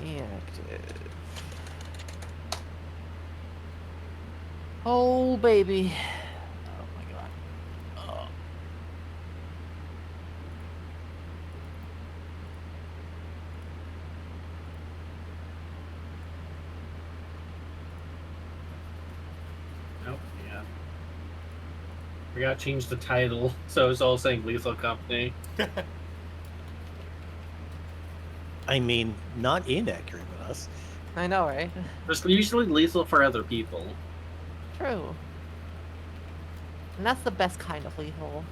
Inactive. Oh, baby. Oh, my God. Oh. Oh, yeah. We gotta change the title, so it's all saying Lethal Company. I mean, not inaccurate with us. I know, right? It's usually lethal for other people. True. And that's the best kind of lethal.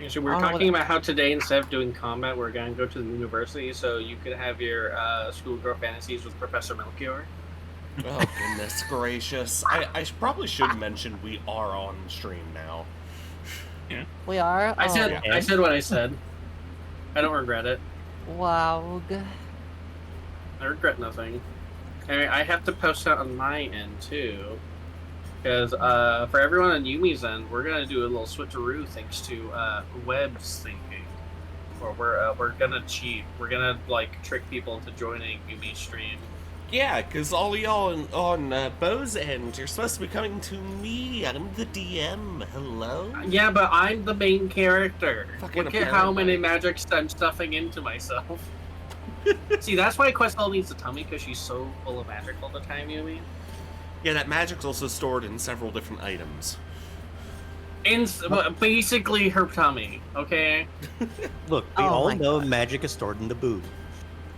Yeah, so we're talking about how today, instead of doing combat, we're gonna go to the university so you could have your schoolgirl fantasies with Professor Melchior. Oh, goodness gracious. I probably should mention we are on stream now. Yeah. We are? I said what I said. I don't regret it. Wow. I regret nothing. I have to post that on my end, too. Because for everyone on Yumi's end, we're going to do a little switcheroo thanks to Webb's thinking. Or we're going to cheat. We're going to, like, trick people into joining Yumi's stream. Yeah, because all y'all on Bo's end, you're supposed to be coming to me. I'm the DM. Hello? Yeah, but I'm the main character. Fucking Look at how many magics I'm stuffing into myself. See, that's why Questel needs to tell me, because she's so full of magic all the time, Yumi. Yeah, that magic's also stored in several different items. Basically her tummy, okay? Look, we all know magic is stored in the boob.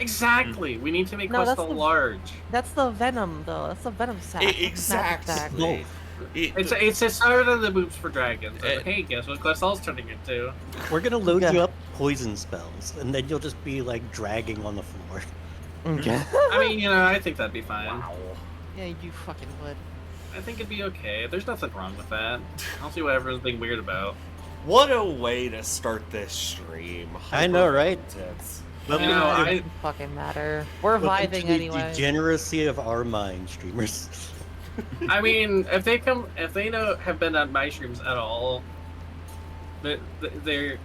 Exactly. We need to make Questel large. That's the venom, though. That's the venom sac. Exactly. It's harder than the boobs for dragons. Hey, guess what Questel's turning into? We're gonna load you up poison spells, and then you'll just be like dragging on the floor. Okay. I mean, I think that'd be fine. Wow. Yeah, you fucking would. I think it'd be okay. There's nothing wrong with that. I don't see what everyone's being weird about. What a way to start this stream. I know, right? But it doesn't fucking matter. We're vibing anyway. Degeneracy of our mind, streamers. I mean, if they have been on my streams at all, they're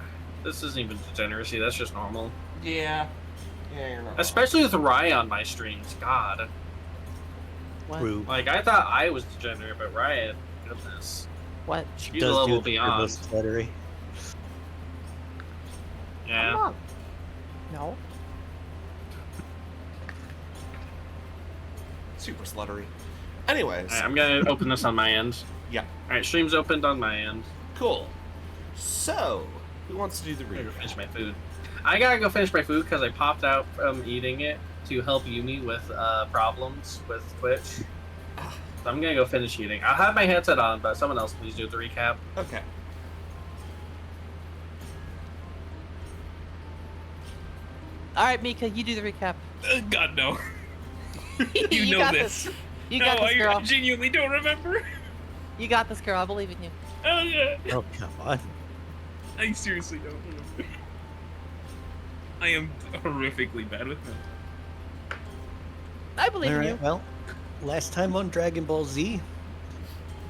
this isn't even degeneracy. That's just normal. Yeah. Yeah, you're not. Especially with Rye on my streams. God. True. Like, I thought I was degenerate, but Riot, goodness. What? She's a level beyond. Yeah. Come on. No. Super sluttery. Anyways. Right, I'm gonna open this on my end. Yeah. Alright, stream's opened on my end. Cool. So, who wants to do the recap? I gotta finish my food. I gotta go finish my food because I popped out from eating it to help Yumi with problems with Twitch. So I'm gonna go finish eating. I'll have my headset on, but someone else please do the recap. Okay. Alright, Mika, you do the recap. God, no. you know this. You got this, girl. I genuinely don't remember. You got this, girl. I believe in you. Oh, yeah. Oh, come on. I seriously don't remember. I am horrifically bad with that. I believe in you. Well, last time on Dragon Ball Z,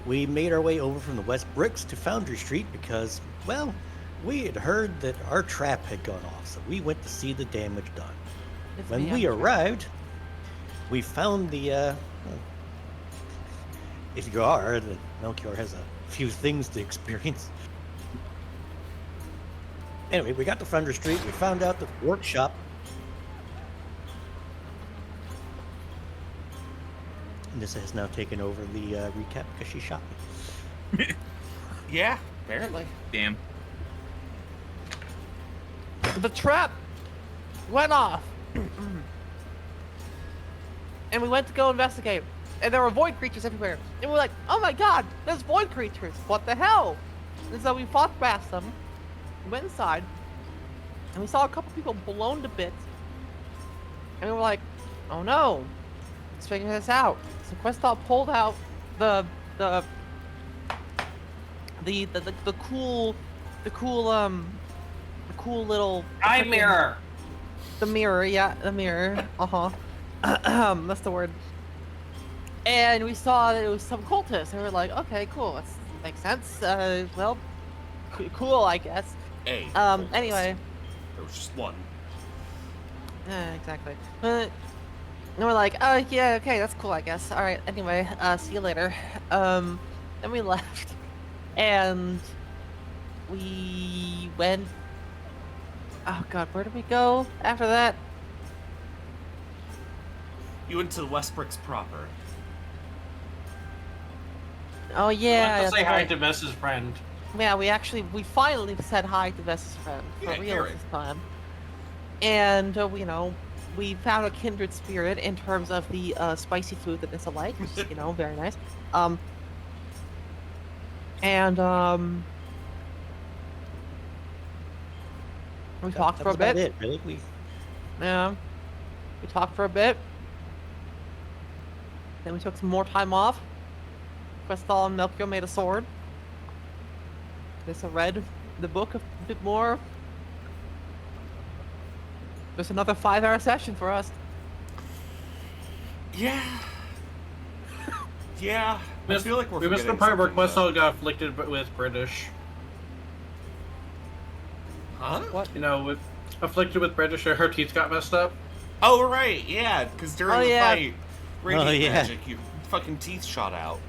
we made our way over from the West Bricks to Foundry Street because, well, we had heard that our trap had gone off, so we went to see the damage done. When we arrived, we found the, if you are, the Melchior has a few things to experience. Anyway, we got to Foundry Street, we found out that the workshop, and this has now taken over the recap because she shot me. Yeah, apparently. Damn. The trap went off. And we went to go investigate. And there were void creatures everywhere. And we were like, oh my god, there's void creatures. What the hell? And so we fought past them. We went inside. And we saw a couple people blown to bits. And we were like, oh no. Let's figure this out. So Questal pulled out the cool little eye mirror. The mirror, yeah, the mirror. That's the word. And we saw that it was some cultists, and we were like, okay, cool, that makes sense. Well, cool, I guess. Hey. Anyway. There was just one. Exactly. But and we're like, oh yeah, okay, that's cool, I guess. All right. Anyway, see you later. Then we left, and we went. Oh God, where did we go after that? You went to the Westbricks proper. Oh I yeah, went to that's say hi right. to Vess's friend. Yeah, we finally said hi to Vess's friend for Yeah, real Karen. this time. And we found a kindred spirit in terms of the spicy food that Nissa likes. Which is, very nice. And we talked That for a was about bit. it, really. Yeah, we talked for a bit. Then we took some more time off. Questal and Melchior made a sword. Nissa read the book a bit more. Just another 5-hour session for us. Yeah. Yeah. I feel like we're we missed the forgetting part where something, though. Questel got afflicted with British. Huh? What? With afflicted with British, her teeth got messed up. Oh, right, yeah, because during Oh, the yeah. fight, radiant Oh, yeah. magic, your fucking teeth shot out.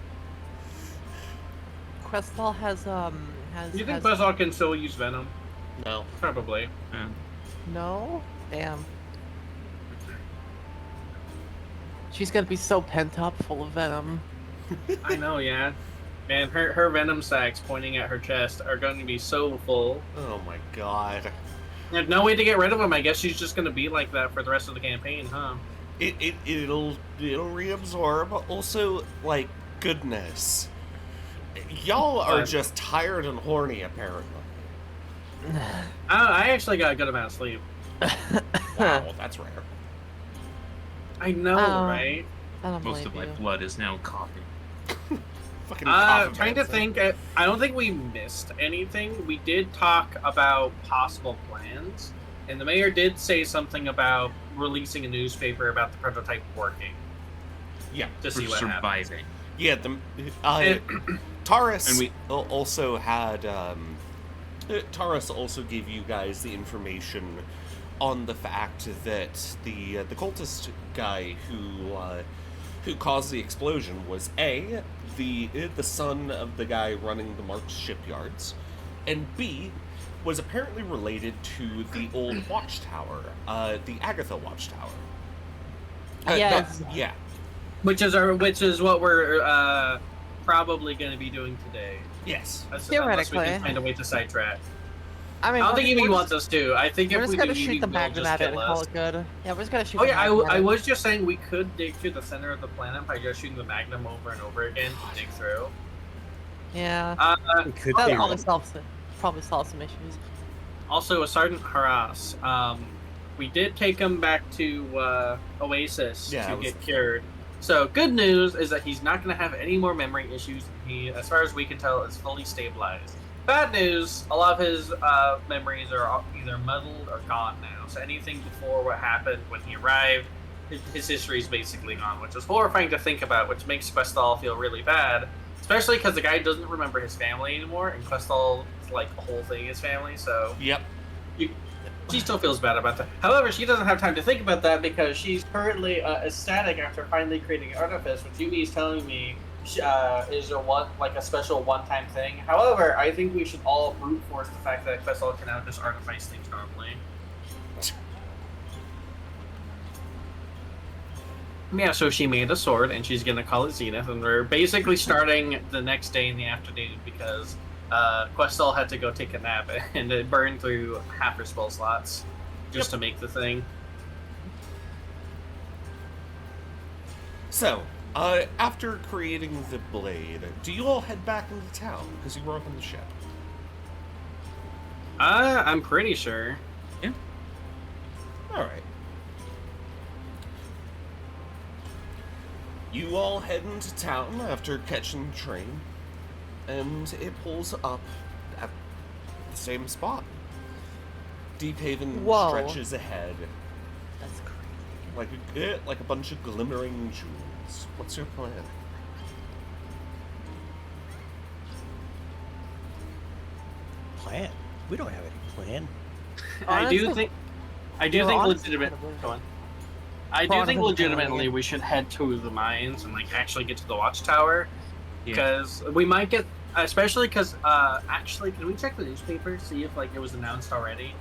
Questal has Do you think has Questel can still use Venom? No. Probably. no? Damn. She's gonna be so pent up, full of venom. I know, yeah. Man, her Venom sacs pointing at her chest are going to be so full. Oh my god. There's no way to get rid of them. I guess she's just going to be like that for the rest of the campaign, huh? It'll reabsorb. Also, like, goodness. Y'all are What? just tired and horny, apparently. I actually got a good amount of sleep. Wow, that's rare. I know, Oh. right? I don't Most of believe my you. blood is now coffee. Fucking coffee Trying to dancing. think. I don't think we missed anything. We did talk about possible plans, and the mayor did say something about releasing a newspaper about the prototype working Yeah. to For see what happens. surviving. Yeah, Taurus And we- also had Taurus also gave you guys the information on the fact that the cultist guy who caused the explosion was the son of the guy running the Marks shipyards, and B was apparently related to the old watchtower, the Agatha watchtower. Yes. Yeah. Which is what we're probably going to be doing today. Yes. Unless Theoretically. we can find a way to sidetrack. I mean, I don't think we're Evie just- wants us to. I think We're if just we gonna do, shoot Evie the will magnum just at it and kill call us. it good. Yeah, we're just gonna shoot. Oh the yeah, magnum at I it. was just saying we could dig to the center of the planet by just shooting the magnum over and over again to dig through. Yeah, We could that be probably wrong. solve some issues. Also, Sergeant Haras, we did take him back to Oasis Yeah, to it was- get cured. So good news is that he's not going to have any more memory issues. He, as far as we can tell, is fully stabilized. Bad news, a lot of his memories are either muddled or gone now. So anything before what happened when he arrived, his history is basically gone, which is horrifying to think about, which makes Questal feel really bad. Especially because the guy doesn't remember his family anymore, and Questal is like the whole thing is family, so Yep. she still feels bad about that. However, she doesn't have time to think about that because she's currently ecstatic after finally creating an artifice, which Yumi is telling me is a special one-time thing. However, I think we should all brute force the fact that Questal can now just artifice things normally. Yeah, so she made a sword, and she's gonna call it Zenith, and we're basically starting the next day in the afternoon because Questal had to go take a nap, and it burned through half her spell slots just to make the thing. So, after creating the blade, do you all head back into town because you were up on the ship? I'm pretty sure. All right. You all head into town after catching the train, and it pulls up at the same spot. Deephaven Whoa. stretches ahead That's crazy. like a bunch of glimmering jewels. What's your plan? Plan? We don't have any plan. I do Honestly- think. I do They were think honestly legitimate. kind of Go on. I do think legitimately we should head to the mines and like actually get to the watchtower, because we might get, especially because actually, can we check the newspaper see if like it was announced already,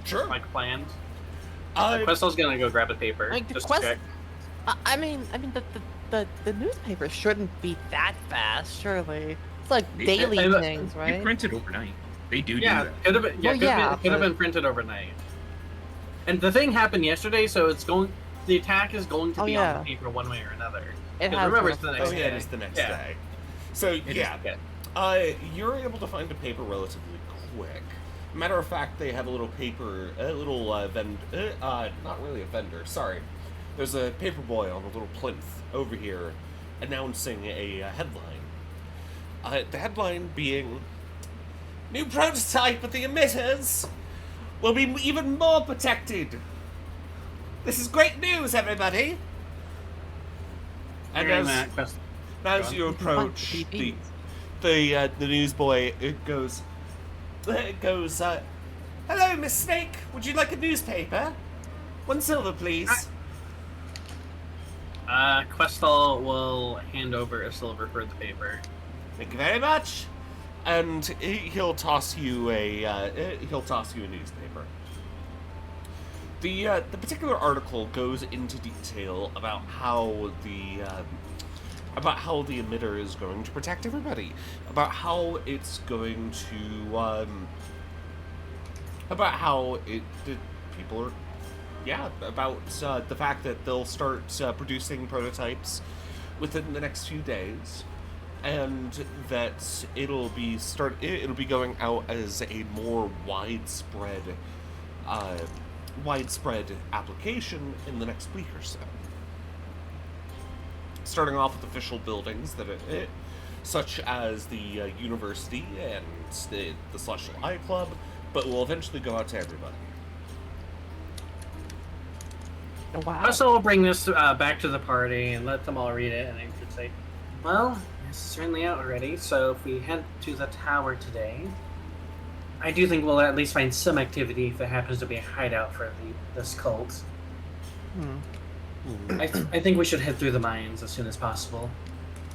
Sure. like planned? Uh, Questel's gonna go grab a paper Like, the just Quest- to check. I mean, the newspaper shouldn't be that fast, surely. It's like daily and- things, They right? print it overnight. They do Yeah, that. could have been. Yeah, Well, could yeah, have but- been printed overnight. And the thing happened yesterday, so it's going. The attack is going to Oh, be yeah. on the paper one way or another. It 'Cause has remember, been it's the a- next Oh day. yeah, it is the next Yeah. day. So It is yeah, Okay. you're able to find a paper relatively quick. Matter of fact, they have a little paper, a little not really a vendor. Sorry, there's a paper boy on a little plinth over here, announcing a headline. The headline being, "New prototype of the emitters will be even more protected. This is great news, everybody." And Hearing as that, Quest- as Go you You can find approach the TVs. the newsboy, it goes, "Hello, Miss Snake. Would you like a newspaper? 1 silver, please." Questel will hand over a silver for the paper. Thank you very much. And he'll toss you a newspaper. The particular article goes into detail about how the emitter is going to protect everybody, about how it's going to about the fact that they'll start producing prototypes within the next few days, and that it'll be going out as a more widespread application in the next week or so. Starting off with official buildings such as the university and the Celestial Eye Club, but will eventually go out to everybody. Wow. Questel will bring this back to the party and let them all read it, and they should say, "Well, it's certainly out already. So if we head to the tower today, I do think we'll at least find some activity if it happens to be a hideout for this cult. Hmm. I think we should head through the mines as soon as possible.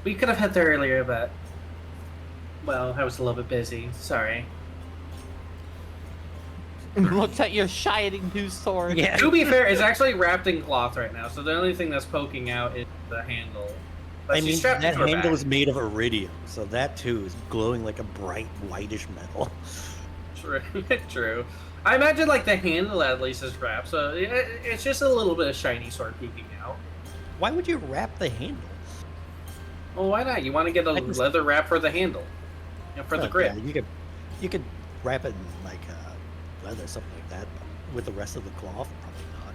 We could have head there earlier, but well, I was a little bit busy. Sorry." Looks at your shining new sword. Yeah. To be fair, it's actually wrapped in cloth right now, so the only thing that's poking out is the handle. But I she's mean, strapped that to her handle back. is made of iridium, so that too is glowing like a bright whitish metal. True. True. I imagine like the handle at least is wrapped, so it's just a little bit of shiny sword peeking out. Why would you wrap the handle? Well, why not? You want to get a I just- leather wrap for the handle, for the Oh, grip. yeah, you could wrap it in like leather, something like that. But with the rest of the cloth, probably not.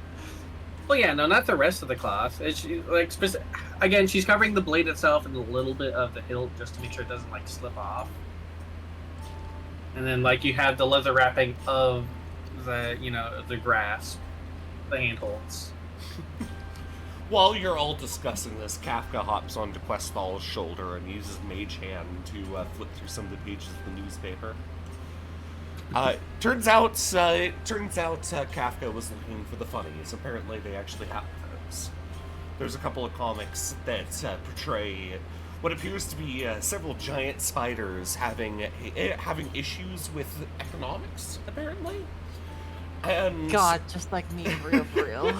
Well, yeah, no, not the rest of the cloth. It's like again, she's covering the blade itself and a little bit of the hilt just to make sure it doesn't like slip off. And then like you have the leather wrapping of the the grasp, the handholds. While you're all discussing this, Kafka hops onto Questal's shoulder and uses Mage Hand to flip through some of the pages of the newspaper. Turns out Kafka was looking for the funnies. Apparently, they actually have those. There's a couple of comics that portray what appears to be several giant spiders having issues with economics. Apparently, and God, just like me, for real.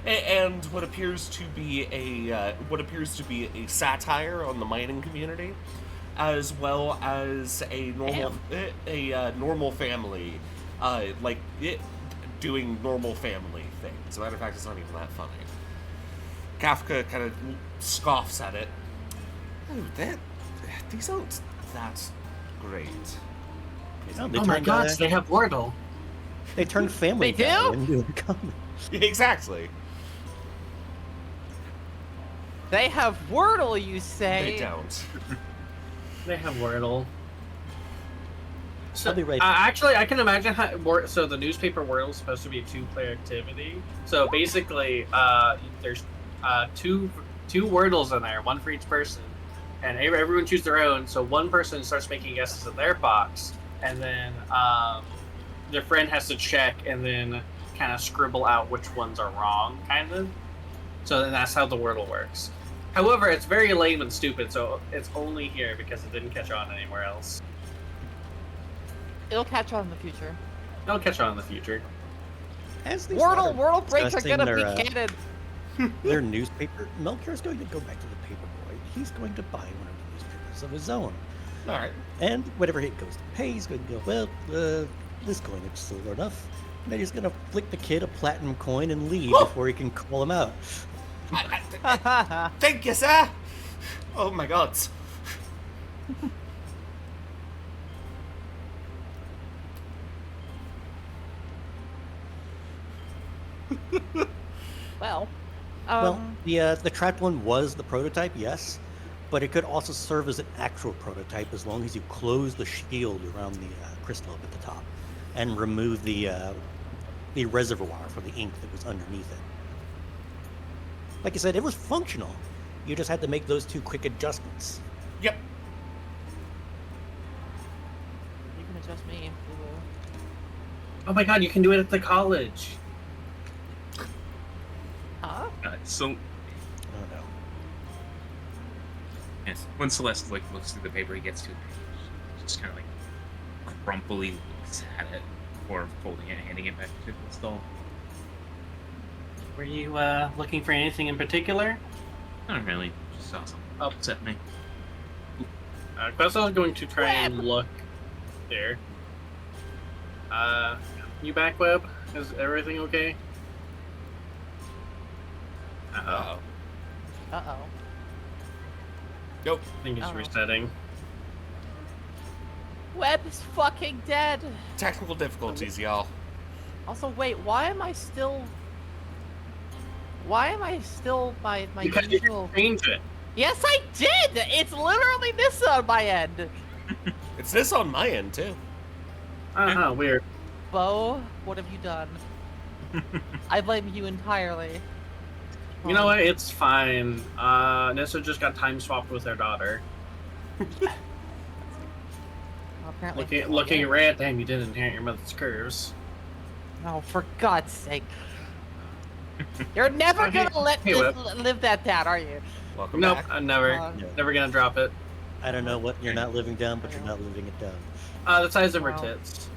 and what appears to be a satire on the mining community, as well as a normal family, doing normal family things. As a matter of fact, it's not even that funny. Kafka kind of scoffs at it. Oh, these aren't that great. No, Oh my gosh, they have Wordle. They turn family They Guy do? into a comic. Exactly. They have Wordle, you say? They don't. They have Wordle. So, I'll be right actually, I can imagine how. So the newspaper Wordle is supposed to be a two-player activity. So basically, there's two Wordles in there, one for each person, and everyone chooses their own. So one person starts making guesses in their box, and then your friend has to check and then kind of scribble out which ones are wrong, kind of. So then that's how the Wordle works. However, it's very lame and stupid, so it's only here because it didn't catch on anywhere else. It'll catch on in the future. It'll catch on in the future. As these lads are Wordle breaks are discussing gonna their, be canon. their newspaper, Melchior's going to go back to the paper boy. He's going to buy one of the newspapers of his own. All right. And whenever he goes to pay, he's going to go, well, this coin looks silver enough. And then he's going to flick the kid a platinum coin and leave before he can call him out. Thank you, sir. Oh my God. Well, Well, the trapped one was the prototype, yes, but it could also serve as an actual prototype as long as you close the shield around the crystal up at the top and remove the reservoir for the ink that was underneath it. Like I said, it was functional. You just had to make those two quick adjustments. Yep. you can adjust me. You will. Oh my god, you can do it at the college. Huh? So, I don't know. yes, when Celeste looks through the paper, he gets to it, just kind of crumpily looks at it before folding it and handing it back to the stall. Were you looking for anything in particular? Not really, just saw something upset me. Questel's going to try and look there. You back, Web? Is everything okay? Uh-oh. Uh-oh. Nope. I think it's Uh-oh. resetting. Web is fucking dead. Technical difficulties, y'all. Also, wait, why am I still my Because you usual? can change it. Yes, I did. It's literally this on my end. It's this on my end, too. Uh-huh, weird. Bo, what have you done? I blame you entirely. You know what? It's fine. Nissa just got time swapped with her daughter. Well, apparently Looking at Red, damn, you didn't inherit your mother's curves. Oh, for God's sake! You're never Okay, gonna let hey, this Web. live that down, are you? Welcome Nope, back. I'm never Yeah. never gonna drop it. I don't know what you're not living down, but you're not living it down. The size of her Wow. tits.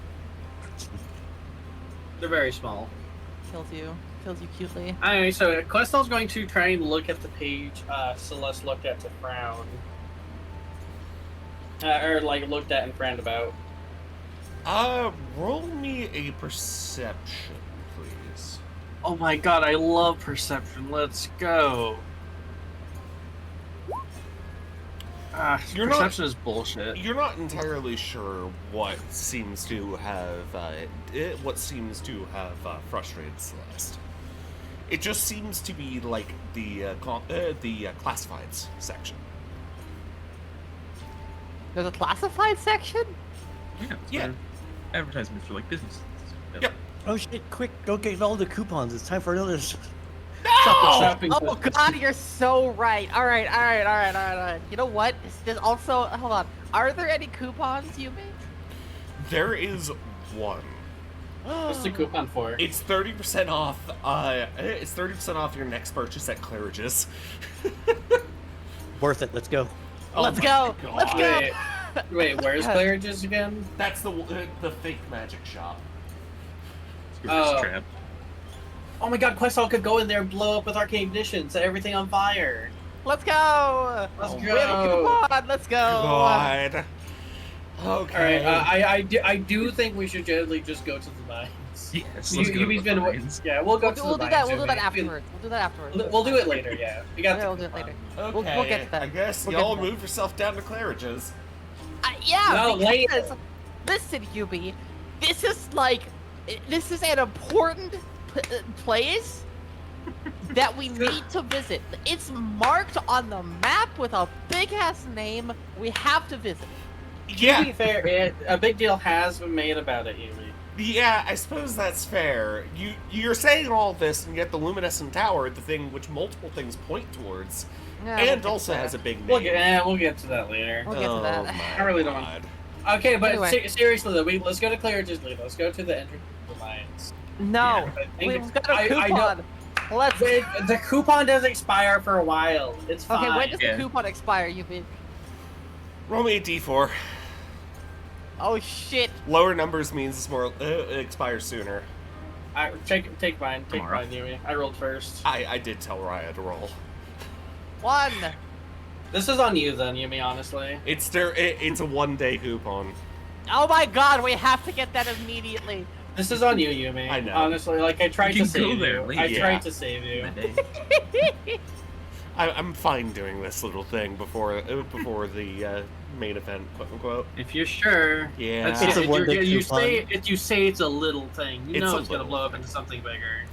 They're very small. Kills you cutely. Alright, so Questel's going to try and look at the page Celeste looked at to frown. Or looked at and frowned about. Roll me a perception, please. Oh my god, I love perception. Let's go. You're not- Perception is bullshit. You're not entirely sure what seems to have frustrated Celeste. It just seems to be like the classifieds section. There's a classified section? Yeah. Advertisements for business. Yep. Oh shit, quick, go get all the coupons. It's time for another... Shopping Oh system. God, you're so right. All right. You know what? There's also, hold on. Are there any coupons, you mean? There is one. What's the coupon for? It's 30% off. It's 30% off your next purchase at Claridge's. Worth it, let's go. Let's go. Let's go. Wait, where's Claridge's again? That's the fake magic shop. Oh. Trap. Oh my god, Questel could go in there and blow up with arcane edition, set everything on fire. Let's go. Let's We have a go. coupon. Let's go. God. Okay. Alright, I do think we should generally just go to the mines. Yes, let's go to Yumi's the been mines. Yeah, we'll go to We'll the do that. mines. We'll do that Yumi. afterwards. We'll do that afterwards. We'll do it later, yeah. We got Yeah, the we'll do it coupon. later. Okay. We'll get to that. I guess We'll get y'all to that. move yourself down to Claridge's. Yeah, No, because, later. listen, Yubi, this is an important place that we need to visit. It's marked on the map with a big-ass name. We have to visit. To Yeah. be fair, a big deal has been made about it, Yumi. Yeah, I suppose that's fair. You're saying all this, and yet the luminescent tower, the thing which multiple things point towards, Yeah, we'll and get also to has that. a big name. We'll get to that later. We'll get to that. my I really don't God. Okay, but Anyway. seriously though, let's go to Claridge's Lead. Let's go to the entrance of the mines. No, Yeah, we've got a I coupon. Let's. The coupon does expire for a while. It's fine. Okay, when does Yeah. the coupon expire? You mean? Roll me a d4. Oh shit! Lower numbers means it's more it expires sooner. Take mine. Take Tomorrow. mine, Yumi. I rolled first. I did tell Raya to roll. 1. This is on you then, Yumi. Honestly. It's a 1-day coupon. Oh my god, we have to get that immediately. This is on you, Yumi. I know. Honestly, like I tried You to can go save there you. later. I Yeah. tried to save you. I'm fine doing this little thing before the main event, quote unquote. If you're sure. Yeah. It's a one-day you coupon. say it's a little thing. You It's know a it's gonna little blow up thing. into something bigger.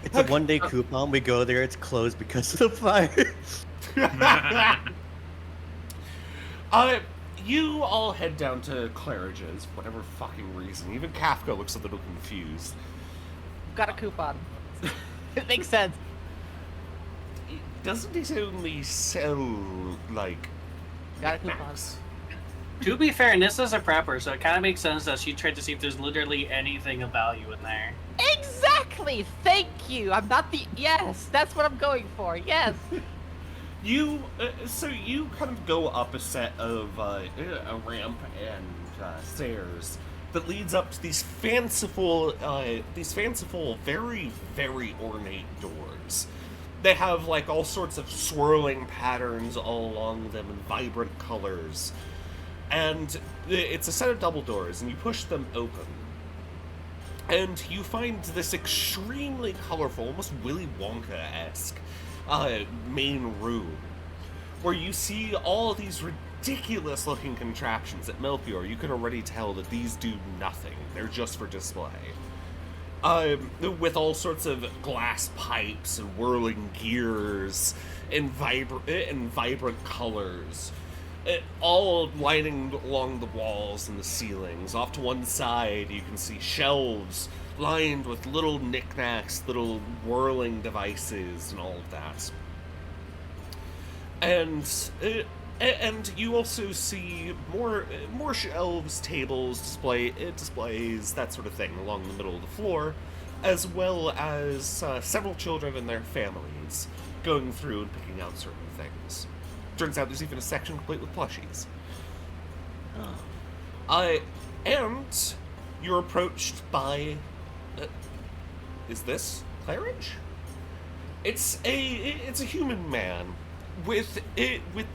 It's a 1-day coupon. We go there, it's closed because of the fire. You all head down to Claridge's, for whatever fucking reason. Even Kafka looks a little confused. Got a coupon. It makes sense. Doesn't it only sell, like, Got a coupon. knickknacks? To be fair, Nissa's a prepper, so it kind of makes sense that she tried to see if there's literally anything of value in there. Exactly. Thank you. I'm not the. Yes, that's what I'm going for. Yes. So you kind of go up a set of a ramp and stairs that leads up to these fanciful, very, very ornate doors. They have like all sorts of swirling patterns all along them and vibrant colors. And it's a set of double doors, and you push them open. And you find this extremely colorful, almost Willy Wonka-esque main room, where you see all of these ridiculous-looking contraptions at Melchior. You can already tell that these do nothing. They're just for display. With all sorts of glass pipes and whirling gears and vibrant colors. All lining along the walls and the ceilings. Off to one side, you can see shelves lined with little knickknacks, little whirling devices, and all of that. And you also see more shelves, tables, displays, that sort of thing along the middle of the floor, as well as several children and their families going through and picking out certain things. Turns out there's even a section complete with plushies. And you're approached by... is this Claridge? It's a human man with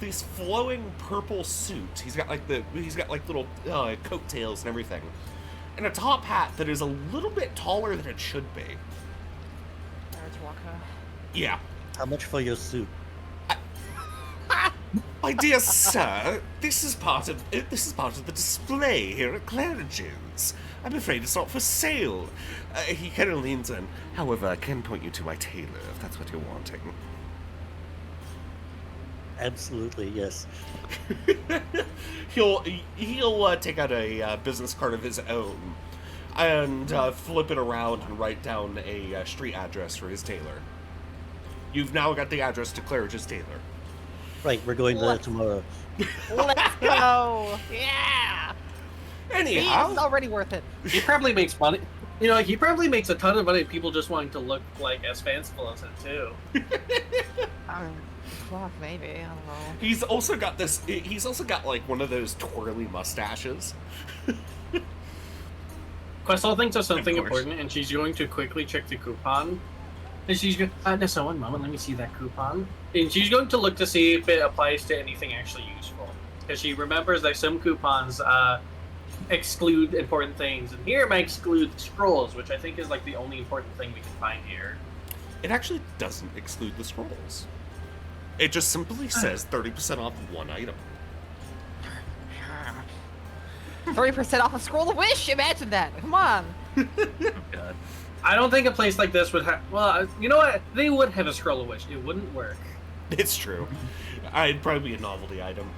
this flowing purple suit. He's got like little coattails and everything, and a top hat that is a little bit taller than it should be. There's Waka. Yeah. How much for your suit? My dear sir, this is part of the display here at Claridge's. I'm afraid it's not for sale. He kind of leans in. However, I can point you to my tailor if that's what you're wanting. Absolutely, yes. He'll take out a business card of his own and flip it around and write down a street address for his tailor. You've now got the address to Claridge's tailor. Right, we're going to that tomorrow. Let's go. Yeah. See, Anyhow, it's already worth it. He probably makes money. You know, he probably makes a ton of money. People just wanting to look like as fanciful as him too. Fuck, maybe. I don't know. he's also got like one of those twirly mustaches. Questel thinks of something Of course. important, and she's going to quickly check the coupon. And she's going, Nessa, one moment, let me see that coupon. And she's going to look to see if it applies to anything actually useful. Because she remembers that some coupons exclude important things. And here it might exclude scrolls, which I think is like the only important thing we can find here. It actually doesn't exclude the scrolls. It just simply says 30% off one item. 30% off a scroll of wish. Imagine that. Come on. Oh god. I don't think a place like this would have... Well, you know what? They would have a scroll of wish. It wouldn't work. It's true. It'd probably be a novelty item.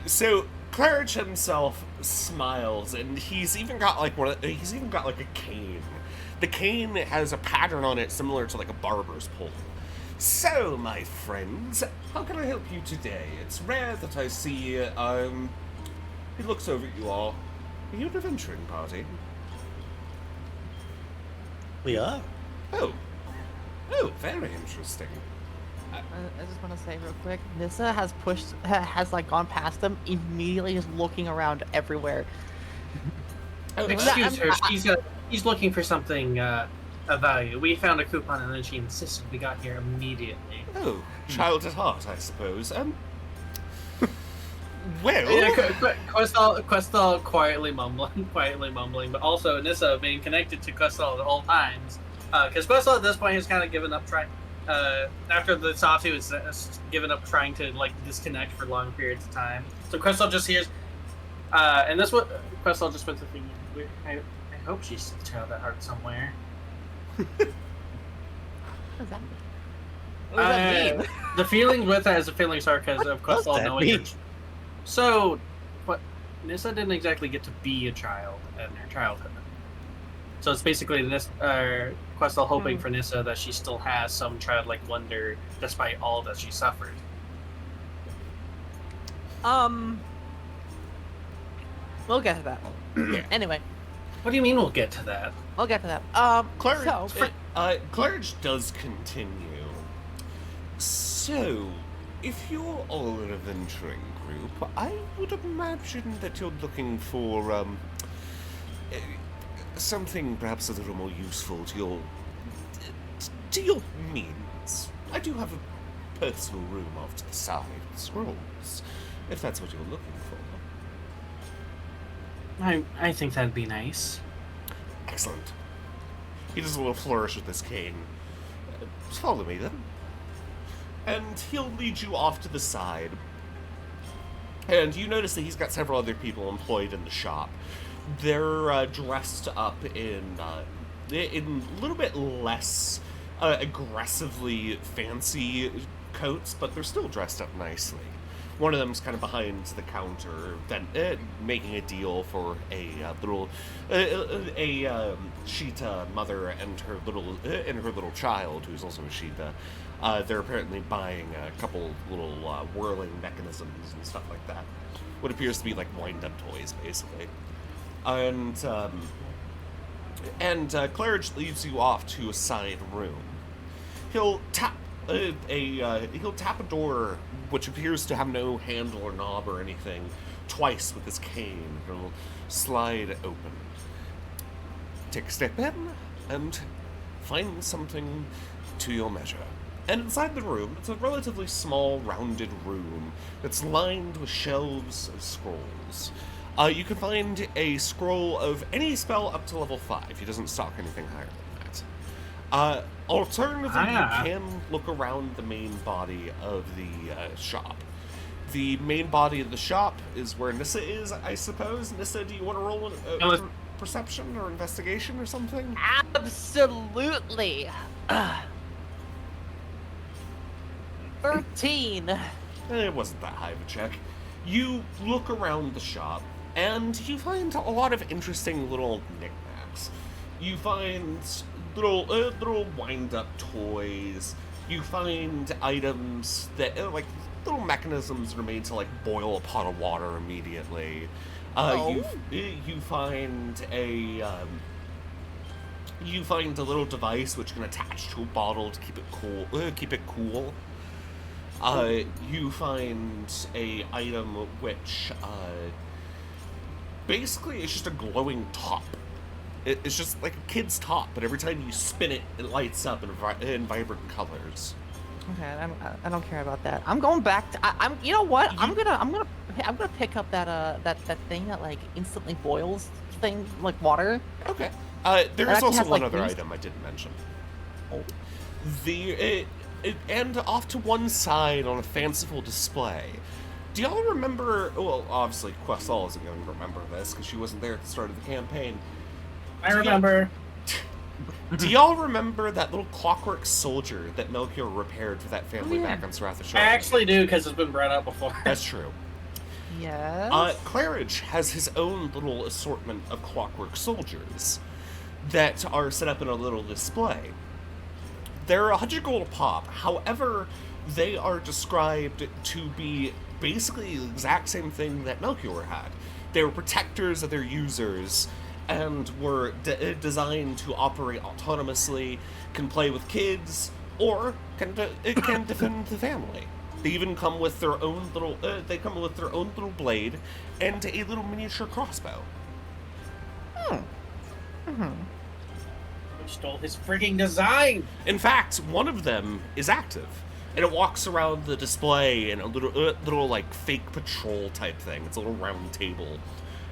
So Claridge himself smiles, and he's even got like a cane. The cane has a pattern on it similar to like a barber's pole. So, my friends, how can I help you today? It's rare that I see He looks over at you all. Are you an adventuring party? We are. Oh. Oh, very interesting. I just want to say real quick, Nissa has like gone past them, immediately just looking around everywhere. Oh, Excuse her, she's looking for something of value. We found a coupon and then she insisted we got here immediately. oh, child at heart, I suppose. Well, Yeah, Questal quietly mumbling, but also Nissa being connected to Questal at all times. Because Questal at this point has kind of given up trying. After the Satu has given up trying to like disconnect for long periods of time. So Questal just hears, and this what Questal just went to thinking. I hope she's a child at heart somewhere. What does that mean? What does that mean? The feeling with that is a feeling sarcasm of What does Questal that knowing. mean? So, but Nissa didn't exactly get to be a child in her childhood. So it's basically Questal hoping for Nissa that she still has some childlike wonder despite all that she suffered. We'll get to that. Yeah. Anyway, What do you mean we'll get to that? we'll get to that. Claridge does continue. So, if you're all an adventuring group, I would imagine that you're looking for, something perhaps a little more useful to your means. I do have a personal room off to the side, scrolls, if that's what you're looking for. I think that'd be nice. Excellent. He does a little flourish with his cane. Follow me, then. And he'll lead you off to the side. And you notice that he's got several other people employed in the shop. They're dressed up in a little bit less aggressively fancy coats, but they're still dressed up nicely. One of them's kind of behind the counter, then making a deal for a Sheeta mother and her little child, who's also a Sheeta. They're apparently buying a couple little whirling mechanisms and stuff like that. What appears to be like wind-up toys, basically. And Claridge leads you off to a side room. He'll tap a door which appears to have no handle or knob or anything twice with his cane. It'll slide open. Take a step in and find something to your measure. And inside the room, it's a relatively small, rounded room that's lined with shelves of scrolls. You can find a scroll of any spell up to level 5. He doesn't stock anything higher than that. Alternatively, you can look around the main body of the shop. The main body of the shop is where Nissa is, I suppose. Nissa, do you want to roll a perception or investigation or something? Absolutely. 13. It wasn't that high of a check. You look around the shop, and you find a lot of interesting little knickknacks. You find little wind-up toys. You find items that like little mechanisms that are made to like boil a pot of water immediately. You find a little device which can attach to a bottle to keep it cool. You find a item which basically is just a glowing top. It's just like a kid's top, but every time you spin it, it lights up in vibrant colors. Okay, I don't care about that. I'm going back to. I'm. You know what? I'm gonna pick up that thing that like instantly boils thing like water. Okay. There is also one other item I didn't mention. Oh. And off to one side on a fanciful display. Do y'all remember? Well, obviously Questal isn't going to remember this because she wasn't there at the start of the campaign. I remember. Do y'all remember that little clockwork soldier that Melchior repaired for that family back on Sarath I Shore? actually do because it's been brought up before. That's true. Yes. Claridge has his own little assortment of clockwork soldiers that are set up in a little display. They're 100 gold a pop. However, they are described to be basically the exact same thing that Melchior had. They're protectors of their users and were designed to operate autonomously, can play with kids, or can defend the family. They even come with their own little blade and a little miniature crossbow. We stole his freaking design. In fact, one of them is active, and it walks around the display in a little like fake patrol type thing. It's a little round table,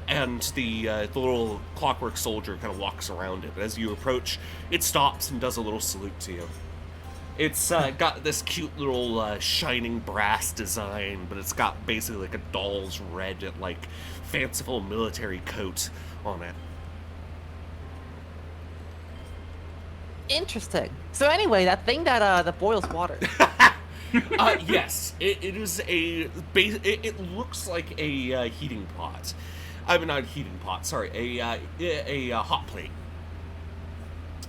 and the little clockwork soldier kind of walks around it. But as you approach, it stops and does a little salute to you. It's got this cute little shining brass design, but it's got basically like a doll's red, like fanciful military coat on it. Interesting. So anyway, that thing that boils water. Yes, it is it looks like a heating pot. I mean, not a heating pot. Sorry, a hot plate.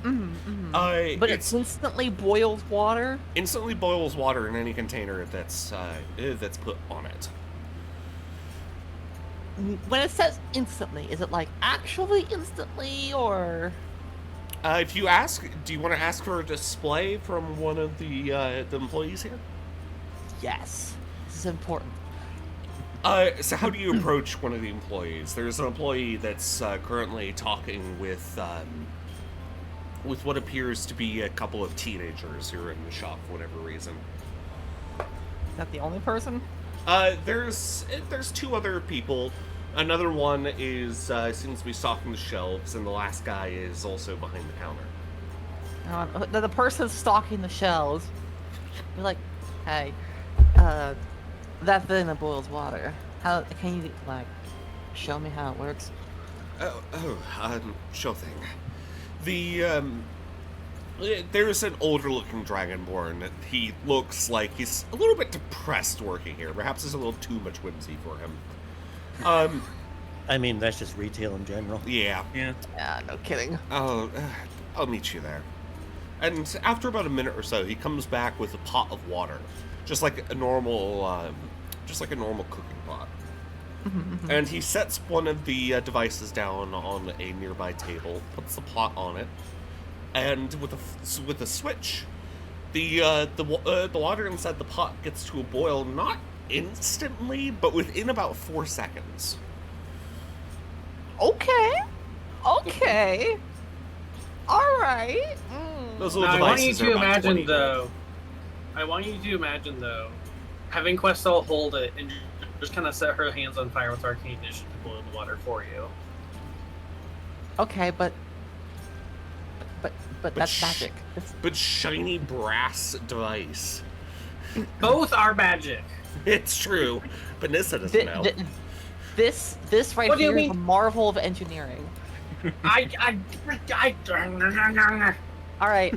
But it instantly boils water? Instantly boils water in any container that's put on it. When it says instantly, is it like actually instantly, or? If you ask, do you want to ask for a display from one of the employees here? Yes. This is important. So how do you approach one of the employees? There's an employee that's currently talking with what appears to be a couple of teenagers who are in the shop for whatever reason. Is that the only person? There's two other people. Another one is seems to be stocking the shelves, and the last guy is also behind the counter. The person stocking the shelves. You're like, hey, that thing that boils water. How can you like show me how it works? Sure thing. There's an older-looking dragonborn. He looks like he's a little bit depressed working here. Perhaps there's a little too much whimsy for him. I mean, that's just retail in general. Yeah. Yeah. Yeah, no kidding. I'll meet you there. And after about a minute or so, he comes back with a pot of water, just like a normal cooking pot. And he sets one of the devices down on a nearby table, puts the pot on it, and with a switch, the water inside the pot gets to a boil, not instantly, but within about 4 seconds. Okay. All right. Those little Now, devices are about 20 I want you to imagine though, having Questel hold it and just kind of set her hands on fire with arcane ignition to boil the water for you. Okay, but that's magic. But shiny brass device. Both are magic. It's true, but Nissa doesn't know. This right What do you here is mean? a marvel of engineering. All right,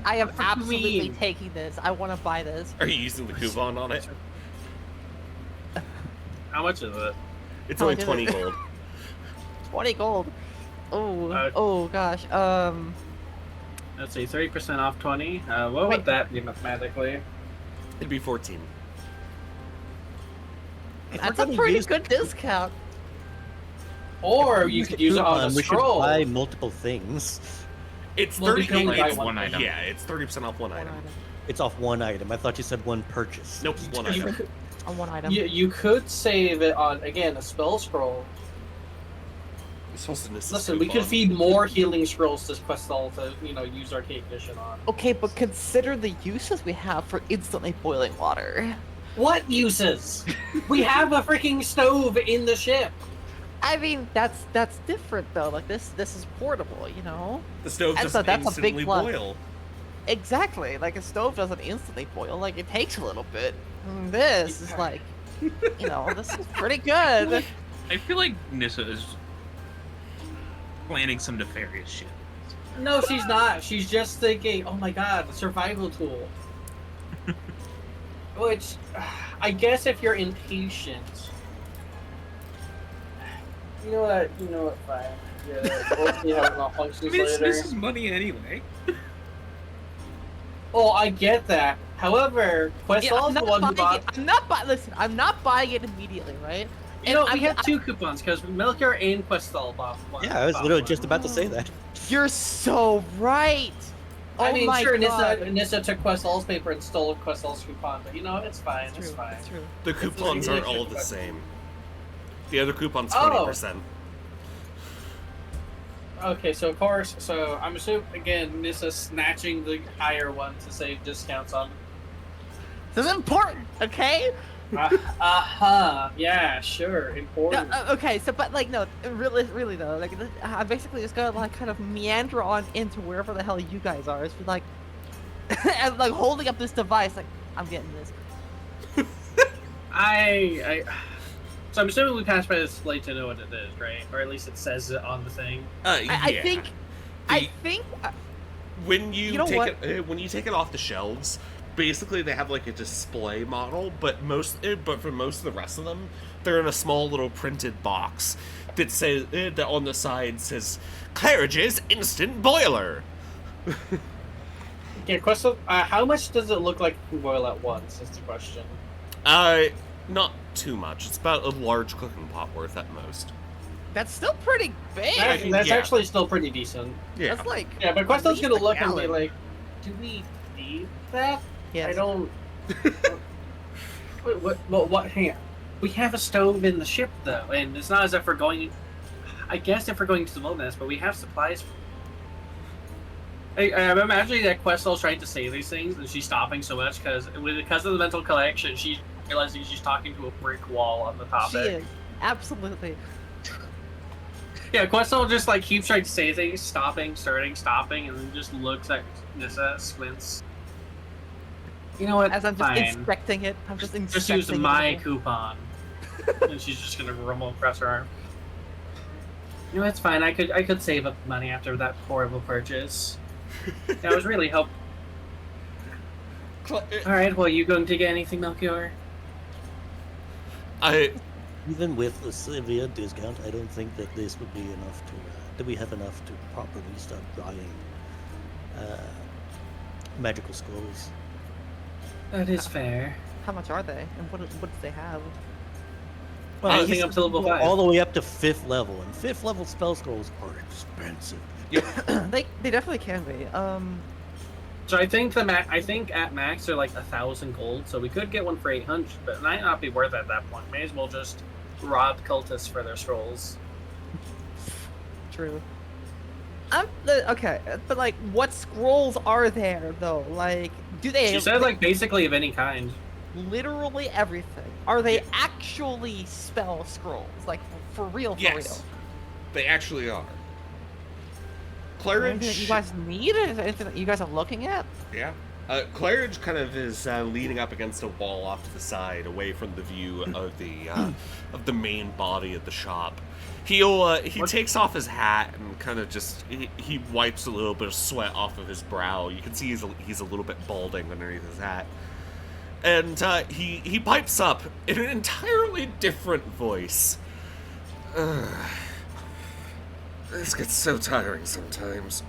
I am absolutely mean? taking this. I want to buy this. Are you using the coupon on it? How much is it? It's How only much is 20 it? gold. 20 gold. Oh, oh gosh. Let's see, 30% off 20. What Wait. would that be mathematically? It'd be 14. If That's we're a gonna pretty use- good discount. Or you could use it on a we should scroll. buy multiple things. It's Well, 30. we can only buy It's one item. Yeah, it's 30% off one item. It's off one item. I thought you said one purchase. Nope, one You item. could, On one item. you could save it on, again, a spell scroll. You're supposed to miss this Listen, we coupon. could feed more healing scrolls to Questel to, use Arcane Ignition on. Okay, but consider the uses we have for instantly boiling water. What uses? We have a freaking stove in the ship. I mean, that's different though. Like this is portable, you know. The stove That's doesn't a big instantly plus. boil. Exactly. Like a stove doesn't instantly boil. Like it takes a little bit. And this is like, this is pretty good. I feel like Nissa is planning some nefarious shit. No, she's not. She's just thinking, oh my god, survival tool. Which, I guess if you're impatient. You know what, fine. Yeah, we'll see how it malfunctions I mean, later. this is money anyway. Oh, I get that. However, Questel is the one who bought... Listen, I'm not buying it immediately, right? You know, I we mean, have 2 coupons because Melchior and Questal bought one. Yeah, I was bought literally one. just about to say that. You're so right. Oh I mean, my sure, God. Nissa took Questal's paper and stole Questal's coupon, but you know, it's fine. It's True. fine. It's true. The It's coupons really are all good. the same. The other coupon's Oh. 20%. Okay, so of course, I'm assuming again, Nissa snatching the higher one to save discounts on. This is important, okay? Yeah, sure, No, important. okay, so but like no, really though, like I basically just gotta like kind of meander on into wherever the hell you guys are. It's like, and like holding up this device, like I'm getting this. So I'm assuming we passed by this display to know what it is, right? Or at least it says it on the thing. I think, When you, know take it when you take it off the shelves, basically they have like a display model, but for most of the rest of them, they're in a small little printed box that says that on the side says Claridge's Instant Boiler. Yeah, question. How much does it look like it can boil at once? Is the question. Not too much. It's about a large cooking pot worth at most. that's still pretty big. That's yeah. actually still pretty decent. Yeah. That's like Yeah, but at Questel's least gonna a look and be gallon. like, "Do we need that? Yes. I don't." What? Hang on. We have a stove in the ship, though, and it's not as if we're going. I guess if we're going to the wilderness, but we have supplies. I'm imagining that Questel's trying to say these things, and she's stopping so much because of the mental collection, she's realizing she's talking to a brick wall on the She topic. is absolutely. Yeah, Questel just like keeps trying to say things, stopping, starting, stopping, and then just looks at Nissa, squints. You know what? As I'm just Fine. inspecting it, I'm just Just inspecting use it. my coupon. And she's just gonna grumble across her arm. You know, it's fine. I could save up money after that horrible purchase. That was really help. All right. Well, you going to get anything, Melchior? Even with a severe discount, I don't think that this would be enough to. That we have enough to properly start buying magical scrolls. That is fair. How much are they, and what do they have? Anything he's up to level going 5. all the way up to 5th level, and 5th level spell scrolls are expensive. they definitely can be. So I think at max they're like 1,000 gold. So we could get one for 800, but it might not be worth it at that point. May as well just rob cultists for their scrolls. True. Okay, but like, what scrolls are there though? Like, do they? She said like basically of any kind. Literally everything. Are they actually spell scrolls? Like for real? For Yes, they actually are. real? Anything that Claridge, you guys need? Is there anything that you guys are looking at? yeah. Claridge kind of is leaning up against a wall off to the side, away from the view of the main body of the shop. He takes off his hat and kind of just he wipes a little bit of sweat off of his brow. You can see he's a little bit balding underneath his hat, and he pipes up in an entirely different voice. This gets so tiring sometimes.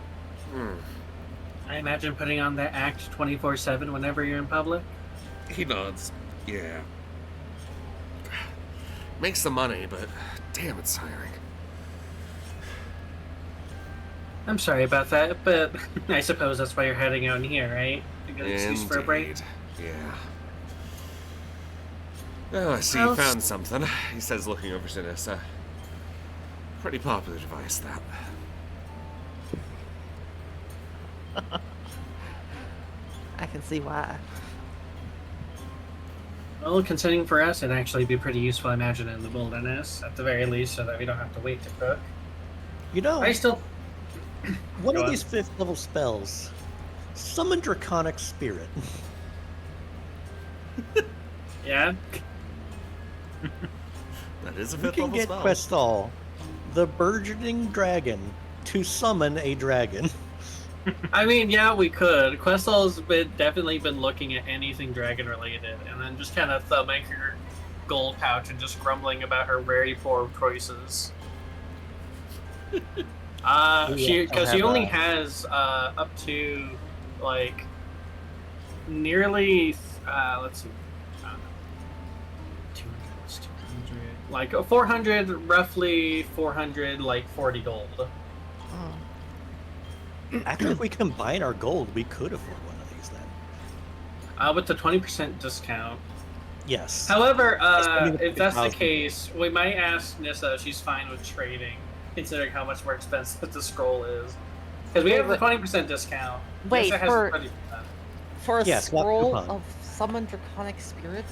I imagine putting on the act 24/7 whenever you're in public. He nods. Yeah. Makes the money, but damn, it's tiring. I'm sorry about that, but I suppose that's why you're heading out in here, right? A good excuse for a break. Indeed. Yeah. Oh, I see Well, you found something, he says, looking over to Nissa. Pretty popular device, that. I can see why. Well, considering for us, it'd actually be pretty useful, I imagine, in the wilderness, at the very least, so that we don't have to wait to cook. You know, I still... one Go of on. these 5th level spells, summon Draconic Spirit. Yeah? That is a You 5th can level get spell. Questal, the burgeoning dragon, to summon a dragon. I mean, yeah, we could. Questel's definitely been looking at anything dragon-related, and then just kind of thumbing her gold pouch and just grumbling about her very poor choices. Because she only has up to like nearly let's see, 200 plus 200. Like 400, roughly 400, like 40 gold. Actually, if we combine our gold, we could afford one of these then. With the 20% discount. Yes. However, Spending if that's the 50,000. case, we might ask Nissa if she's fine with trading, considering how much more expensive the scroll is. Because we have the 20% discount. Wait, Nissa has for- the 20%. For a Yeah, swap scroll coupon. of summon draconic spirit?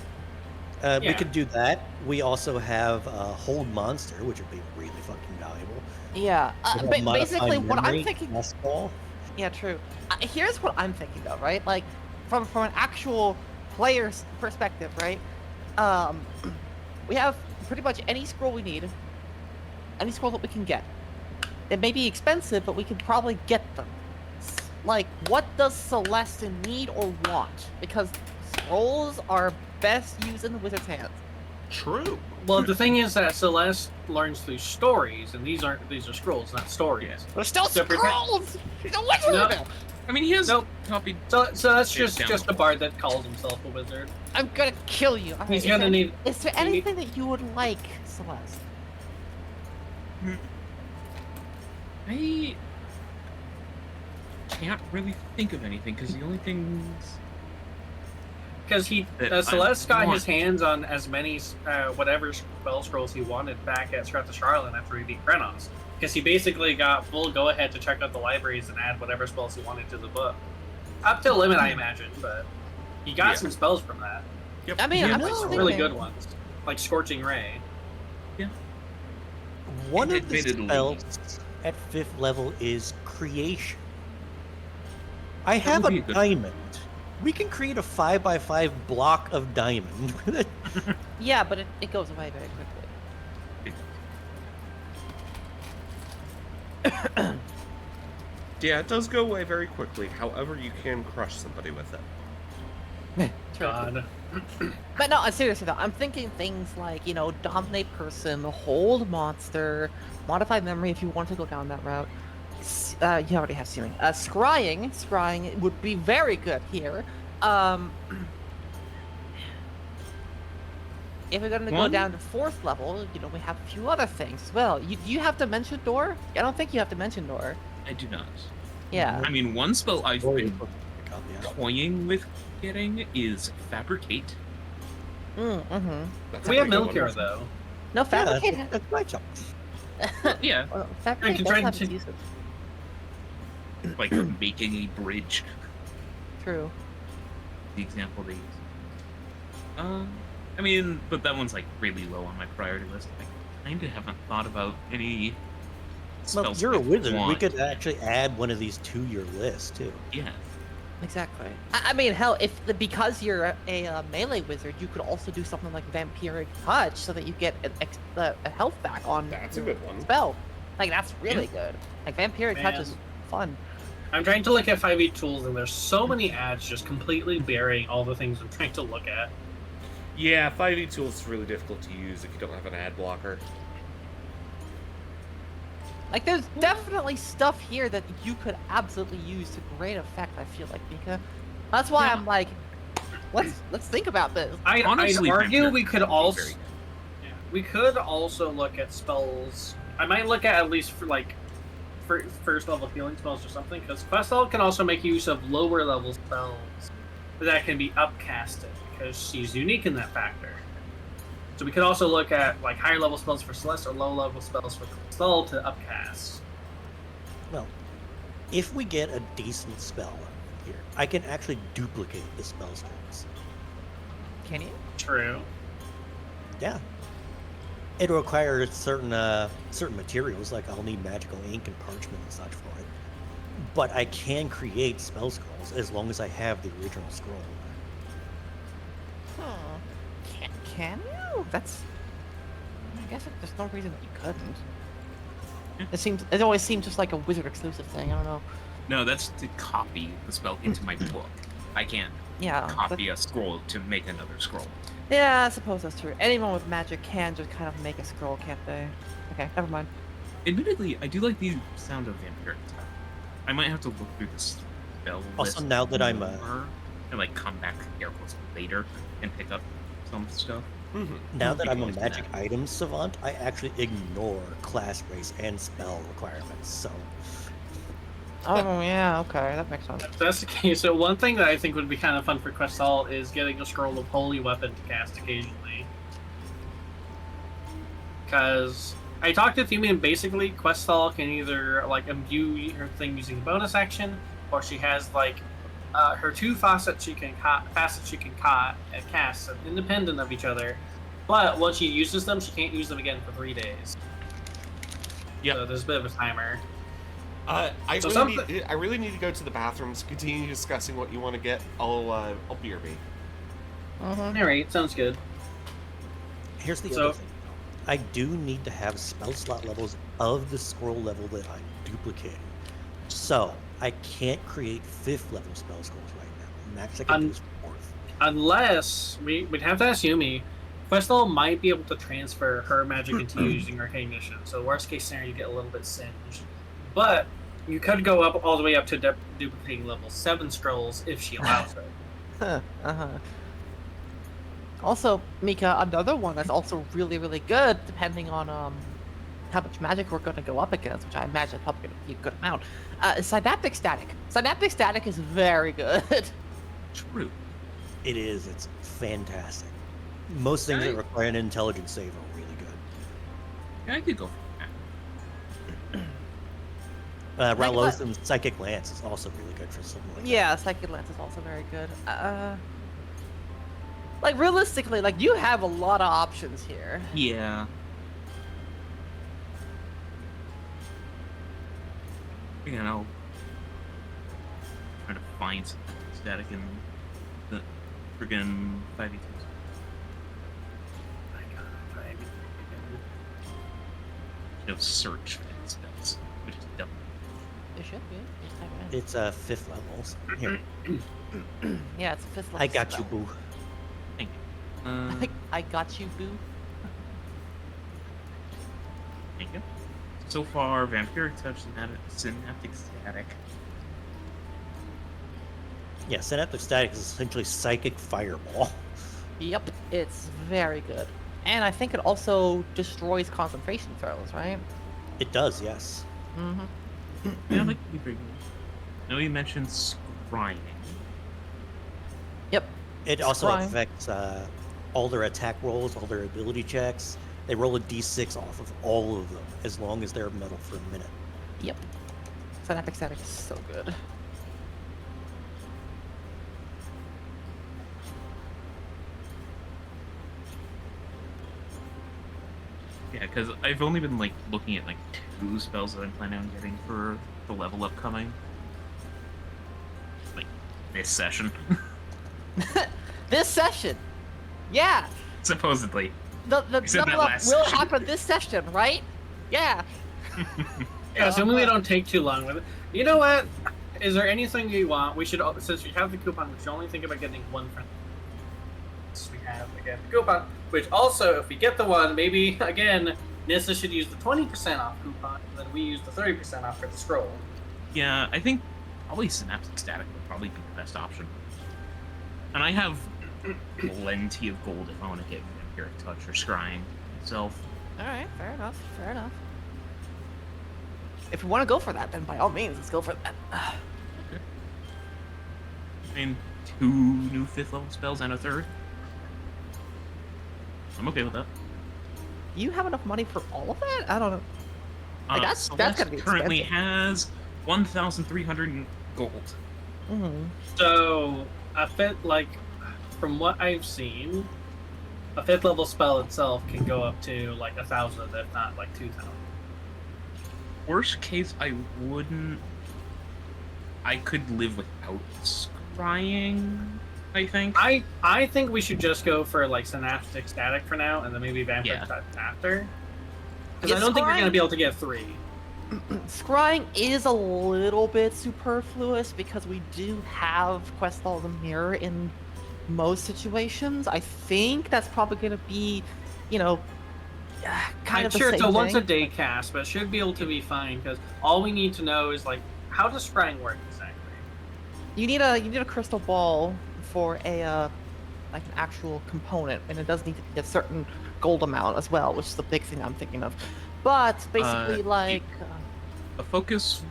We Yeah. could do that. We also have Hold Monster, which would be really fucking valuable. Yeah. We have Modify Basically, what I'm Memory, thinking. Last Call. Yeah, true. Here's what I'm thinking though, right? Like, from an actual player's perspective, right? We have pretty much any scroll we need, any scroll that we can get. It may be expensive, but we can probably get them. Like, what does Celeste need or want? Because scrolls are best used in the wizard's hands. True. Well, the thing is that Celeste learns through stories, and these are scrolls, not stories. Yes. They're still So pretend- scrolls. She's a wizard. No. I mean, he has Nope. copied. So that's It's just a bard that calls himself a wizard. I'm gonna kill you. All He's right, gonna need. Is there he need- anything that you would like, Celeste? I can't really think of anything because the only things. Because that I Celeste got want. his hands on as many whatever spell scrolls he wanted back at Scrap the Charlatan after he beat Krenos. Because he basically got full go ahead to check out the libraries and add whatever spells he wanted to the book. Up to a limit, I imagine, but he got Yeah. some spells from that. Yep. I mean, You I'm know, just Some thinking, really good ones, like Scorching Ray. One And of the admittedly- spells at 5th level is Creation. I That have would a be a good- diamond. We can create a 5x5 block of diamond. yeah, but it goes away very quickly. Yeah, it does go away very quickly. However, you can crush somebody with it. God. But no, seriously though, I'm thinking things like, you know, dominate person, hold monster, modify memory if you want to go down that route. You already have sealing. Scrying would be very good here. If we're gonna go One- down to 4th level, you know, we have a few other things as well. Do you have Dimension Door? I don't think you have Dimension Door. I do not. Yeah. I mean, one spell I've been Yeah. toying with getting is Fabricate. Mm-hmm. That's a We have pretty good Milkir one. though. No, Yeah, Fabricate. that's my job. Yeah, Well, Fabricate can does try have to- its uses. like making a bridge. True. The example they use. I mean, but that one's like really low on my priority list. I kind of haven't thought about any Well, spells. you're a I wizard. We want. could actually add one of these to your list too. Yeah. Exactly. I mean, hell, because you're a melee wizard, you could also do something like Vampiric Touch so that you get a health back on That's a your good one. spell. Like, that's really good. Like, Vampiric Touch Man. is fun. I'm trying to look at 5e tools, and there's so many ads just completely burying all the things I'm trying to look at. Yeah, 5e tools is really difficult to use if you don't have an ad blocker. Like, there's definitely stuff here that you could absolutely use to great effect, I feel like, Mika. That's why Yeah. I'm like, let's think about this. I'd Honestly, argue Vampire we could would be also very we could also look at spells. I might look at least for like first level healing spells or something, because quest level can also make use of lower level spells that can be upcasted because she's unique in that factor. So we could also look at like higher level spells for Celeste or low level spells for Crystal to upcast. Well, if we get a decent spell here, I can actually duplicate the spell scrolls. Can you? True. Yeah. It requires certain materials, like I'll need magical ink and parchment and such for it. But I can create spell scrolls as long as I have the original scroll. Huh. Can you? That's. I guess there's no reason that you couldn't. It always seemed just like a wizard exclusive thing. I don't know. No, that's to copy the spell into my book. I can't Yeah. copy a scroll to make another scroll. Yeah, I suppose that's true. Anyone with magic can just kind of make a scroll, can't they? Okay, never mind. Admittedly, I do like the sound of Vampiric Touch. I might have to look through the spell Also, list now that I'm more and like come back here later and pick up some stuff. Now that You I'm can a always do magic that. item savant, I actually ignore class, race, and spell requirements. So Oh yeah, okay, that makes sense. If that's the case, so one thing that I think would be kind of fun for Questal is getting a scroll of holy weapon to cast occasionally. Because I talked to Thumi, and basically Questal can either like imbue her thing using bonus action, or she has like her two facets she can cast independent of each other. But once she uses them, she can't use them again for 3 days. Yep. So there's a bit of a timer. I So really need to go to the bathroom. So continue discussing what you want to get. I'll BRB. Mm-hmm. All right, sounds good. here's the So- other thing. I do need to have spell slot levels of the scroll level that I'm duplicating. So I can't create 5th level spell scrolls right now. Max I can do is 4th. Unless we'd have to ask Yumi. Questal might be able to transfer her magic into you using Arcane Mission. So worst case scenario, you get a little bit singed. But you could go up all the way up to duplicating level 7 scrolls if she allows it. Uh-huh. Also, Mika, another one that's also really, really good, depending on how much magic we're going to go up against, which I imagine is probably going to be a good amount, is Synaptic Static. Synaptic Static is very good. True. It is. It's fantastic. Most things that Right. require an intelligence save are really good. Yeah, I could go for that. Ralotham's Psychic Lance is also really good for something like that. Yeah, Psychic Lance is also very good. Like, realistically, like, you have a lot of options here. Yeah. Again, I'll try to find some static in the friggin' 5e2s. No search for these spells, which is dumb. It should be. Just type it in. It's 5th levels. Here, Yeah, it's a 5th level I got you, spell. boo. Thank you. I got you, boo. Thank you. So far, Vampiric Touch, Synaptic Static. Yeah, Synaptic Static is essentially Psychic Fireball. Yep, it's very good. And I think it also destroys concentration throws, right? It does, yes. Mm-hmm. Yeah, like you pretty good. I know you mentioned scrying. Yep. It also Scrying. affects all their attack rolls, all their ability checks. They roll a d6 off of all of them, as long as they're metal for a minute. Yep. Synaptic Static is so good. Yeah, because I've only been like looking at like 2 spells that I'm planning on getting for the level upcoming. Like this session, This session! Yeah! supposedly. The You said level that up last will session. happen this session, right? Yeah! Yeah, assuming we don't take too long with it. You know what? Is there anything you want? We should, since we have the coupon, we should only think about getting one friend. Since we have, again, the coupon, which also, if we get the one, maybe, again, Nissa should use the 20% off coupon, and then we use the 30% off for the scroll. Yeah, I think probably Synaptic Static would probably be the best option. And I have plenty of gold if I want to get Vampiric Touch or Scrying myself. Alright, fair enough, fair enough. If you want to go for that, then by all means, let's go for that. I mean, 2 new 5th level spells and a 3rd. I'm okay with that. You have enough money for all of that? I don't know. Like, that's Celeste gonna be currently expensive. has 1,300 gold. Mm-hmm. So, a fit, like, from what I've seen, a 5th level spell itself can go up to, like, 1,000, if not, like, 2,000. Worst case, I wouldn't. I could live without scrying, I think. I think we should just go for like Synaptic Static for now, and then maybe Vampire Yeah. Touch after. Because I Is don't think we're scrying- gonna be able to get 3. Scrying is a little bit superfluous because we do have Questal the Mirror in most situations. I think that's probably going to be, you know, kind I'm of the sure same it's a thing. once a day cast, but it should be able to be fine. Because all we need to know is like how does scrying work exactly? You need a crystal ball for a like an actual component, and it does need to be a certain gold amount as well, which is the big thing I'm thinking of. But basically, a focus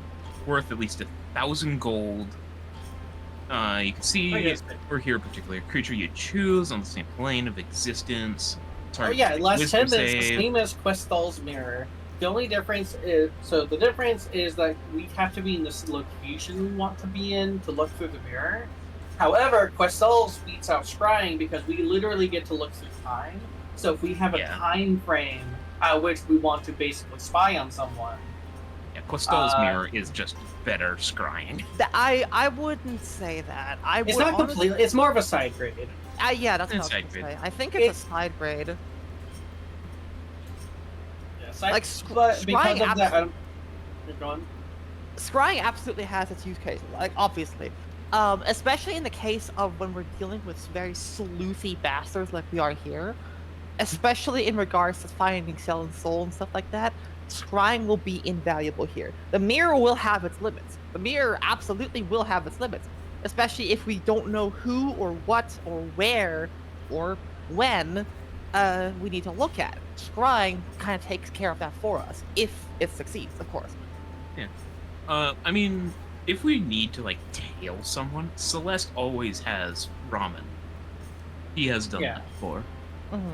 worth at least 1,000 gold. You can I see guess- or hear a particular creature you choose on the same plane of existence. Oh yeah, last wisdom 10 minutes, the save. same as Questal's mirror. The only difference is, the difference is that we have to be in this location we want to be in to look through the mirror. However, Questal's beats out scrying because we literally get to look through time. So if we have a Yeah. time frame at which we want to basically spy on someone, Yeah, Questal's mirror is just better scrying. I wouldn't say that. it's not completely. It's more of a side grade. Yeah, that's what I was Side gonna grade. say. I think it's a side grade. Yeah, side, Like, but because scrying of that, you're going. Scrying absolutely has its use cases, like obviously, especially in the case of when we're dealing with very sleuthy bastards like we are here, especially in regards to finding Cell and Soul and stuff like that. Scrying will be invaluable here. The mirror will have its limits. The mirror absolutely will have its limits, especially if we don't know who or what or where or when we need to look at. Scrying kind of takes care of that for us, if it succeeds, of course. I mean, if we need to, like, tail someone, Celeste always has ramen. He has done Yeah. that before. Mhm.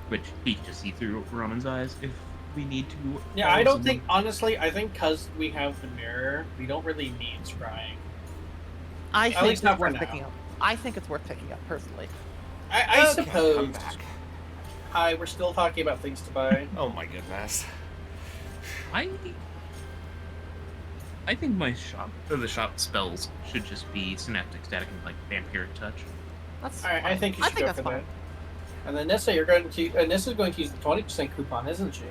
Which he can just see through Ramen's eyes if we need to. Yeah, follow I don't someone. think, honestly, I think because we have the mirror, we don't really need scrying. I At think least not it's for worth now. picking up. I think it's worth picking up personally. I Okay, I'm suppose. back. Hi, we're still talking about things to buy. Oh my goodness. I think my shop, or the shop spells, should just be Synaptic, Static, and, like, Vampiric Touch. That's Alright, I fine. think you I should think go that's for fine. that. And then Nissa, you're going to, and Nissa's going to use the 20% coupon, isn't she?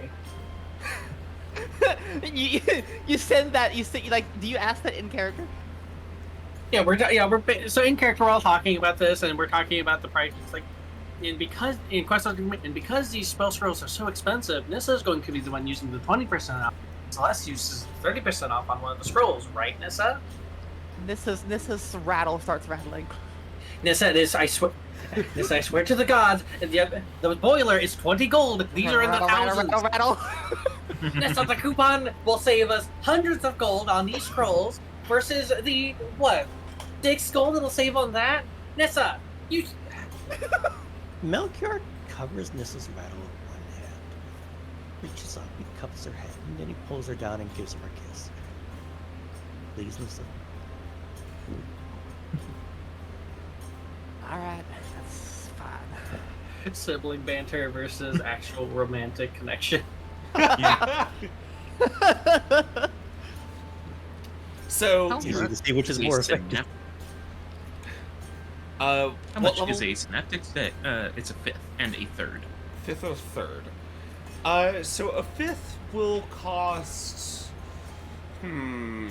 you send that. You say like. Do you ask that in character? Yeah, so in character we're all talking about this, and we're talking about the price. It's like, and because these spell scrolls are so expensive, Nissa's going to be the one using the 20% off. Celeste uses 30% off on one of the scrolls, right, Nissa? Nissa's rattle starts rattling. Nissa, I swear to the gods, the boiler is 20 gold. These are in the thousands. Rattle. Nissa, the coupon will save us hundreds of gold on these scrolls versus the, what, 6 gold it'll save on that? Nissa, you... Melchior covers Nissa's rattle with one hand. Reaches up, he cups her head, and then he pulls her down and gives her a kiss. Please, Nissa. All right, that's fine. Sibling banter versus actual romantic connection. So, How It's easy to see which is more effective. How what much level? is a Synaptic Static? It's a 5th and a 3rd. 5th or 3rd? So a 5th will cost... You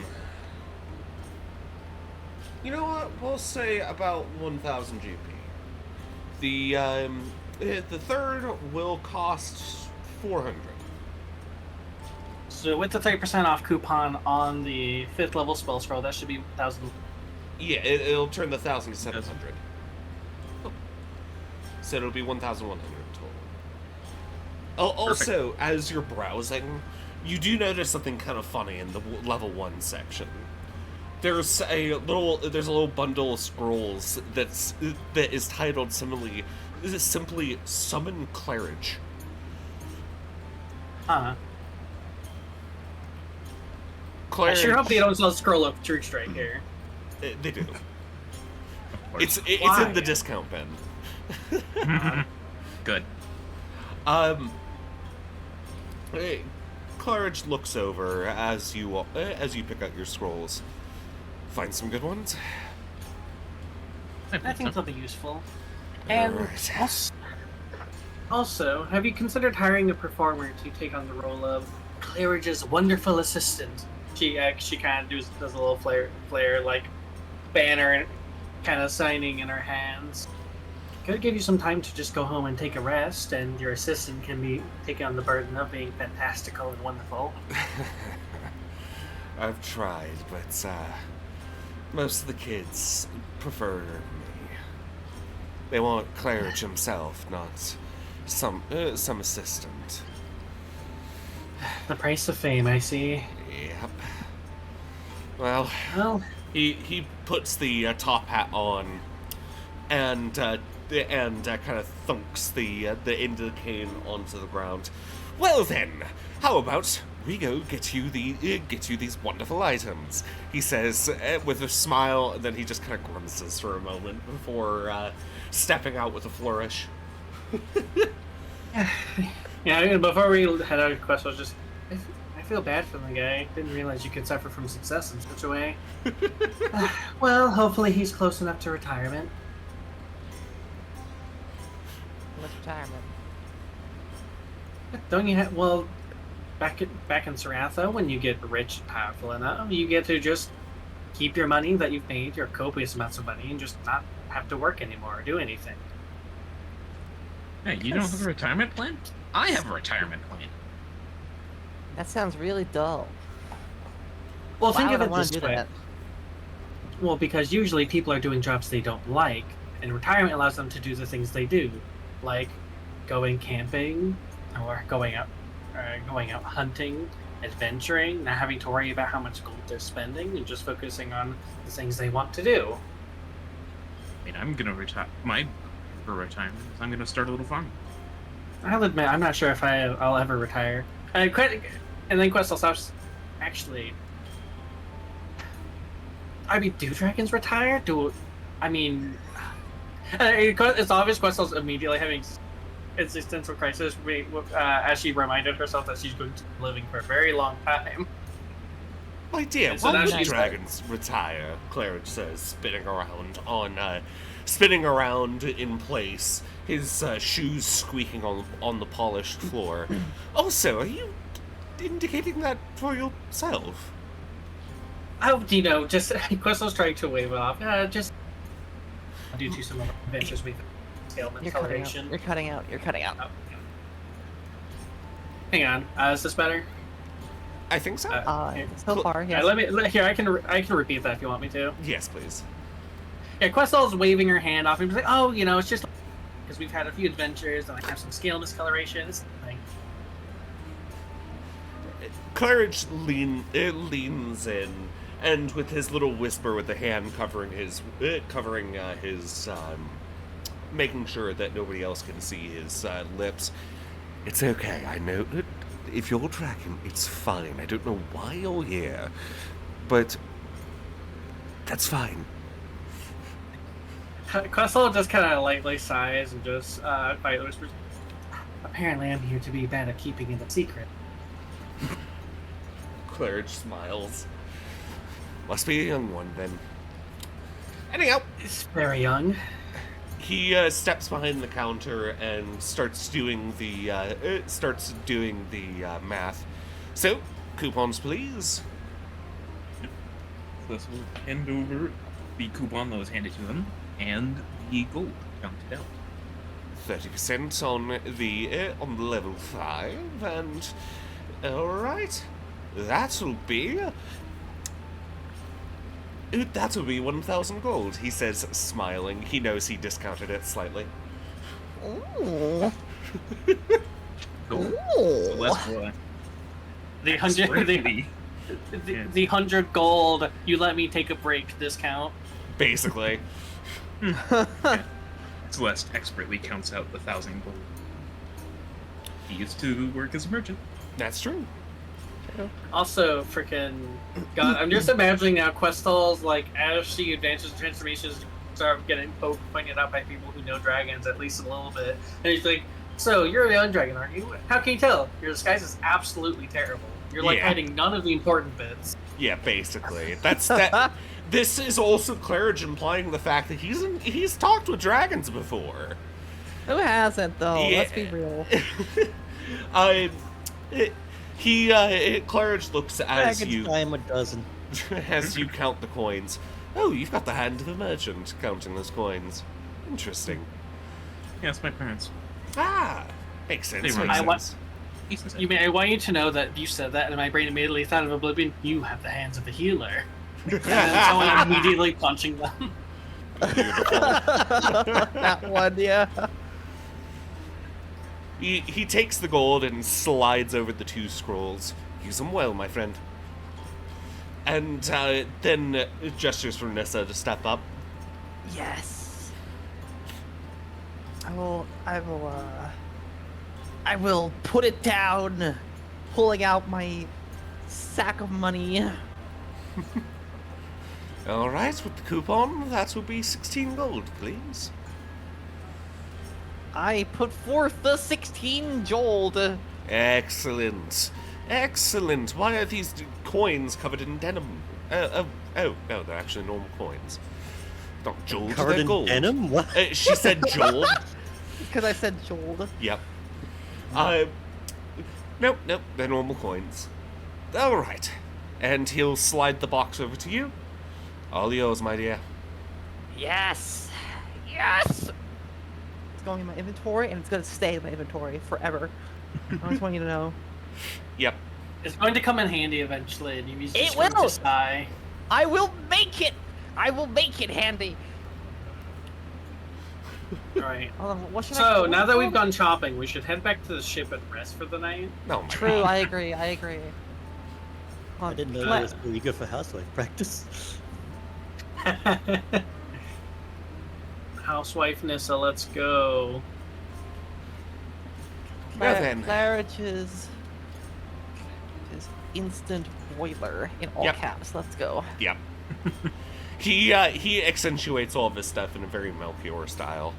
know what? We'll say about 1,000 GP. The 3rd will cost 400. So with the 30% off coupon on the 5th level spell scroll, that should be 1,000. Yeah, it'll turn the 1,000 to 700. So it'll be 1,100 total. Also, as you're browsing, you do notice something kind of funny in the level 1 section. There's a little bundle of scrolls that is titled simply Summon Claridge. Huh. I Claridge, sure hope they don't sell scroll of truth right here. They do. Of course. It's Why? in the discount bin. Good. Claridge looks over as you pick out your scrolls. Find some good ones. I think they'll be useful. And Alright. also, have you considered hiring a performer to take on the role of Claridge's wonderful assistant? She kind of does a little flare like banner kind of signing in her hands. Could give you some time to just go home and take a rest, and your assistant can be taking on the burden of being fantastical and wonderful. I've tried, but most of the kids prefer me. They want Claridge himself, not some assistant. The price of fame, I see. Yep. Well, Well, he puts the top hat on, and kind of thunks the end of the cane onto the ground. Well then, how about we go get you these wonderful items? He says with a smile, and then he just kind of grimaces for a moment before stepping out with a flourish. yeah. I mean, before we head out of quest, I feel bad for the guy. Didn't realize you could suffer from success in such a way. Well, hopefully he's close enough to retirement. What's retirement? Don't you have? Well, back in Saratha, when you get rich and powerful enough, you get to just keep your money that you've made, your copious amounts of money, and just not have to work anymore or do anything. Hey, you don't have a retirement plan? I have a retirement plan. That sounds really dull. Well, Why think would of I it want this to do way. that? Well, because usually people are doing jobs they don't like, and retirement allows them to do the things they do, like going camping or going out hunting, adventuring, not having to worry about how much gold they're spending, and just focusing on the things they want to do. I mean, I'm gonna retire. For retirement, I'm gonna start a little farm. I'll admit, I'm not sure if I'll ever retire. And then Questel stops. Actually, I mean, do dragons retire? It's obvious Questel's immediately having existential crisis as she reminded herself that she's going to be living for a very long time. My dear, And so why now would she's dragons retire? Claridge says, spinning around in place, his shoes squeaking on the polished floor. Also, are you indicating that for yourself? Just Questel's trying to wave it off. Just due to some adventures we've scale You're cutting out. acceleration. You're cutting out. You're cutting out. Oh, yeah. Hang on. Is this better? I think so. Here. So far, yes. I can repeat that if you want me to. Yes, please. Yeah, Questel's waving her hand off and be like, "Oh, it's just because we've had a few adventures and I have some scale discoloration. It's nothing." Claridge leans in, and with his little whisper with the hand covering his making sure that nobody else can see his lips. It's okay. I know that if you're dragon, it's fine. I don't know why you're here, but that's fine. Questel just kind of lightly sighs and just quietly whispers, "Apparently, I'm here to be bad at keeping it a secret." Claridge smiles. Must be a young one, then. Anyhow, It's very young. he steps behind the counter and starts doing the math. So, coupons, please. This will hand over the coupon that was handed to them and the gold counted out. 30% on the level 5, and all right, that'll be 1,000 gold. He says, smiling. He knows he discounted it slightly. Ooh. Gold. Ooh. So that's what. The 100 gold. You let me take a break discount. Basically. Celeste expertly counts out the 1,000 gold. He used to work as a merchant. That's true. Also, freaking God, I'm just imagining now Questel's like as she advances transformations start getting pointed out by people who know dragons at least a little bit, and he's like, "So you're a young dragon, aren't you? How can you tell? Your disguise is absolutely terrible. You're like Yeah. hiding none of the important bits." Yeah, basically. That's that. This is also Claridge implying the fact that he's talked with dragons before. Who hasn't, though? Yeah. Let's be real. Claridge looks as Dragon's you time a dozen. as you count the coins. Oh, you've got the hand of a merchant counting those coins. Interesting. Yeah, it's my parents. Ah, makes sense. They run Makes I want- sense. Decent You may I want you to know that you said that, and my brain immediately thought of Oblivion. You have the hands of a healer, and then someone immediately punching them. Beautiful. That one, yeah. He takes the gold and slides over the 2 scrolls. Use them well, my friend. And then gestures for Nissa to step up. Yes. I will put it down, pulling out my sack of money. All right, with the coupon, that will be 16 gold, please. I put forth the 16 gold. Excellent. Excellent. Why are these coins covered in denim? No, they're actually normal coins. Not gold, Covered they're in gold. denim? What? She said gold. Because I said gold. Yep. Nope, they're normal coins. All right. And he'll slide the box over to you. All yours, my dear. Yes. Yes. It's going in my inventory, and it's going to stay in my inventory forever. I just want you to know. Yep. It's going to come in handy eventually, and you just It going will. to die. I will make it. I will make it handy. Alright. Hold on, what should I So, what now that should we've I- gone shopping, we should head back to the ship and rest for the night. No, my True, God. I agree. I didn't know that was illegal for housewife practice. Housewife Nissa, let's go. Yeah, then. Claridge's instant boiler in all Yep. caps. Let's go. Yep. He accentuates all of his stuff in a very Melchior style.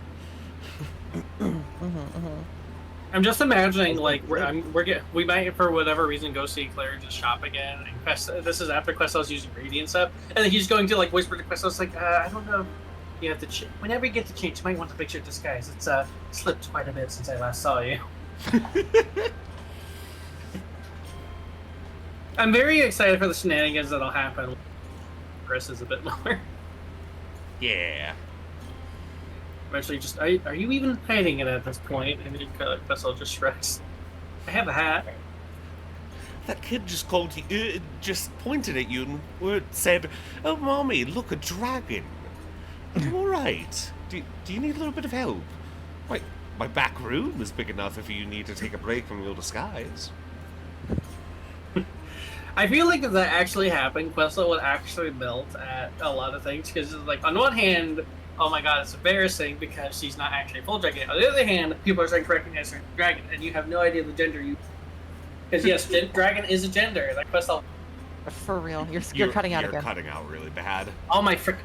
I'm just imagining, like, we might, for whatever reason, go see Claridge's shop again. And this is after Questel's using radiant stuff. And then he's going to, like, whisper to Questel's, like, I don't know. You have to whenever you get to change, you might want to fix your disguise. It's slipped quite a bit since I last saw you. I'm very excited for the shenanigans that'll happen. Chris is a bit more. Yeah. Eventually, just are you even hiding it at this point? And then Questel just shrugs. I have a hat. That kid just called you, just pointed at you and said, "Oh, mommy, look, a dragon. Are you all right? Do you need a little bit of help? My back room is big enough if you need to take a break from your disguise." I feel like if that actually happened, Questel would actually melt at a lot of things. Because, like, on one hand, oh my god, it's embarrassing because she's not actually a full dragon. On the other hand, people are starting to recognize her as a dragon, and you have no idea the gender you. Because, yes, dragon is a gender. Like, Questel. For real, you're cutting out You're again. cutting out really bad. Oh my frick.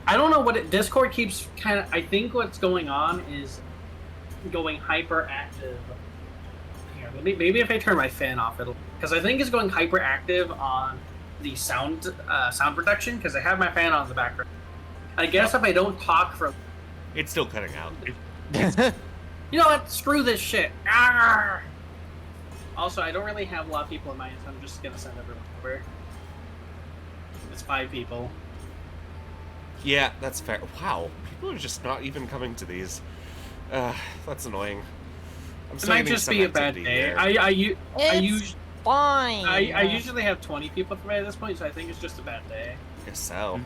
I don't know what Discord keeps kind of. I think what's going on is going hyperactive. Here, maybe if I turn my fan off, it'll. Because I think it's going hyperactive on the sound production. Because I have my fan on in the background. I guess if I don't talk for. It's still cutting out. You know what? Screw this shit. Arrgh! Also, I don't really have a lot of people in mind, so I'm just gonna send everyone over. It's 5 people. Yeah, that's fair. Wow, people are just not even coming to these. That's annoying. I'm It still might getting just some be a bad activity day. here. It's fine. I usually have 20 people for me at this point, so I think it's just a bad day. Guess so.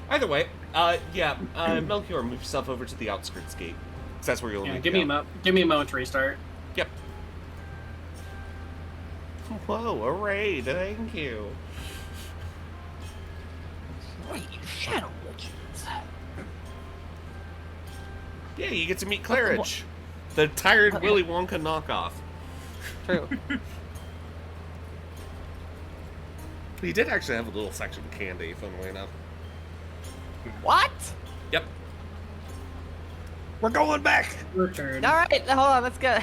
Either way, Melchior, move yourself over to the outskirts gate. 'Cause that's where you'll Yeah, need give to me go. give me a moment to restart. Yep. Whoa, a raid, thank you. Wait, Shadow Legends. Yeah, you get to meet Claridge, the tired Willy Wonka knockoff. True. He did actually have a little section of candy, funnily enough. What? Yep. We're going back! Return. All right, hold on. Let's go.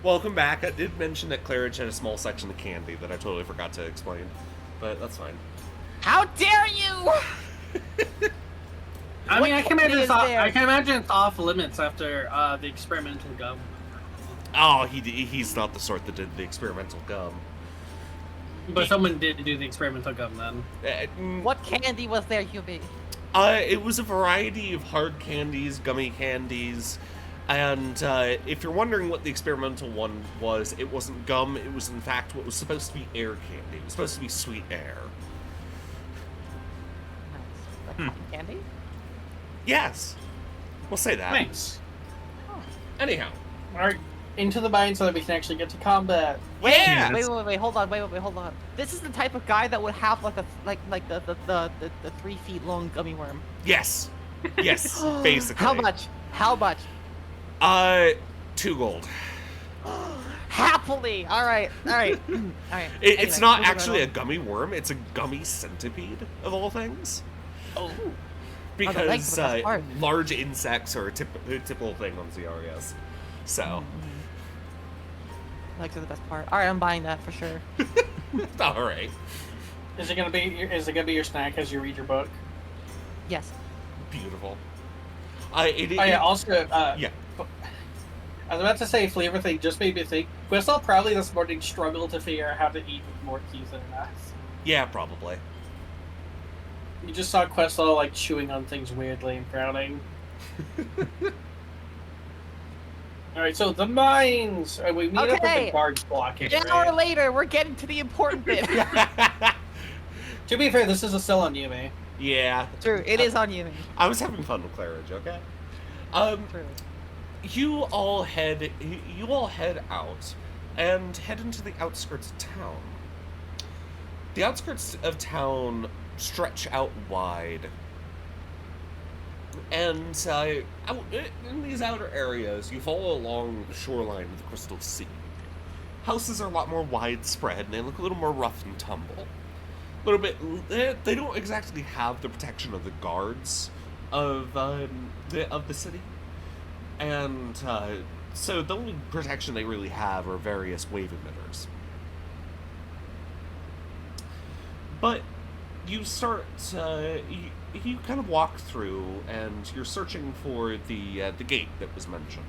Welcome back. I did mention that Claridge had a small section of candy that I totally forgot to explain, but that's fine. How dare you? I mean, I can candy imagine is there? I can imagine it's off limits after the experimental gum. Oh, he's not the sort that did the experimental gum. But someone did do the experimental gum then. What candy was there, Hubie? It was a variety of hard candies, gummy candies, and if you're wondering what the experimental one was, it wasn't gum, it was in fact what was supposed to be air candy. It was supposed to be sweet air. Like cotton candy? Yes. We'll say that. Thanks. Anyhow. Alright, into the mine so that we can actually get to combat. Yeah. Wait, hold on. This is the type of guy that would have like the 3 feet long gummy worm. Yes. Yes, basically. How much? 2 gold. Happily. All right. It's Anyway, not moving actually right a gummy worm, it's a gummy centipede, of all things. on. Oh. Because the best part. large insects are a typical thing on ZRES. So. Legs are the best part. All right, I'm buying that for sure. All right. Is it gonna be your snack as you read your book? Yes. Beautiful. Also, yeah. I was about to say flavor thing just made me think. Questel probably this morning struggled to figure out how to eat with more keys than an axe. Yeah, probably. You just saw Questel like chewing on things weirdly and frowning. Alright, so the mines! We meet up with the guards blocking. An hour later, we're getting to the important bit. To be fair, this is still on Yumi. Yeah. True, it is on you. I was having fun with Claridge, okay? True. You all head out and head into the outskirts of town. The outskirts of town stretch out wide. And out in these outer areas, you follow along the shoreline of the Crystal Sea. Houses are a lot more widespread, and they look a little more rough and tumble. A little bit. They don't exactly have the protection of the guards of the city, and so the only protection they really have are various wave emitters. But you start. You kind of walk through, and you're searching for the gate that was mentioned.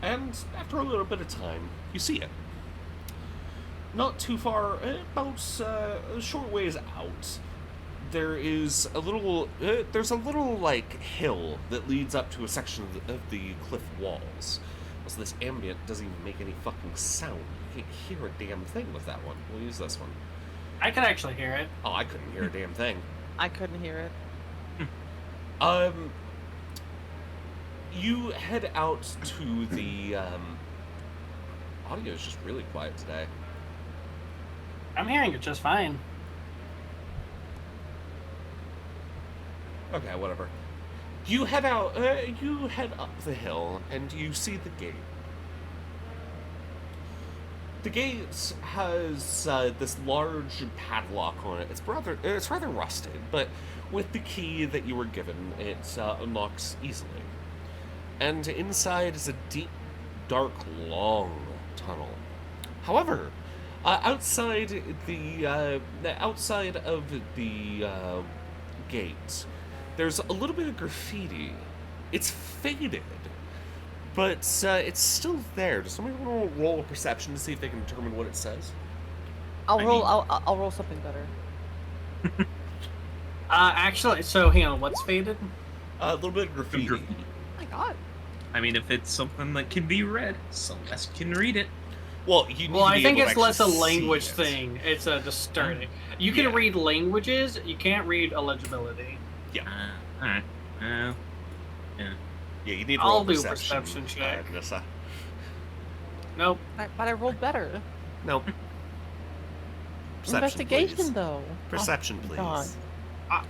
And after a little bit of time, you see it. Not too far, about a short ways out, there is a little. There's a little like hill that leads up to a section of the cliff walls. So this ambient doesn't even make any fucking sound. You can't hear a damn thing with that one. We'll use this one. I can actually hear it. Oh, I couldn't hear a damn thing. I couldn't hear it. You head out to the. Audio is just really quiet today. I'm hearing it just fine. Okay, whatever. You head out. You head up the hill, and you see the gate. The gate has this large padlock on it. It's rather rusted, but with the key that you were given, it unlocks easily. And inside is a deep, dark, long tunnel. However, outside of the gate, there's a little bit of graffiti. It's faded, but it's still there. Does somebody want to roll a perception to see if they can determine what it says? I'll roll something better. Actually, so hang on, what's faded? A little bit of graffiti. Oh my god. I mean, if it's something that can be read, Celeste can read it. Well, you need Well, to I be think able it's to less a actually language see it. thing. It's a discerning. You can Yeah. read languages, you can't read illegibility. Yeah. Alright. Yeah. Yeah, you need to I'll roll do a perception, perception check. Nissa. Nope. But I rolled better. Nope. Perception, Investigation, please. though. Perception, please. God.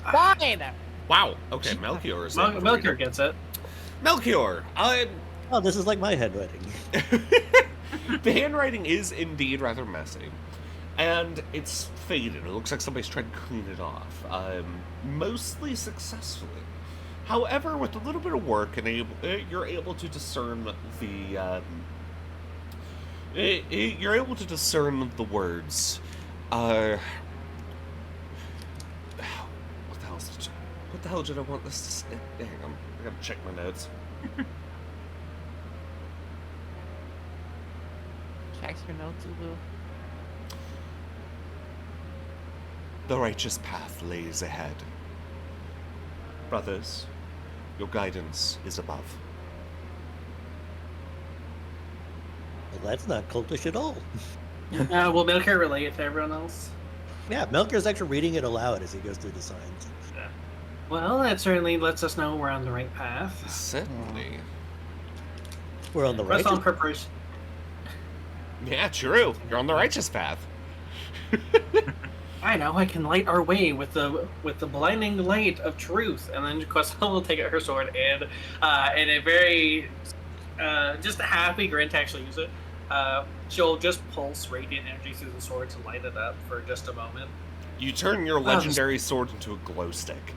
Fine. Wow. Okay, Melchior is able to read Melchior it. gets it. Melchior, Oh, this is like my handwriting. the handwriting is indeed rather messy, and it's faded. It looks like somebody's tried to clean it off, mostly successfully. However, with a little bit of work, and you're able to discern the you're able to discern the words. What the hell did I want this to say? Hang on, I gotta check my notes. Checks your notes, Ubu. The righteous path lays ahead. Brothers, your guidance is above. Well, that's not cultish at all. Will Melchior relay it to everyone else? Yeah, Melchior's actually reading it aloud as he goes through the signs. Well, that certainly lets us know we're on the right path. Certainly. We're on the Rest right. on preparation. Yeah, true. You're on the righteous path. I know. I can light our way with the blinding light of truth, and then Questel will take out her sword and, in a very, just a happy grin to actually use it. She'll just pulse radiant energy through the sword to light it up for just a moment. You turn your legendary sword into a glow stick.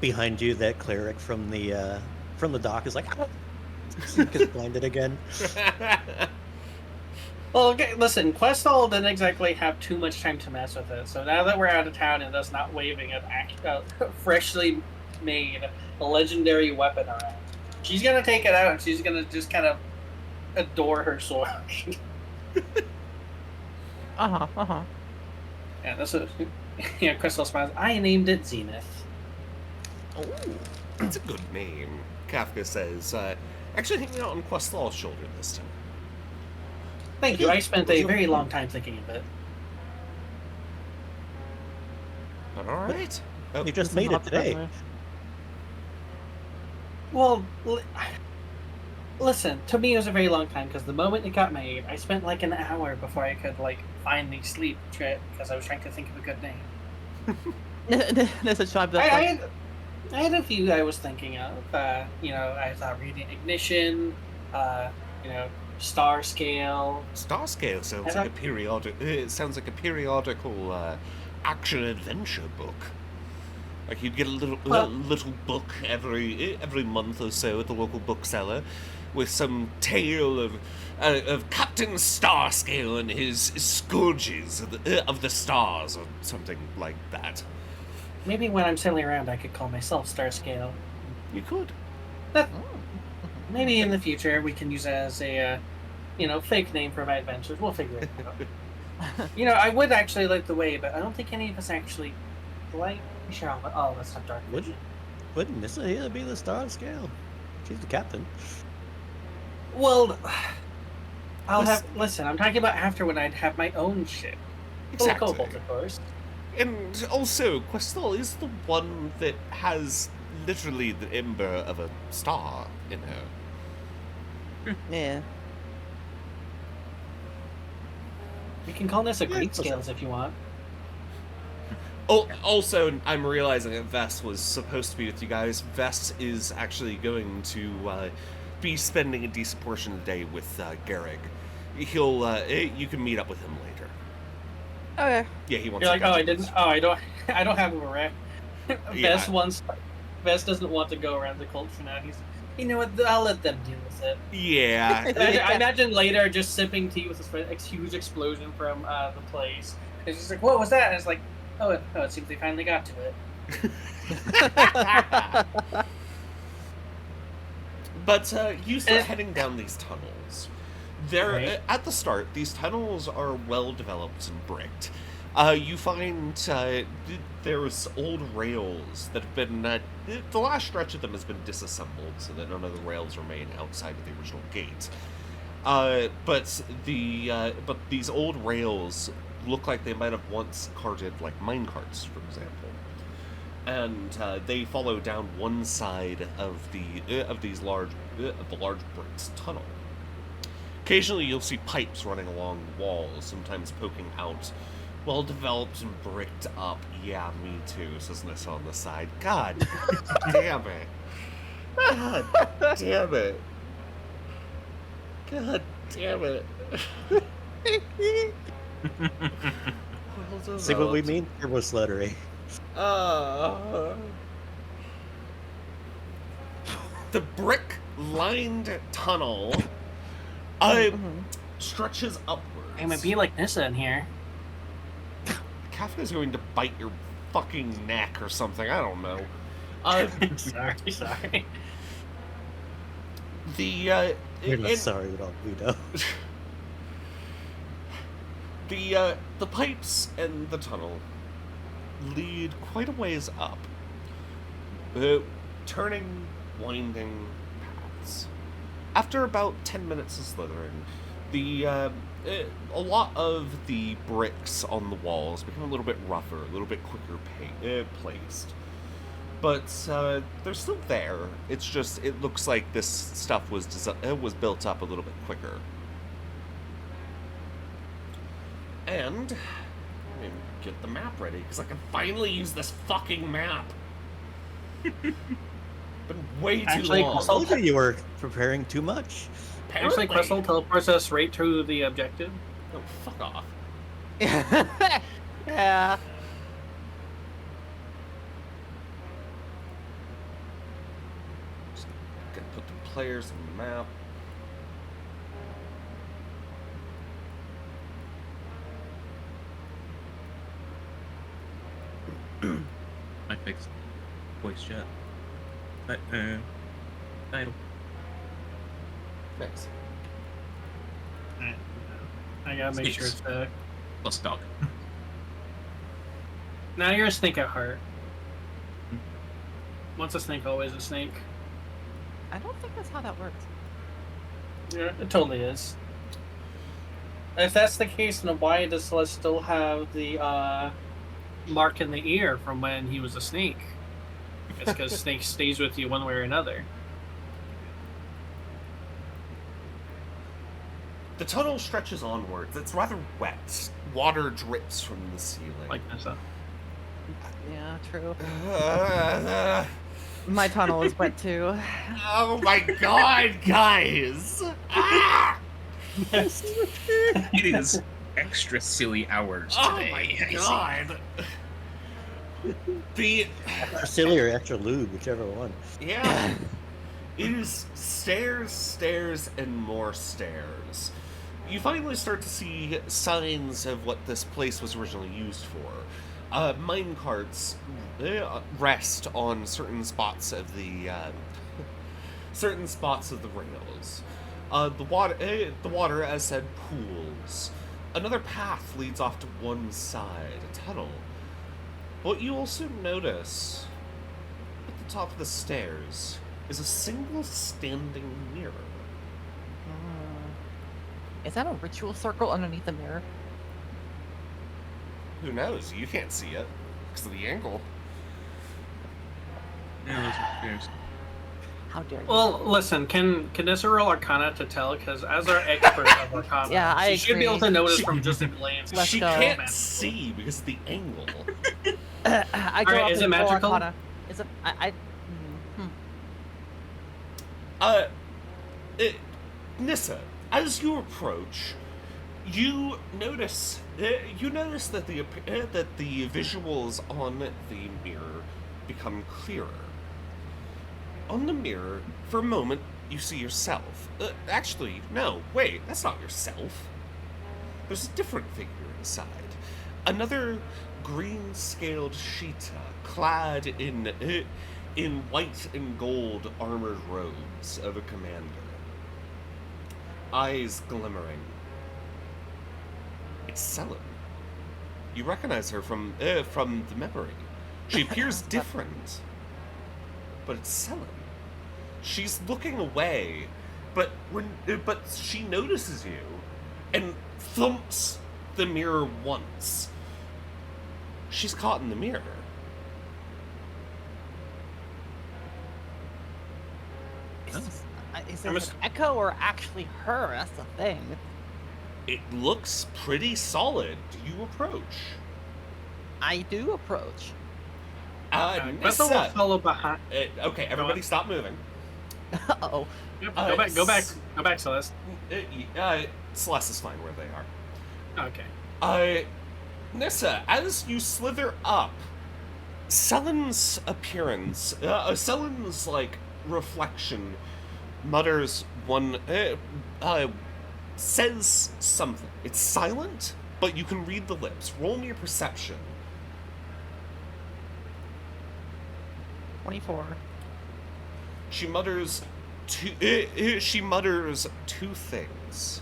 Behind you, that cleric from the dock is like, gets blinded again. Well, okay, listen, Questel didn't exactly have too much time to mess with it, so now that we're out of town and us not waving an freshly made legendary weapon around, she's gonna take it out and she's gonna just kind of adore her sword. Yeah, that's what. Yeah, Questel smiles. I named it Zenith. Oh, that's a good name. Kafka says, actually hanging out on Questel's shoulder this time. Thank you. I spent a very long time thinking of it. All right. You just made it today. Well, listen, to me it was a very long time because the moment it got made, I spent like an hour before I could finally sleep because I was trying to think of a good name. There's a tribe I had a few I was thinking of. I thought Radiant Ignition, Star Scale. Star Scale sounds like a periodic. It sounds like a periodical action adventure book. Like you'd get a little book every month or so at the local bookseller, with some tale of Captain Starscale and his scourges of the stars or something like that. Maybe when I'm sailing around, I could call myself Star Scale. You could. Maybe in the future we can use it as a, fake name for my adventures. We'll figure it out. I would actually like the way, but I don't think any of us actually like. Sure, all of us have dark vision. Wouldn't Nissa here be the Star Scale? She's the captain. Well, Listen, I'm talking about after when I'd have my own ship. Exactly. Cobalt, of course. And also, Questel is the one that has literally the ember of a star in her. Yeah. You can call this a great scales if you want. Oh, also, I'm realizing that Vess was supposed to be with you guys. Vess is actually going to be spending a decent portion of the day with Garrig. You can meet up with him later. Okay. Yeah, he wants. You're to like, I don't have him around. Vess doesn't want to go around the cult for now. He's, you know what? I'll let them deal with it. Yeah. I imagine later just sipping tea with his friend, a huge explosion from the place. It's just like, what was that? And it's like, oh, it seems they finally got to it. But you start heading down these tunnels. Right. At the start, these tunnels are well developed and bricked. You find there's old rails that have been the last stretch of them has been disassembled, so that none of the rails remain outside of the original gate. But these old rails look like they might have once carted like mine carts, for example. And they follow down one side of the large bricks tunnel. Occasionally, you'll see pipes running along walls, sometimes poking out. Well developed and bricked up. Yeah, me too, says Nissa on the side. God damn it. God damn it. God damn it. See what we mean? Turbo sluttery. The brick-lined tunnel stretches upwards. It might be like Nissa in here. Kafka's going to bite your fucking neck or something. I don't know. Sorry. We're not sorry at all. We know. The pipes and the tunnel lead quite a ways up, turning, winding paths. After about 10 minutes of slithering, a lot of the bricks on the walls become a little bit rougher, a little bit quicker placed. but they're still there. It's just it looks like this stuff was built up a little bit quicker. And I'm gonna get the map ready because I can finally use this fucking map. Been way too Actually, long. I told you you were preparing too much. Actually, Crystal teleports us right to the objective. Oh, fuck off. Yeah. Just gonna put the players on the map. I fixed voice chat. Title. Thanks. I gotta make sure Snakes. it's Plus dog. Now you're a snake at heart. Once a snake, always a snake. I don't think that's how that works. Yeah, it totally is. If that's the case, then why does Celeste still have the mark in the ear from when he was a snake? It's because snake stays with you one way or another. The tunnel stretches onwards. It's rather wet. Water drips from the ceiling. Like this. Yeah, true. Uh, My tunnel is wet too. oh my god, guys! Ah! It is extra silly hours Oh today. my I see. god! The Extra silly or extra lube, whichever one. yeah, it is stairs, stairs, and more stairs. You finally start to see signs of what this place was originally used for. Mine carts rest on certain spots of the rails. The water, as said, pools. Another path leads off to one side, a tunnel. What you also notice at the top of the stairs is a single standing mirror. Is that a ritual circle underneath the mirror? Who knows? You can't see it because of the angle. Yeah, those are fierce. How dare you? Well, listen, can this roll Arcana to tell? Because as our expert of Arcana, Yeah, I she should be able to agree. notice from just a glance. Let's she go. can't see because of the angle. I go Alright, up is in it full magical? Arcana. Is it? Nissa, as you approach, you notice that the visuals on the mirror become clearer. On the mirror, for a moment, you see yourself. Actually, no, wait, that's not yourself. There's a different figure inside. Another green-scaled Sheeta, clad in white and gold armored robes of a commander. Eyes glimmering. It's Selim. You recognize her from the memory. She appears different, but it's Selim. She's looking away, but she notices you and thumps the mirror once. She's caught in the mirror. Is this an echo or actually her? That's the thing. It looks pretty solid. Do you approach? I do approach. Crystal will Nissa. follow behind. Okay, everybody stop moving. Uh-oh. Yep, go back, Celeste. Celeste is fine where they are. Okay. Nissa, as you slither up, Selen's appearance, Selen's, reflection mutters says something. It's silent, but you can read the lips. Roll me your perception. 24. She mutters two things.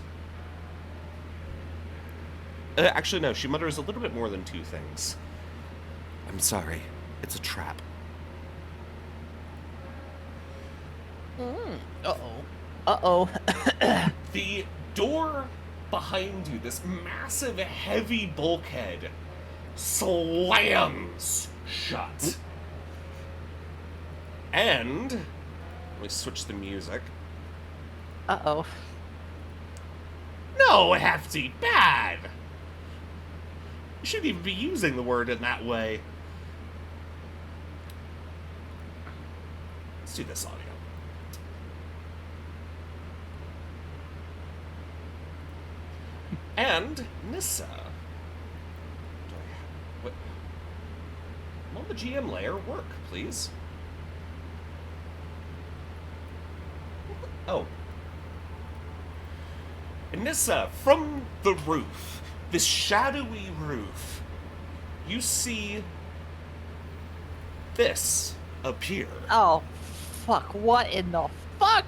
Actually, no, she mutters a little bit more than two things. I'm sorry. It's a trap. Uh-oh. The door behind you, this massive, heavy bulkhead, slams shut. And let me switch the music. Uh-oh. No, Hefty, bad. You shouldn't even be using the word in that way. Let's do this audio. And Nissa. What? Will the GM layer work, please? Oh. Nissa, from the roof, this shadowy roof, you see this appear. Oh, fuck. What in the fuck?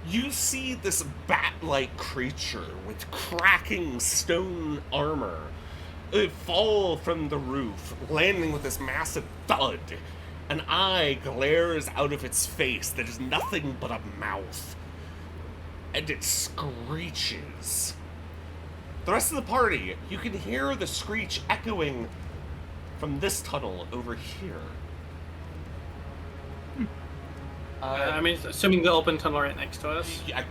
You see this bat-like creature with cracking stone armor fall from the roof, landing with this massive thud. An eye glares out of its face that is nothing but a mouth. And it screeches. The rest of the party, you can hear the screech echoing from this tunnel over here. I mean, assuming the open tunnel right next to us. Yeah,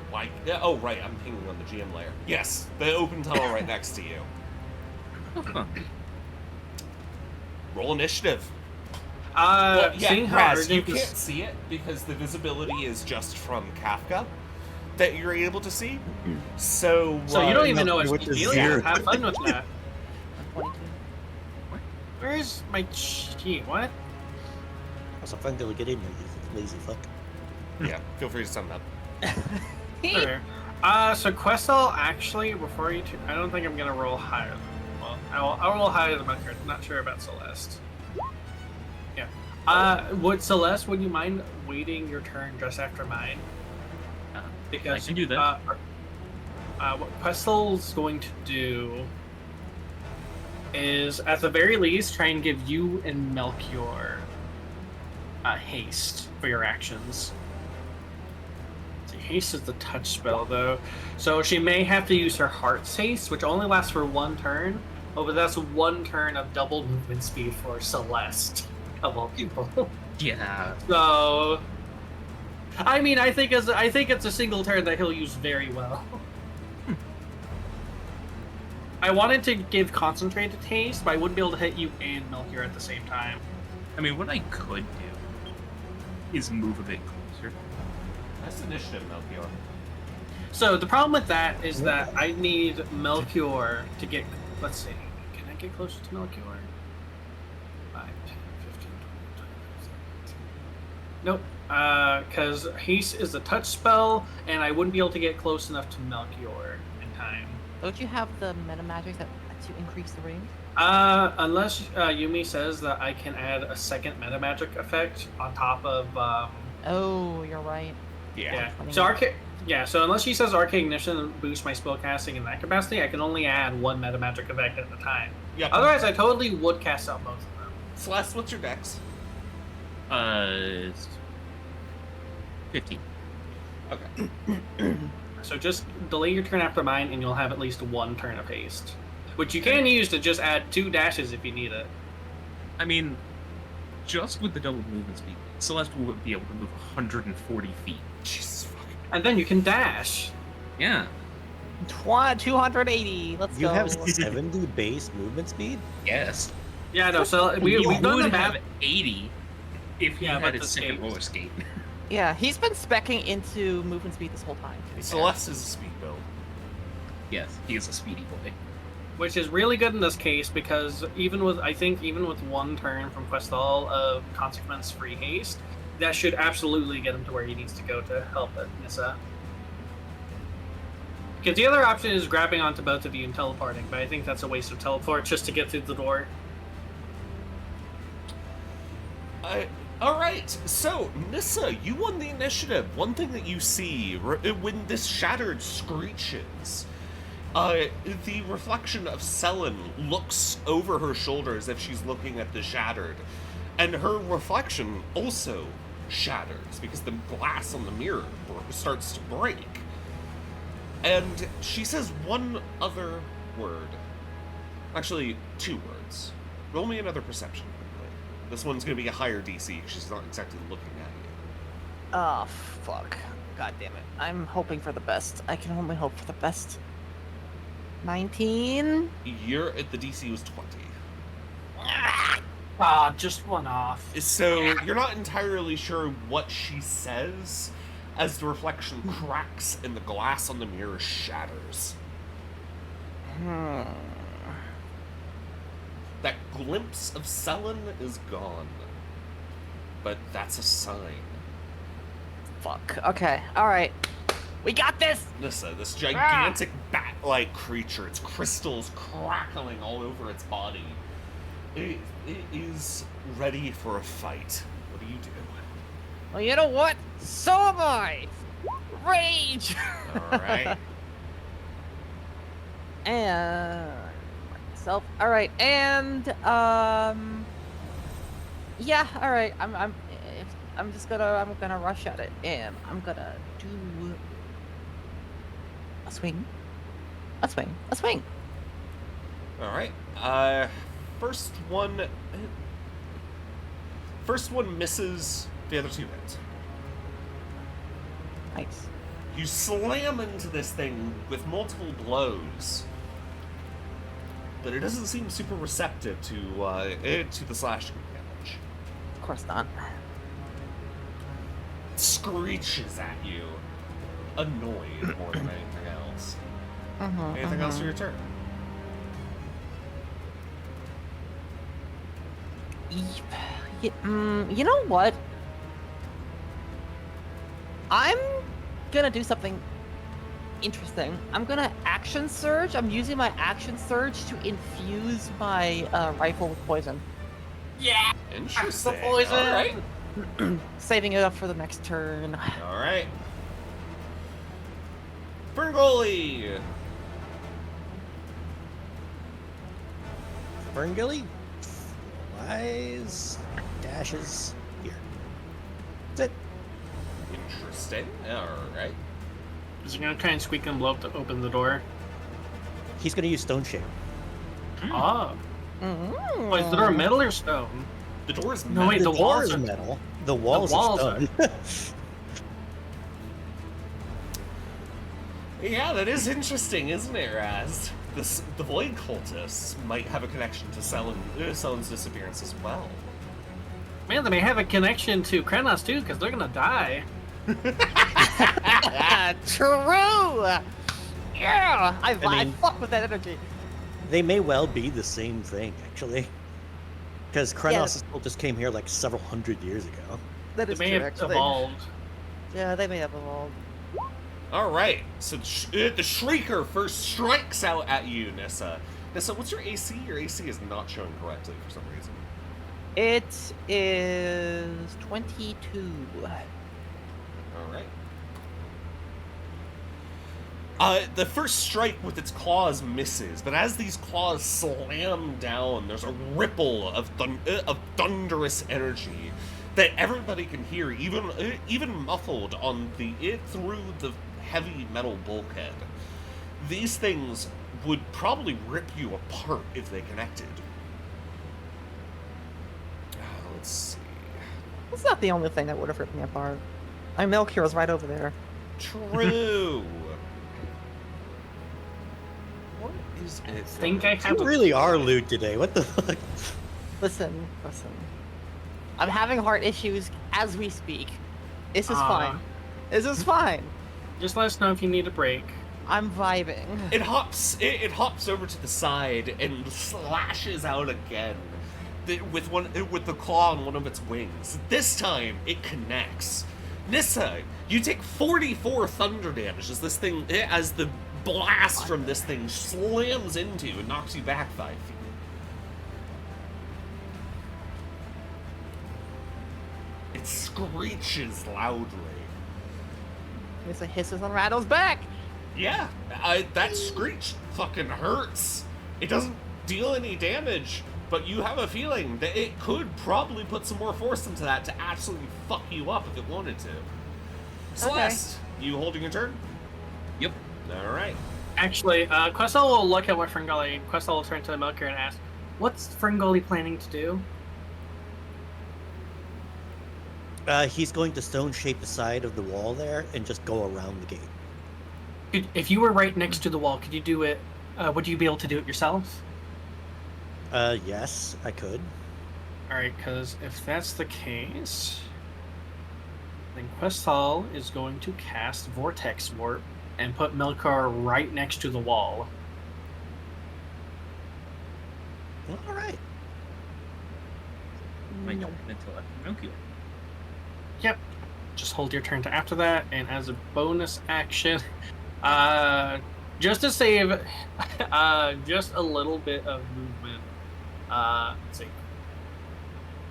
oh, right, I'm pinging on the GM layer. Yes, the open tunnel right next to you. Roll initiative. Well, yeah, Seeing how Raz, you urgent can't this... see it because the visibility is just from Kafka that you're able to see. So you don't even know which what is you're zero. dealing with. Have fun with that. 22. Where's my sheet? What? That's a fun to get in here, you lazy fuck. Yeah, feel free to sum it up. Okay. So Questel, actually, before you... I don't think I'm going to roll higher. Well, I'll roll higher than my card. Not sure about Celeste. Yeah. Celeste, would you mind waiting your turn just after mine? Because I can do that. What Questel's going to do is, at the very least, try and give you and Melchior haste for your actions. See, haste is the touch spell, though. So she may have to use her heart's haste, which only lasts for one turn. Oh, but that's one turn of double movement speed for Celeste, of all people. Yeah. So, I mean, I think it's a single turn that he'll use very well. I wanted to give concentrated haste, but I wouldn't be able to hit you and Melchior at the same time. I mean, what I could do is move a bit closer. That's initiative, Melchior. So the problem with that is that I need Melchior to get. Let's see. Can I get closer to Melchior? 5, 10, 15, 20, 25, 30. Nope. Because haste is a touch spell, and I wouldn't be able to get close enough to Melchior in time. Don't you have the meta magic that lets you increase the range? Unless Yumi says that I can add a second meta magic effect on top of. Oh, you're right. Yeah. So unless she says Arcane Ignition boosts my spellcasting in that capacity, I can only add one meta magic effect at a time. Yeah. Otherwise, I totally would cast out both of them. Celeste, what's your dex? It's 15. Okay. So just delay your turn after mine, and you'll have at least one turn of haste, which you can use to just add 2 dashes if you need it. I mean, just with the double movement speed, Celeste will be able to move 140 feet. Jesus fucking. And then you can dash. Yeah. 280. Let's You go. have 70 base movement speed? Yes. Yeah, no. So You we've done the would math. have 80 if he Yeah, had but his the second skate- roller skate. Yeah, he's been specking into movement speed this whole time. to be fair. Celeste is a speed build. Yes, he is a speedy boy. Which is really good in this case because even with one turn from Questal of consequence-free haste, that should absolutely get him to where he needs to go to help Nissa. Because the other option is grabbing onto both of you and teleporting, but I think that's a waste of teleport just to get through the door. All right, so Nissa, you won the initiative. One thing that you see when this shattered screeches, the reflection of Selen looks over her shoulder as if she's looking at the shattered, and her reflection also shatters because the glass on the mirror starts to break. And she says one other word. Actually, 2 words. Roll me another perception. This one's going to be a higher DC because she's not exactly looking at you. Oh, fuck. God damn it. I'm hoping for the best. I can only hope for the best. 19? The DC was 20. Ah, just one off. So you're not entirely sure what she says as the reflection cracks and the glass on the mirror shatters. That glimpse of Selin is gone. But that's a sign. Fuck. Okay. Alright. We got this! Nissa, this gigantic bat-like creature, its crystals crackling all over its body, it is ready for a fight. What do you do? Well, you know what? So am I! Rage! Alright. And... Myself. Alright, and, yeah, alright. I'm gonna rush at it, and I'm gonna do... A swing. Alright. First one misses, the other two hit. Nice. You slam into this thing with multiple blows, but it doesn't seem super receptive to the slashing damage. Of course not. It screeches at you, annoyed more than anything else. Anything else for your turn? You know what? I'm gonna do something interesting. I'm gonna action surge. I'm using my action surge to infuse my rifle with poison. Yeah. Interesting. Poison. All right. Saving it up for the next turn. All right. Ferngully. Ferngully flies, dashes here. That's it. Interesting. All right. Is he gonna try and squeak and blow up to open the door? He's gonna use Stone Shape. Oh. Oh, is the door metal or stone? The door is No, wait, The the door walls is are... metal. The walls walls are stone. Yeah, that is interesting, isn't it, Raz? The Void Cultists might have a connection to Selin's disappearance as well. Man, they may have a connection to Krenos too, because they're gonna die. True. Yeah, I mean- fuck with that energy. They may well be the same thing, actually. Because Krenos Yes. just came here like several hundred years ago. That They is may true, have actually. evolved. Yeah, they may have evolved. All right, so the Shrieker first strikes out at you, Nissa. Nissa, what's your AC? Your AC is not showing correctly for some reason. It is 22. All right. The first strike with its claws misses, but as these claws slam down, there's a ripple of thunderous energy that everybody can hear, even muffled on through the heavy metal bulkhead. These things would probably rip you apart if they connected. Let's see. It's not the only thing that would have ripped me apart. My Melchior's right over there. True. What is it? Think I have You really are lewd today. What the fuck? Listen. I'm having heart issues as we speak. This is fine. This is fine. Just let us know if you need a break. I'm vibing. It hops. It hops over to the side and slashes out again, with the claw on one of its wings. This time it connects. Nissa, you take 44 thunder damage as the blast from this thing slams into and knocks you back 5 feet. It screeches loudly. It's a hisses and rattles back. Yeah, that screech fucking hurts. It doesn't deal any damage, but you have a feeling that it could probably put some more force into that to absolutely fuck you up if it wanted to. Celeste, you holding your turn? Yep. All right. Actually, Questel will look at what Ferngully... Questel will turn to the Milker and ask, what's Ferngully planning to do? He's going to stone shape the side of the wall there and just go around the gate. If you were right next to the wall, could you do it? Would you be able to do it yourself? Yes, I could. All right, because if that's the case, then Questal is going to cast Vortex Warp and put Melkor right next to the wall. All right. My don't until after Pinocchio. Yep. Just hold your turn to after that, and as a bonus action, just to save just a little bit of movement, let's see.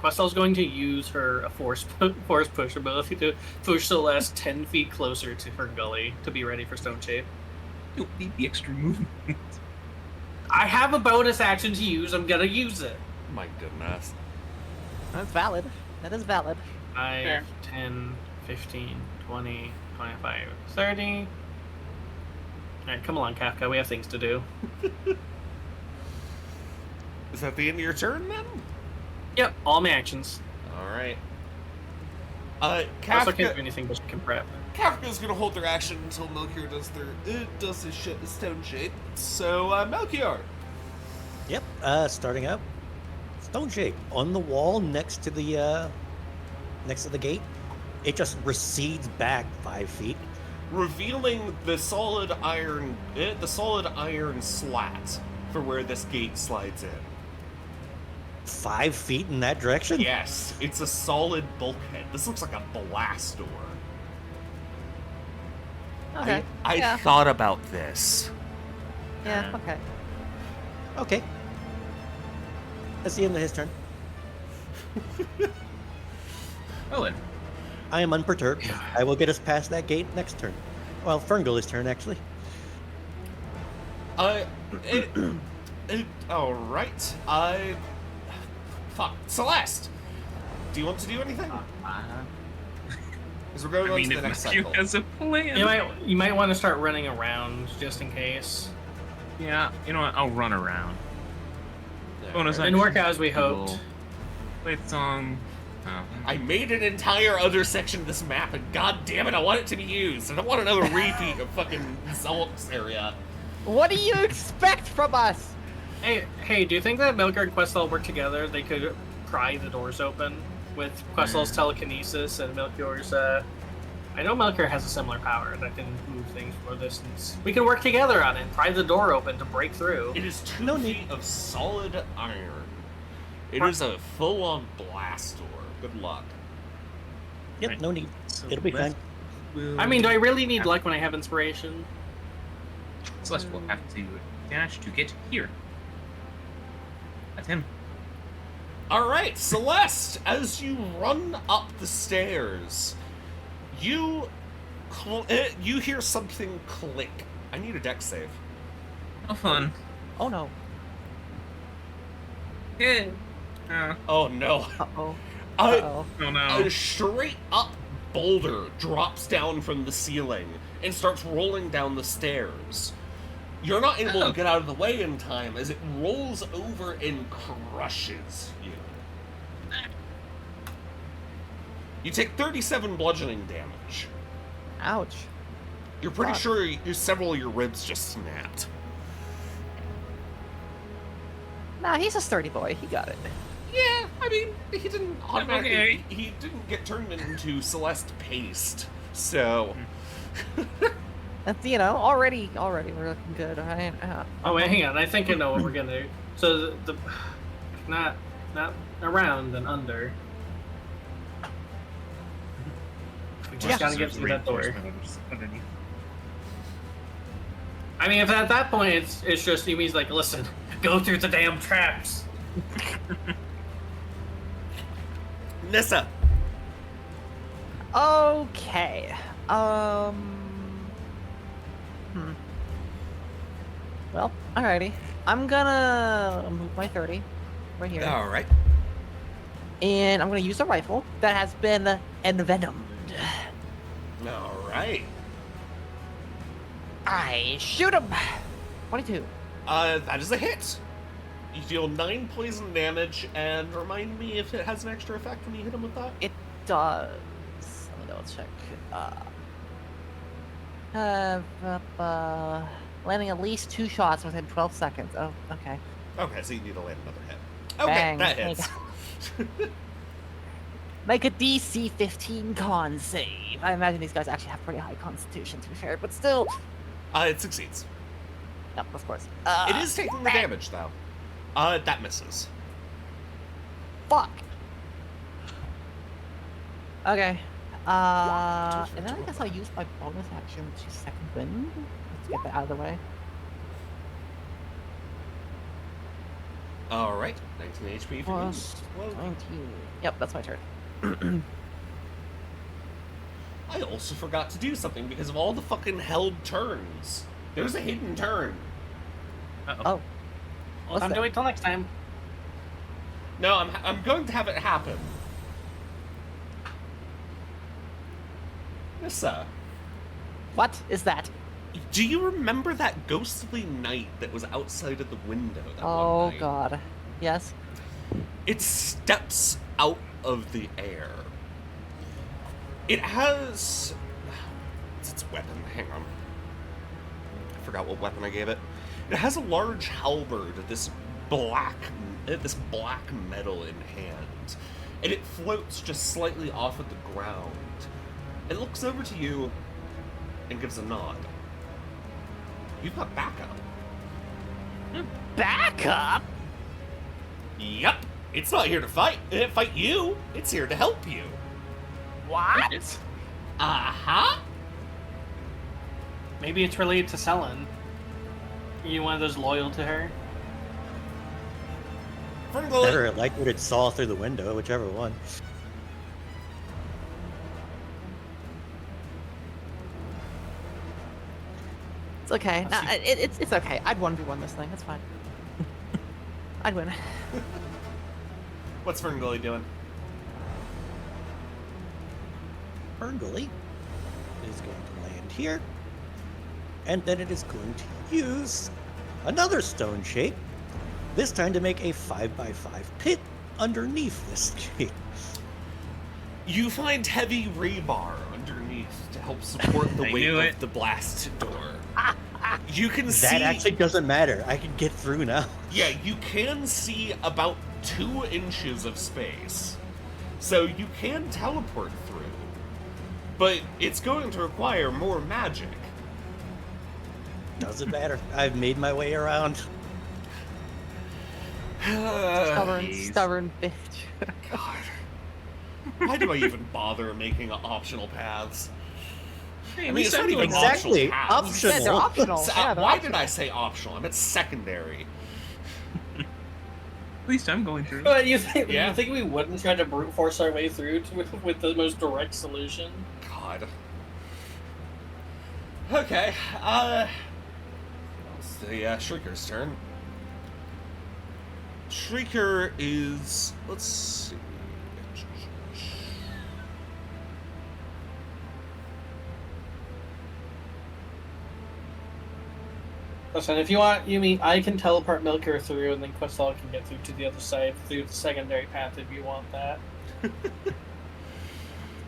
Questel's going to use her force push ability to push Celeste 10 feet closer to her gully to be ready for Stone Shape. You don't need the extra movement. I have a bonus action to use. I'm gonna use it. My goodness. That's valid. That is valid. 5, Fair. 10, 15, 20, 25, 30. Alright, come along, Kafka. We have things to do. Is that the end of your turn then? Yep, all my actions. Alright. I also can't Kafka, do anything, but she can prep. Kafka's gonna hold their action until Melchior does his stone shape. So, Melchior. Yep. Starting up. Stone shape on the wall next to the gate. It just recedes back 5 feet. Revealing the solid iron slat for where this gate slides in. 5 feet in that direction? Yes, it's a solid bulkhead. This looks like a blast door. Okay. I yeah. thought about this. Yeah. Okay. Okay. That's the end of his turn. Well then, I am unperturbed. I will get us past that gate next turn. Well, Ferngul's turn, actually. All right. Fuck, Celeste. Do you want to do anything? Because we're going I on mean, to the if next Matthew cycle. has a plan. You might want to start running around just in case. Yeah, you know what? I'll run around. Bonus Didn't work out as we We'll hoped. Play the song. Oh, I made an entire other section of this map, and god damn it, I want it to be used. I don't want another repeat of fucking Zulk's area. What do you expect from us? Hey, do you think that Melkor and Questal work together? They could pry the doors open with Questal's telekinesis and Melchior's. I know Melkor has a similar power that can move things for a distance. We can work together on it. Pry the door open to break through. It is 2 No feet of solid iron. It is a full-on blast door. Good luck. Yep, Right. no need. So It'll be fine. I mean, do I really need luck when I have inspiration? Celeste will have to dash to get here. That's him. All right, Celeste, as you run up the stairs, you hear something click. I need a dex save. No fun. Oh no. Yeah. Oh no. Uh-oh. A, Uh-oh. Oh no. a straight up boulder drops down from the ceiling and starts rolling down the stairs. You're not able to get out of the way in time as it rolls over and crushes you. You take 37 bludgeoning damage. Ouch. You're pretty Fuck. sure several of your ribs just snapped. Nah, he's a sturdy boy. He got it. Yeah, I mean, he didn't automatically. Okay. He didn't get turned into Celeste paste, so. That's, you know, already we're looking good. Right? Oh wait, hang on. I think I know what we're gonna do. So the not around and under. We just gotta get through that door. Underneath. I mean, if at that point it's just Yumi's like, listen, go through the damn traps. Nissa. Okay. Well, alrighty. I'm gonna move my 30 right here, All right. and I'm gonna use a rifle that has been envenomed. All right. I shoot him. 22. That is a hit. You deal 9 poison damage, and remind me if it has an extra effect when you hit him with that. It does. Let me double check. Landing at least 2 shots within 12 seconds. Oh, okay. Okay, so you need to land another hit. Okay, Bang. that hits. Make a DC 15 con save. I imagine these guys actually have pretty high constitution, to be fair, but still. It succeeds. Yep, of course. It is taking the damage, though. That misses. Fuck. Okay. And then I guess I'll use my bonus action, which is second wind. Let's get that out of the way. Alright, 19 HP for you. Plus 19. Yep, that's my turn. I also forgot to do something because of all the fucking held turns. There's a hidden turn. Uh-oh. Oh. Well, time to wait till next time. No, I'm going to have it happen. Nissa, What is that? do you remember that ghostly knight that was outside of the window that Oh, one night? God. Yes. It steps out of the air. It has... What's its weapon? Hang on. I forgot what weapon I gave it. It has a large halberd, this black metal in hand, and it floats just slightly off of the ground. It looks over to you and gives a nod. You've got backup. Backup? Yep. It's not here to fight you. It's here to help you. What? Uh-huh. Maybe it's related to Selen. You one of those loyal to her? Better it like what it saw through the window, whichever one. It's okay. No, it's okay. I'd 1v1 this thing. It's fine. I'd win. What's Ferngully doing? Ferngully is going to land here, and then it is going to use another stone shape, this time to make a 5x5 pit underneath this shape. You find heavy rebar underneath to help support the I weight knew of it. the blast door. You can see... That actually doesn't matter. I can get through now. Yeah, you can see about 2 inches of space. So you can teleport through. But it's going to require more magic. Doesn't matter. I've made my way around. Stubborn bitch. God. Why do I even bother making optional paths? Hey, I at mean, least it's I'm not even going Exactly. optional paths. Yeah, they're optional. Yeah, they're Why optional. did I say optional? I meant secondary. At least I'm going through. But you think we wouldn't try to brute force our way through with the most direct solution? God. Okay, it's the Shrieker's turn. Shrieker is... let's see... Listen, if you want, I can teleport Milker through, and then Questal can get through to the other side through the secondary path if you want that.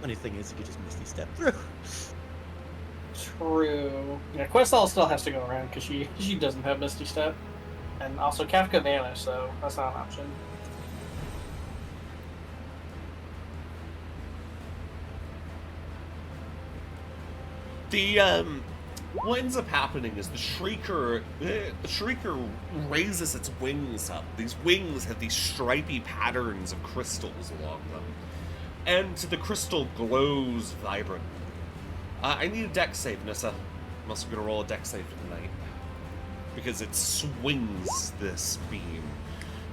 Funny thing is, you could just misty step through. True. Yeah, Questal still has to go around because she doesn't have Misty Step, and also Kafka vanished, so that's not an option. What ends up happening is the Shrieker raises its wings up. These wings have these stripy patterns of crystals along them, and the crystal glows vibrant. I need a dex save, Nissa. I'm also going to roll a dex save tonight because it swings this beam.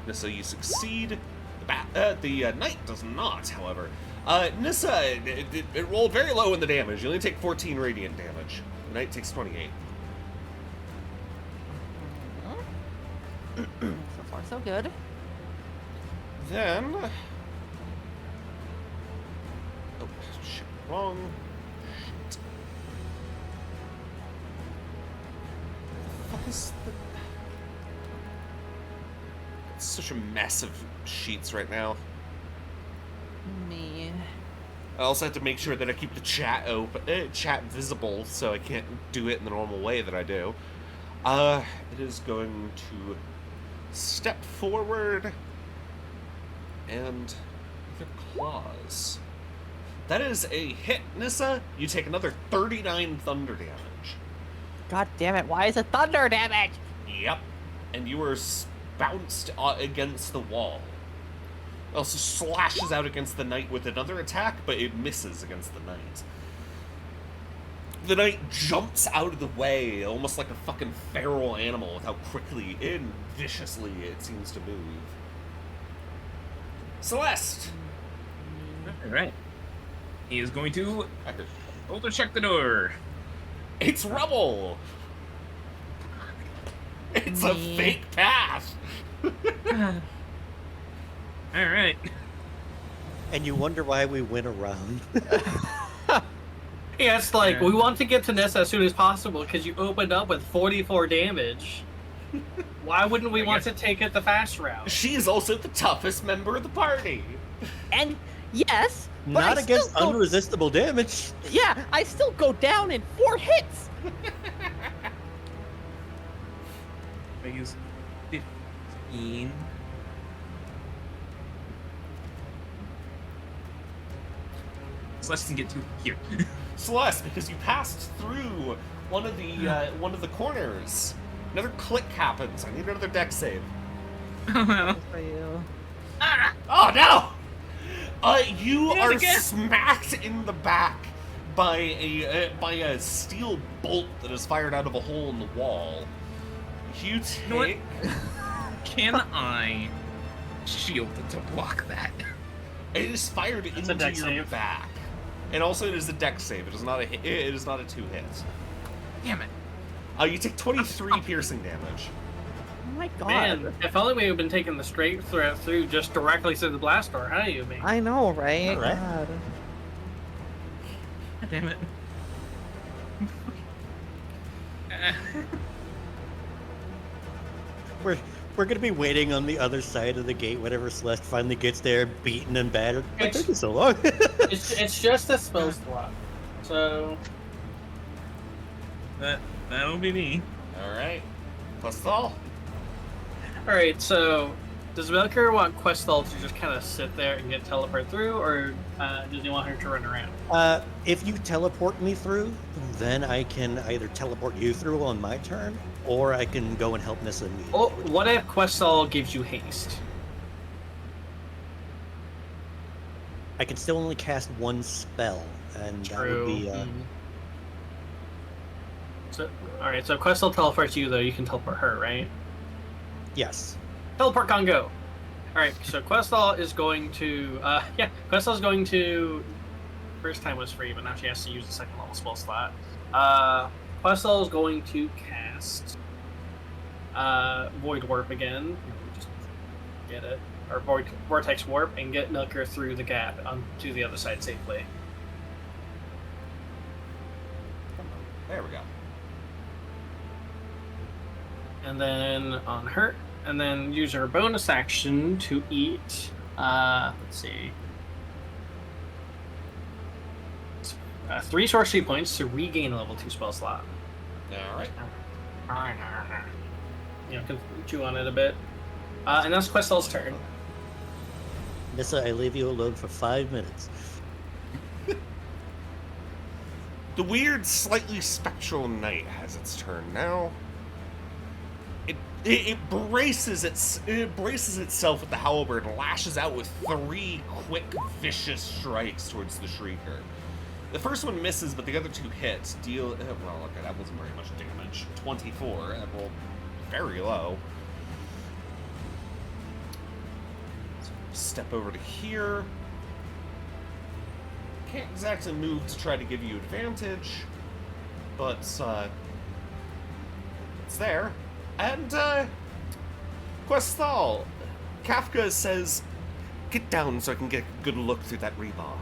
Nissa, you succeed. The knight does not, however. Nissa, it rolled very low in the damage. You only take 14 radiant damage. The knight takes 28. So far, so good. Then... oh, shit, wrong. Shit. What the fuck is the... it's such a mess of sheets right now. Me. I also have to make sure that I keep the chat open, chat visible, so I can't do it in the normal way that I do. It is going to step forward and their claws. That is a hit, Nissa. You take another 39 thunder damage. God damn it! Why is it thunder damage? Yep. And you are bounced against the wall. It also slashes out against the knight with another attack, but it misses against the knight. The knight jumps out of the way, almost like a fucking feral animal, with how quickly and viciously it seems to move. Celeste! Alright. He is going to also check the door. It's rubble! It's a fake path! Alright. And you wonder why we went around. Yeah, it's like, we want to get to Nessa as soon as possible because you opened up with 44 damage. Why wouldn't we want to take it the fast route? She is also the toughest member of the party. And yes, but Not I against still go, unresistible damage. yeah, I still go down in 4 hits. Use 15. Celeste can get to here. Celeste, because you passed through one of the corners. Another click happens. I need another deck save. Oh well. For you. Oh no! You Did it are again. smacked in the back by a steel bolt that is fired out of a hole in the wall. You take. know what? Can I shield to block that? It is fired a into dex your save. back, and also it is a deck save. It is not a hit. It is not a 2-hit. Damn it. You take 23 piercing damage. Oh my god. Man, if only we had been taking the straight through just directly through the blast door, huh, you mean? I know, right? All right. God. God damn it. We're gonna be waiting on the other side of the gate whenever Celeste finally gets there, beaten and battered. It took you so long. It's just a spell slot. So, That'll be me. All right, Questal. alright, so does Melchior want Questal to just kind of sit there and get teleport through, or does he want her to run around? If you teleport me through, then I can either teleport you through on my turn, or I can go and help Nissa immediately. Oh, what if Questal gives you haste? I can still only cast one spell, and that would be. So, alright, so if Questal teleports you, though, you can teleport her, right? Yes. Teleport can go. Alright, so Questal is going to, Questal is going to, first time was free, but now she has to use the second level spell slot. Questal is going to cast, Void Warp again. Just get it. Or Vortex Warp, and get Milker through the gap onto the other side safely. There we go. And then on her, and then use her bonus action to eat, let's see, 3 sorcery points to regain a level 2 spell slot. All right. You know, can chew on it a bit. And that's Questal's turn. Nissa, I leave you alone for 5 minutes. The weird, slightly spectral knight has its turn now. It braces itself with the halberd and lashes out with 3 quick, vicious strikes towards the Shrieker. The first one misses, but the other 2 hits deal. Well, okay, that wasn't very much damage. 24. That rolled very low. Step over to here. Can't exactly move to try to give you advantage, but it's there. And Questal, Kafka says, "Get down so I can get a good look through that rebar."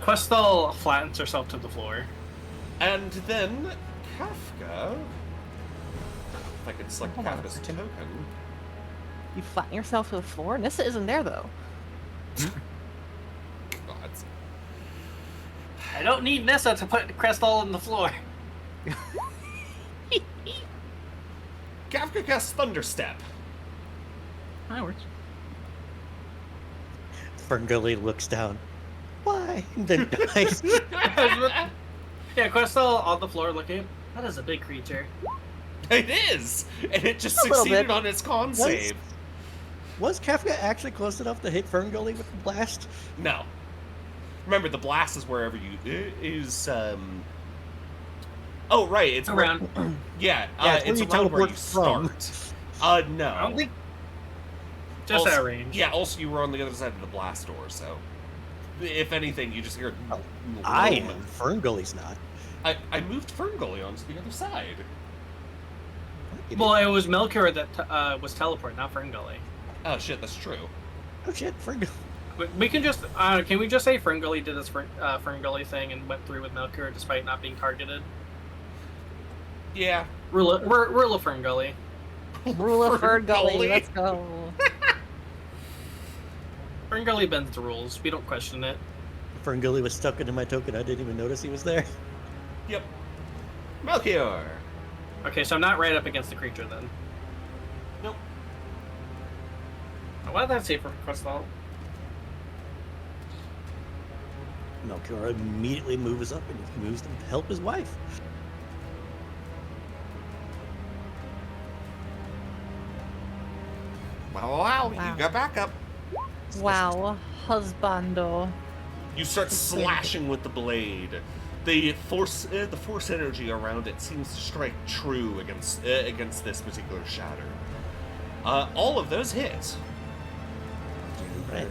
Questal flattens herself to the floor. And then Kafka, if I could select Hold on a Kafka's second. token. You flatten yourself to the floor? Nissa isn't there, though. God. don't need Nissa to put Crystal on the floor. Kafka casts Thunderstep. That works. Ferngully looks down. Why? And then dies. Yeah, Crystal on the floor looking. That is a big creature. It is! And it just A little succeeded bit. on its con save. Was Kafka actually close enough to hit Ferngully with the blast? No. Remember, the blast is wherever you... Oh, right, it's Around. Yeah, Yeah, it's it's where you around where you teleport from. start. No. I don't think. Just Also- at range. Yeah, also you were on the other side of the blast door, so... If anything, you just hear... I am. Ferngully's not. I moved Ferngully onto the other side. Well, it was Melchior that was teleport, not Ferngully. Oh, shit, that's true. Oh shit, Ferngully. We can just can we just say Ferngully did this Ferngully thing and went through with Melchior despite not being targeted? Yeah. Rule of Ferngully. Rule of Ferngully, let's go. Ferngully bends the rules. We don't question it. Ferngully was stuck into my token. I didn't even notice he was there. Yep. Melchior! Okay, so I'm not right up against the creature then. Nope. Why did that say for Crystal? Melchior immediately moves up and he moves to help his wife. Wow, Wow. you got backup. Wow, husbando. You start slashing with the blade. The force energy around it seems to strike true against this particular shatter. All of those hit. Right.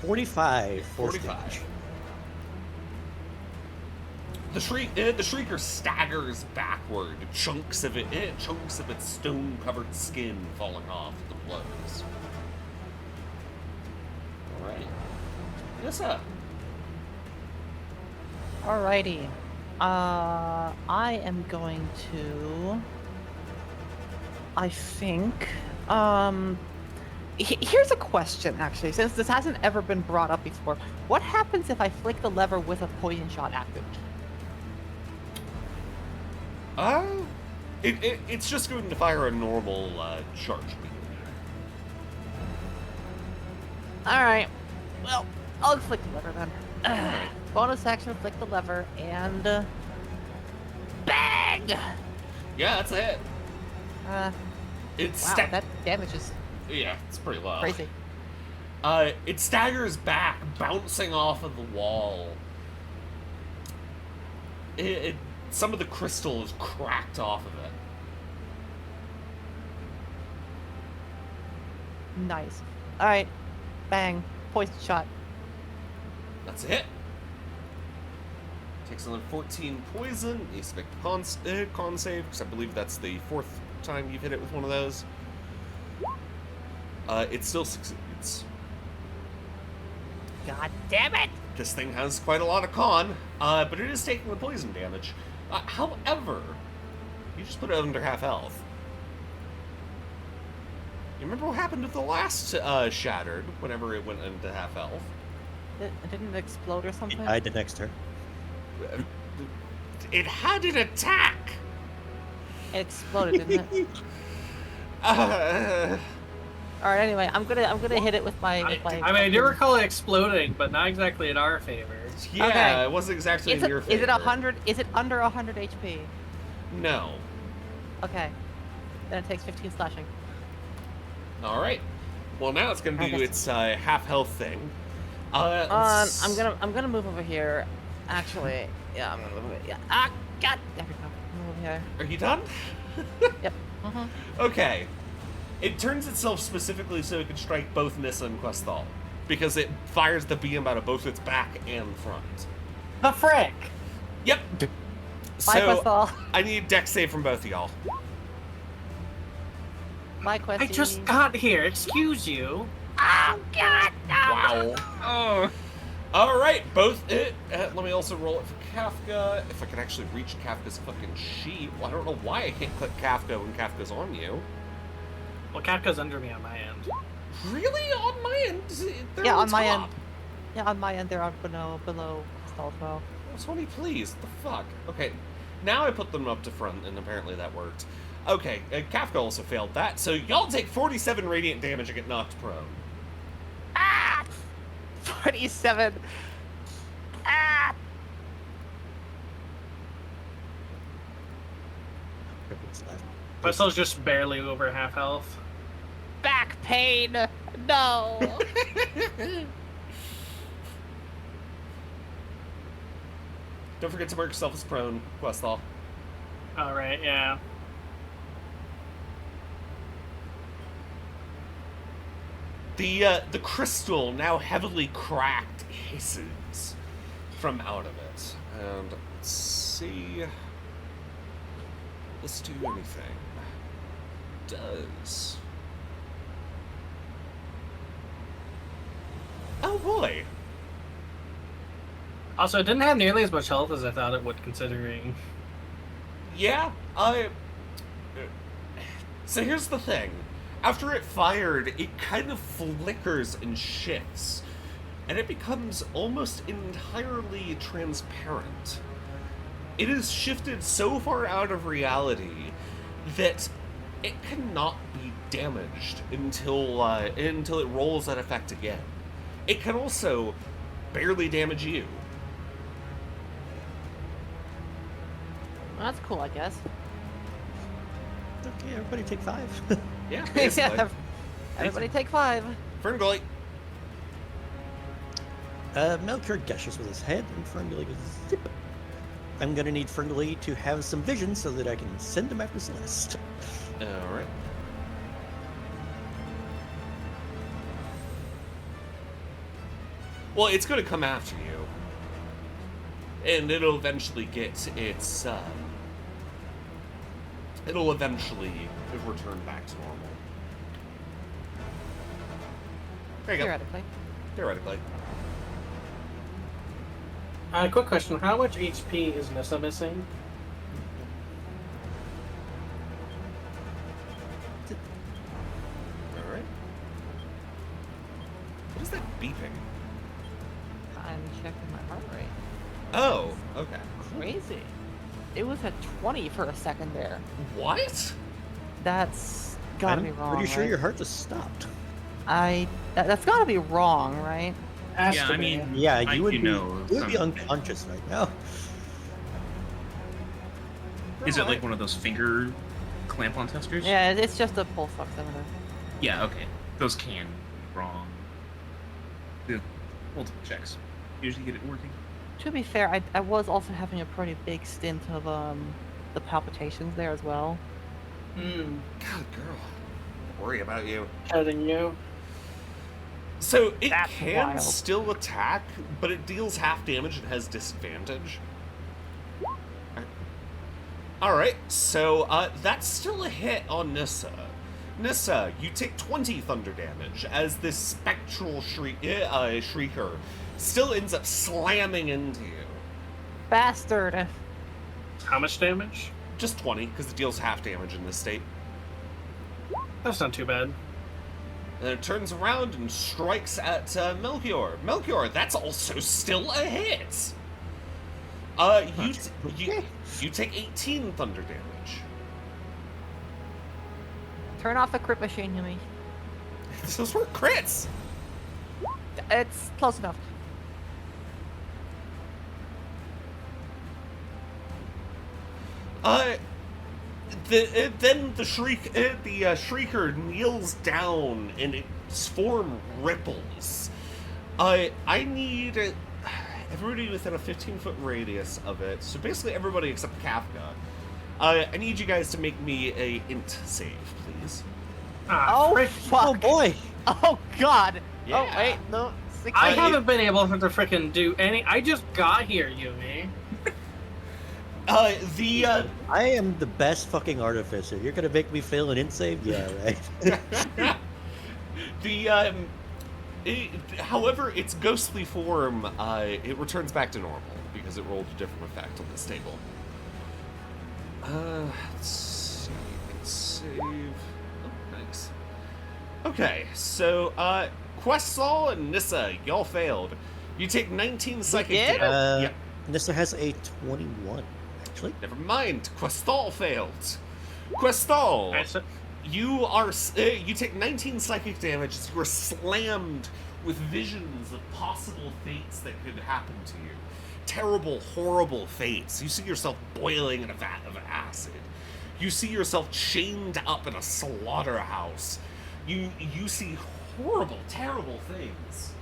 45 force 45. damage. The shrieker staggers backward, chunks of its stone-covered skin falling off with the blows. All right, Nissa. Alrighty. I am going to. I think. Here's a question, actually, since this hasn't ever been brought up before. What happens if I flick the lever with a poison shot active? It's just going to fire a normal charge beam. Alright. Well, I'll flick the lever then. Bonus action, flick the lever, and. Bang! Yeah, that's a hit. Wow, It's that damage is yeah, it's pretty low. crazy. It staggers back, bouncing off of the wall. Some of the crystal is cracked off of it. Nice. Alright. Bang. Poison shot. That's a hit. Takes another 14 poison. You expect the con save, because I believe that's the 4th time you've hit it with one of those. It still succeeds. God damn it! This thing has quite a lot of con, but it is taking the poison damage. However, you just put it under half health. You remember what happened with the last Shattered, whenever it went into half health? It didn't explode or something? He died the next turn. It had an attack! It exploded, didn't it? Alright, anyway, I'm gonna hit it with my I mean, I do recall it exploding, but not exactly in our favor. Yeah, Okay. it wasn't exactly Is in your it, favor. is it 100? Is it under 100 HP? No. Okay. Then it takes 15 slashing. Alright. Well, now it's gonna do Okay. its half health thing. I'm gonna move over here. Actually, yeah, I'm gonna move over. Yeah. Ah, God. There we go. Move over here. Are you done? Yep. Mhm. Okay. It turns itself specifically so it can strike both Nissa and Questal, because it fires the beam out of both its back and front. The frick! Yep. Bye, So Questal. I need dex save from both of y'all. Bye, Questy. I just got here. Excuse you. Oh God! No. Wow. Oh. All right, both. Let me also roll it for Kafka. If I can actually reach Kafka's fucking sheet. Well, I don't know why I can't click Kafka when Kafka's on you. Well, Kafka's under me on my end. Really? On my end? They're Yeah, on on my top. end. Yeah, on my end, they're on below Questalls, though. Oh, Tony, please. The fuck? Okay, now I put them up to front, and apparently that worked. Okay, Kafka also failed that, so y'all take 47 radiant damage and get knocked prone. Ah! 47. Ah! Crickets left. Questl's just barely over half health. Back pain. No. Don't forget to mark yourself as prone, Questal. Alright, yeah. The crystal, now heavily cracked, hisses from out of it. And let's see. Let's do anything. Does. Oh boy. Also, it didn't have nearly as much health as I thought it would, considering... Yeah, so here's the thing. After it fired, it kind of flickers and shifts, and it becomes almost entirely transparent. It is shifted so far out of reality that it cannot be damaged until it rolls that effect again. It can also barely damage you. Well, that's cool, I guess. Okay, everybody take 5. Yeah, Yeah, basically. everybody take 5. Ferngully. Melchior gushes with his head, and Ferngully goes zip. I'm gonna need Ferngully to have some vision so that I can send him after Celeste. Alright. Well, it's going to come after you. And it'll eventually get its, it'll eventually return back to normal. There you go. Theoretically. Theoretically. Quick question. How much HP is Nissa missing? Alright. What is that beeping? I'm checking my heart rate. Oh, okay. Crazy. It was at 20 for a second there. What? That's gotta I'm be wrong. pretty sure right? your heart just stopped. That's gotta be wrong, right? Has Yeah, to I be. mean, Yeah, I you would do be, know you would be some- unconscious right now. Is it like one of those finger clamp-on testers? Yeah, it's just a pulse oximeter. Yeah, okay. Those can be wrong. The multiple checks usually get it working. To be fair, I was also having a pretty big stint of the palpitations there as well. Hmm. God, girl. Worry about you. Heading you. So it That's can wild. still attack, but it deals half damage and has disadvantage. Alright, so that's still a hit on Nissa. Nissa, you take 20 thunder damage as this spectral shrieker still ends up slamming into you. Bastard! How much damage? Just 20, because it deals half damage in this state. That's not too bad. And it turns around and strikes at Melchior. Melchior, that's also still a hit! You take 18 thunder damage. Turn off the crit machine, Yumi. Those were crits! It's close enough. Then the shrieker kneels down and its form ripples. I need everybody within a 15-foot radius of it, so basically everybody except Kafka. I need you guys to make me a int save, please. Ah, Oh, frick. fuck. Oh boy! Oh, God! Yeah. Oh, wait, no. 16. I haven't been able to frickin' do any. I just got here, Yumi. I am the best fucking artificer. You're gonna make me fail an int save? Yeah, right. However, its ghostly form, it returns back to normal because it rolled a different effect on this table. Let's see. Let's save. Oh, nice. Okay, so, Questsol and Nissa, y'all failed. You take 19 psychic did? damage. Yep. Nissa has a 21, actually. Never mind. Questal failed. Questal, I said- you are you take 19 psychic damage as you are slammed with visions of possible fates that could happen to you. Terrible, horrible fates. You see yourself boiling in a vat of acid. You see yourself chained up in a slaughterhouse. You see horrible, terrible things.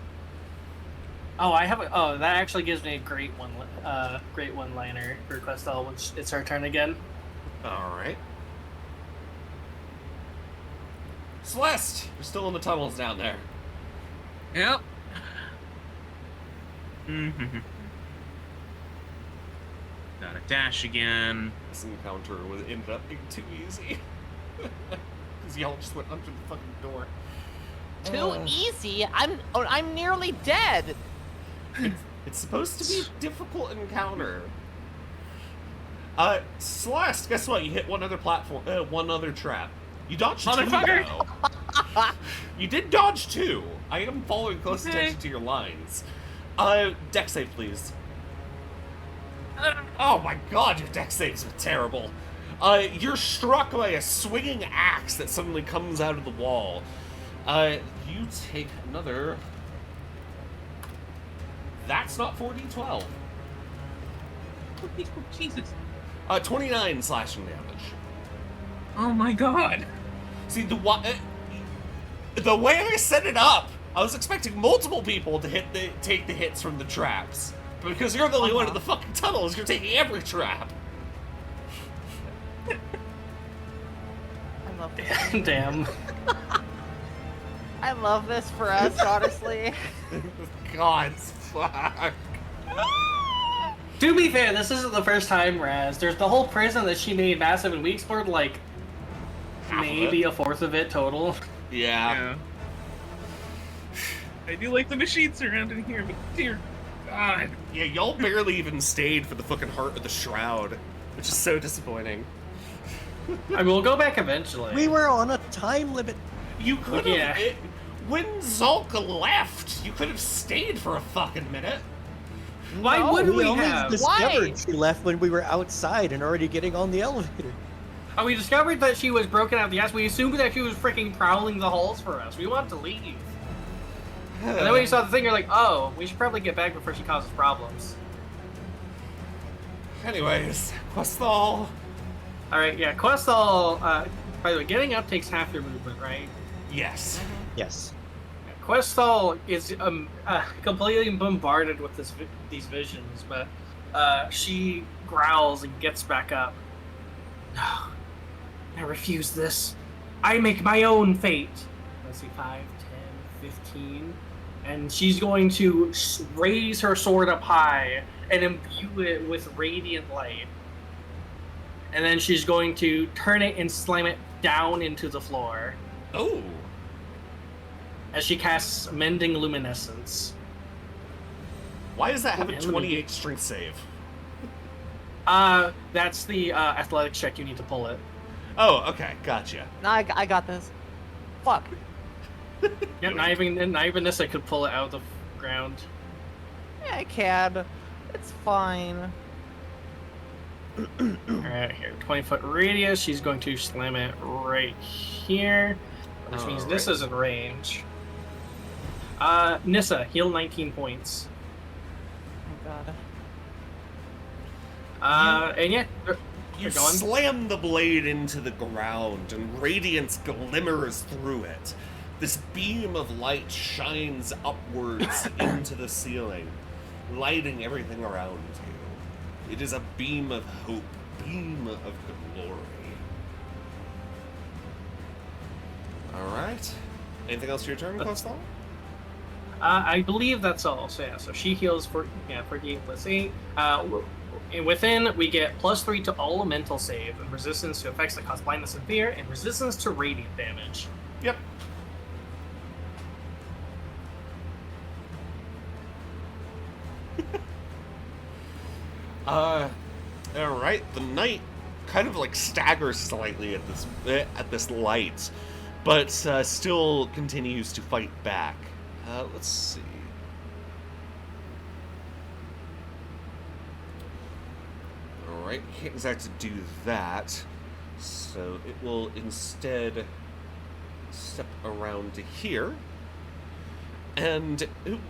Oh, I have. That actually gives me a great one-liner for Questel when it's her turn again. All right. Celeste, you're still in the tunnels down there. Yep. Mm-hmm. Gotta dash again. This encounter ended up being too easy. Because y'all just went under the fucking door. Too easy. I'm nearly dead. It's supposed to be a difficult encounter. Celeste, guess what? You hit one other platform, one other trap. You dodged two, Motherfucker! though. You did dodge two. I am following close attention to your lines. Dex save, please. Oh my god, your dex saves are terrible. You're struck by a swinging axe that suddenly comes out of the wall. You take another... That's not 4d12. Jesus. 29 slashing damage. Oh my god. See, the way I set it up, I was expecting multiple people to take the hits from the traps. But because you're the only one in the fucking tunnels, you're taking every trap. I love this. Damn. I love this for us, honestly. God, fuck. To be fair, this isn't the first time, Raz. There's the whole prison that she made massive, and we explored like maybe a fourth of it total. Yeah. I do like the machines around in here, but dear God. Yeah, y'all barely even stayed for the fucking Heart of the Shroud, which is so disappointing. I mean, we'll go back eventually. We were on a time limit. You could have... Yeah. When Zulk left, you could have stayed for a fucking minute. Why No, would we only have? discovered Why? she left when we were outside and already getting on the elevator. Oh, we discovered that she was broken out of the ass. We assumed that she was freaking prowling the halls for us. We wanted to leave. And then when you saw the thing, you're like, oh, we should probably get back before she causes problems. Anyways, Questal. Alright, yeah, Questal, by the way, getting up takes half your movement, right? Yes. Yes. Questal is completely bombarded with these visions, but she growls and gets back up. No, I refuse this. I make my own fate. Let's see, 5, 10, 15. And she's going to raise her sword up high and imbue it with radiant light. And then she's going to turn it and slam it down into the floor Oh. as she casts Mending Luminescence. Why does that have a Enemy. 28 strength save? That's the athletics check. You need to pull it. Oh, okay, gotcha. No, I got this. Fuck. Yep, not even Nissa could pull it out of the ground. Yeah, I can. It's fine. Alright, here, 20-foot radius. She's going to slam it right here, which means Alright. Nissa's in range. Nissa, heal 19 points. Oh god. And yeah, You you're going. slam the blade into the ground, and radiance glimmers through it. This beam of light shines upwards into the ceiling, lighting everything around you. It is a beam of hope, beam of glory. Alright. Anything else to your turn, Questal? I believe that's all. So yeah, so she heals for 48 plus 8. And within, we get +3 to all elemental save, and resistance to effects that cause blindness and fear, and resistance to radiant damage. Yep. Alright, the knight kind of like staggers slightly at this light, but still continues to fight back. Let's see. Alright, can't exactly do that. So it will instead step around to here. And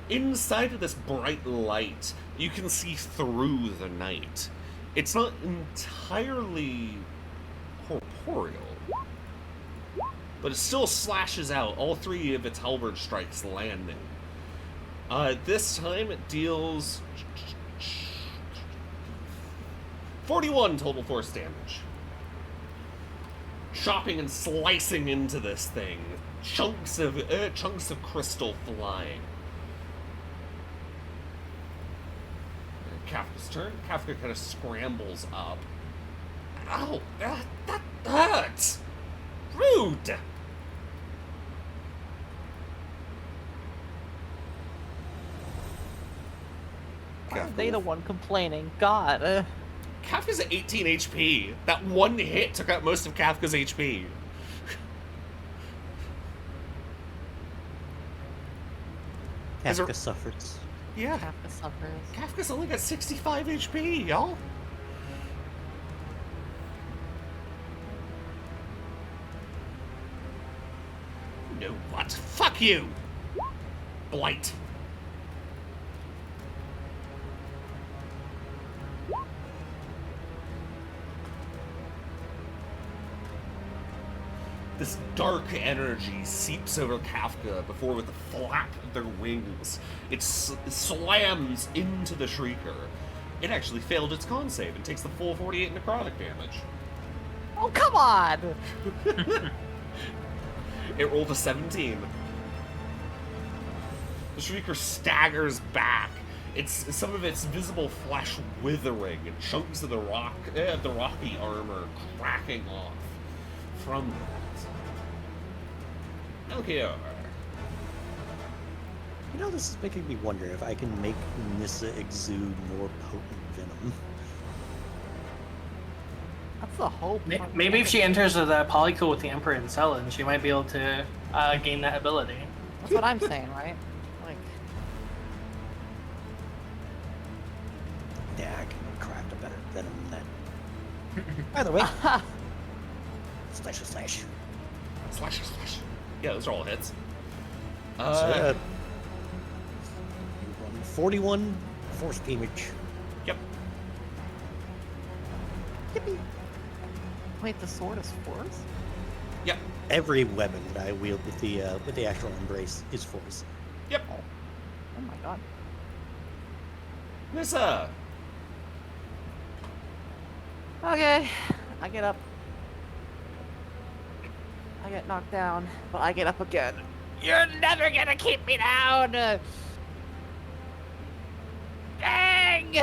inside of this bright light, you can see through the night. It's not entirely corporeal, but it still slashes out, all 3 of its halberd strikes landing. This time it deals 41 total force damage. Chopping and slicing into this thing. Chunks of crystal flying. Kafka's turn. Kafka kind of scrambles up. Ow! That hurts! Rude! Why are they the one complaining? God. Kafka's at 18 HP. That one hit took out most of Kafka's HP. Kafka suffers. Yeah. Kafka suffers. Kafka's only got 65 HP, y'all. No, what? Fuck you! Blight. This dark energy seeps over Kafka before, with the flap of their wings, it slams into the Shrieker. It actually failed its con save and takes the full 48 necrotic damage. Oh, come on! It rolled a 17. The Shrieker staggers back. Some of its visible flesh withering and chunks of the rocky armor cracking off from that. Okay. You know, this is making me wonder if I can make Nissa exude more potent venom. That's the hope. Maybe if she enters the polycule with the Emperor and Selen, she might be able to gain that ability. That's what I'm saying, right? Like, Yeah, I can craft a better venom than that. By the way, slash. Slash. Yeah, those are all hits. You run 41 force damage. Yep. yippee. Wait, the sword is force? Yep. Every weapon that I wield with the actual embrace is force. Yep. Oh my god. Nissa. Okay, I get up. I get knocked down, but I get up again. You're never gonna keep me down! Dang!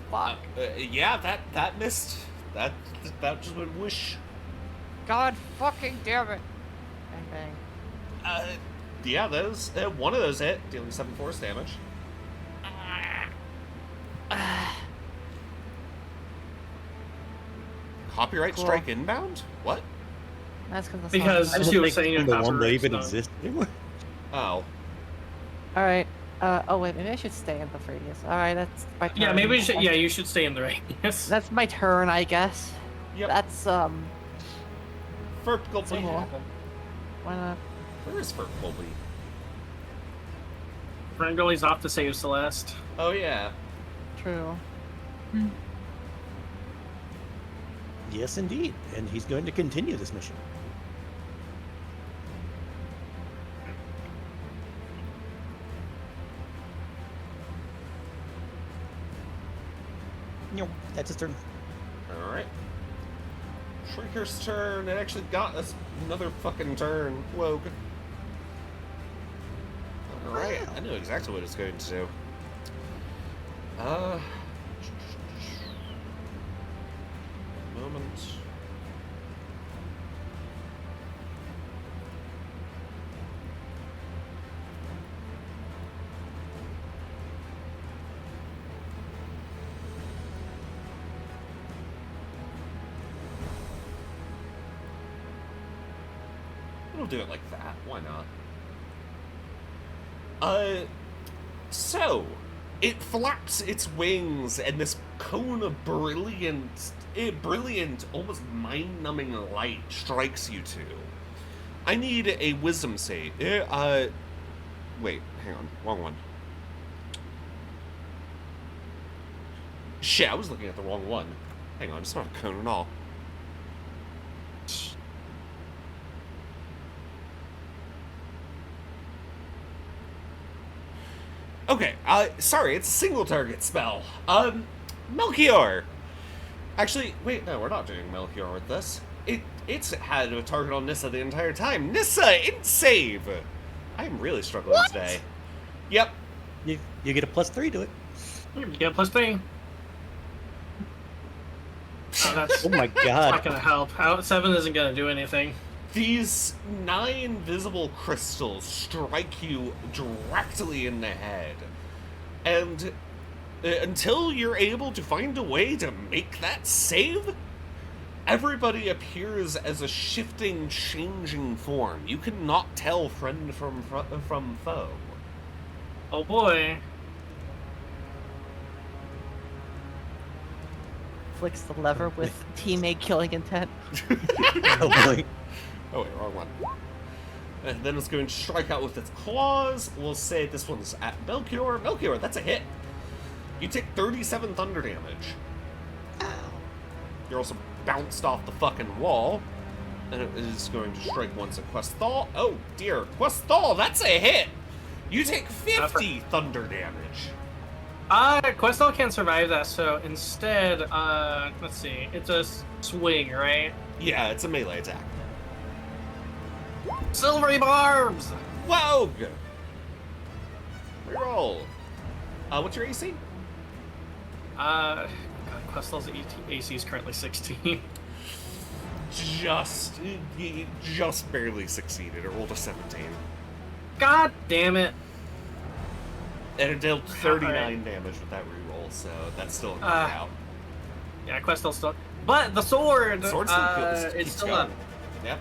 Fuck. Yeah, that missed. That just went whoosh. God fucking damn it. Bang bang. Yeah, those one of those hit, dealing 7 force damage. Copyright Cool. strike inbound? What? That's because Because she was saying the one that even copyright exists anymore. Oh. Alright. Oh wait, maybe I should stay in the radius. Alright, that's my turn. Yeah, maybe we should. Yeah, you should stay in the radius. That's my turn, I guess. Yep. That's Ferp Goldby. Cool. Why not? Where is Ferp Goldby? Ferngully's off to save Celeste. Oh yeah. True. Yes, indeed. And he's going to continue this mission. Nope, that's his turn. Alright. Shrieker's turn. It actually got us another fucking turn. Wogue. Alright, I know exactly what it's going to do. Moment. We'll do it like that. Why not? So, It flaps its wings, and this cone of brilliant, almost mind-numbing light strikes you two. I need a wisdom save. Wait, hang on, wrong one. Shit, I was looking at the wrong one. Hang on, it's not a cone at all. Okay, sorry, it's a single target spell. Melchior! Actually, wait, no, we're not doing Melchior with this. It's had a target on Nissa the entire time. Nissa, in save! I am really struggling today. Yep. You get a +3 to it. You get a +3. Oh, that's Oh my not god. gonna help. 7 isn't gonna do anything. These 9 visible crystals strike you directly in the head. And until you're able to find a way to make that save, everybody appears as a shifting, changing form. You cannot tell friend from foe. Oh boy. Flicks the lever with teammate killing intent. Oh boy. Oh wait, wrong one. And then it's going to strike out with its claws. We'll say this one's at Melchior. Melchior, that's a hit. You take 37 thunder damage. You're also bounced off the fucking wall. And it is going to strike once at Questal. Oh dear, Questal, that's a hit. You take 50 thunder damage. Questal can't survive that, so instead, let's see, it's a swing, right? Yeah, it's a melee attack. Silvery barbs! Whoa! Reroll. What's your AC? God, Questal's AC is currently 16. Just barely succeeded. It rolled a 17. God damn it. And it dealt 39 Alright. damage with that reroll, so that's still a knock out. Yeah, Questal's still... But the sword, Sword still kills, it's keeps still going. up. Yep.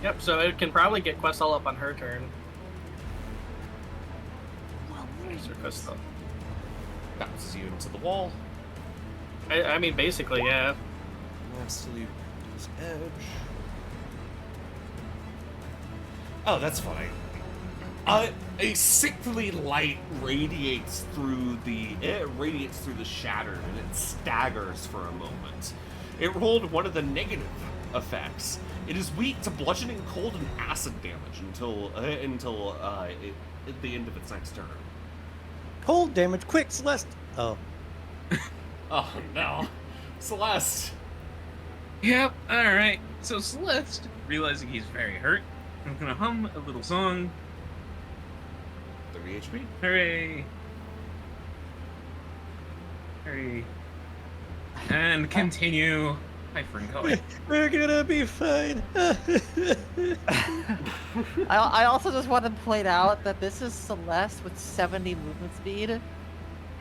Yep, so it can probably get Questal up on her turn. Sir Questal. Bounces you into the wall. I mean, basically, yeah. Last till you his edge. Oh, that's fine. A sickly light radiates through the shattered, and it staggers for a moment. It rolled one of the negative effects. It is weak to bludgeoning, cold, and acid damage until at the end of its next turn. Cold damage, quick, Celeste. Oh. Oh no, Celeste. Yep, alright. So Celeste, realizing he's very hurt, I'm gonna hum a little song. 30 HP. Hooray! Hooray. And continue hyphering going. We're gonna be fine. I also just want to point out that this is Celeste with 70 movement speed, and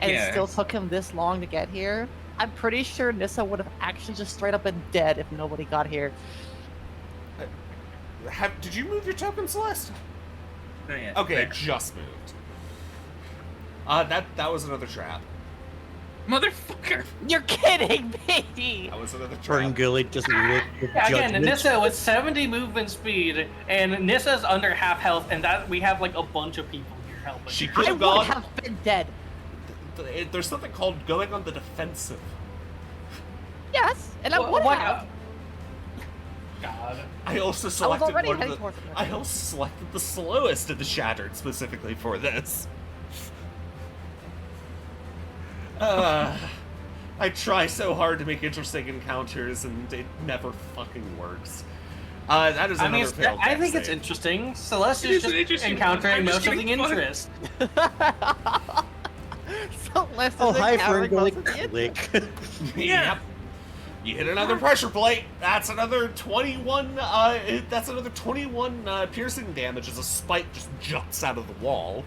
it Yeah. still took him this long to get here. I'm pretty sure Nissa would have actually just straight up been dead if nobody got here. Did you move your token, Celeste? Not yet. Okay, There. it just moved. That was another trap. Motherfucker! You're kidding me! That was another trap. Ferngully just looked with Yeah, again, judgment. Nissa with 70 movement speed, and Nissa's under half health, and that we have like a bunch of people here helping. She her. could I have would gone. have been dead. There's something called going on the defensive. Yes, and I Wha- would what- have. God. I also selected already one of heading the. towards it. I also selected the slowest of the shattered specifically for this. I try so hard to make interesting encounters, and it never fucking works. That is I another mean, failed I dex think it's save. interesting. Celeste It is is an just interesting encountering one. I'm just most of the getting fucked. interest. Celeste Oh, is hi, encountering most Ferngully. of the Click. Yep. You hit another pressure plate. That's another 21. That's another 21 piercing damage as a spike just juts out of the wall.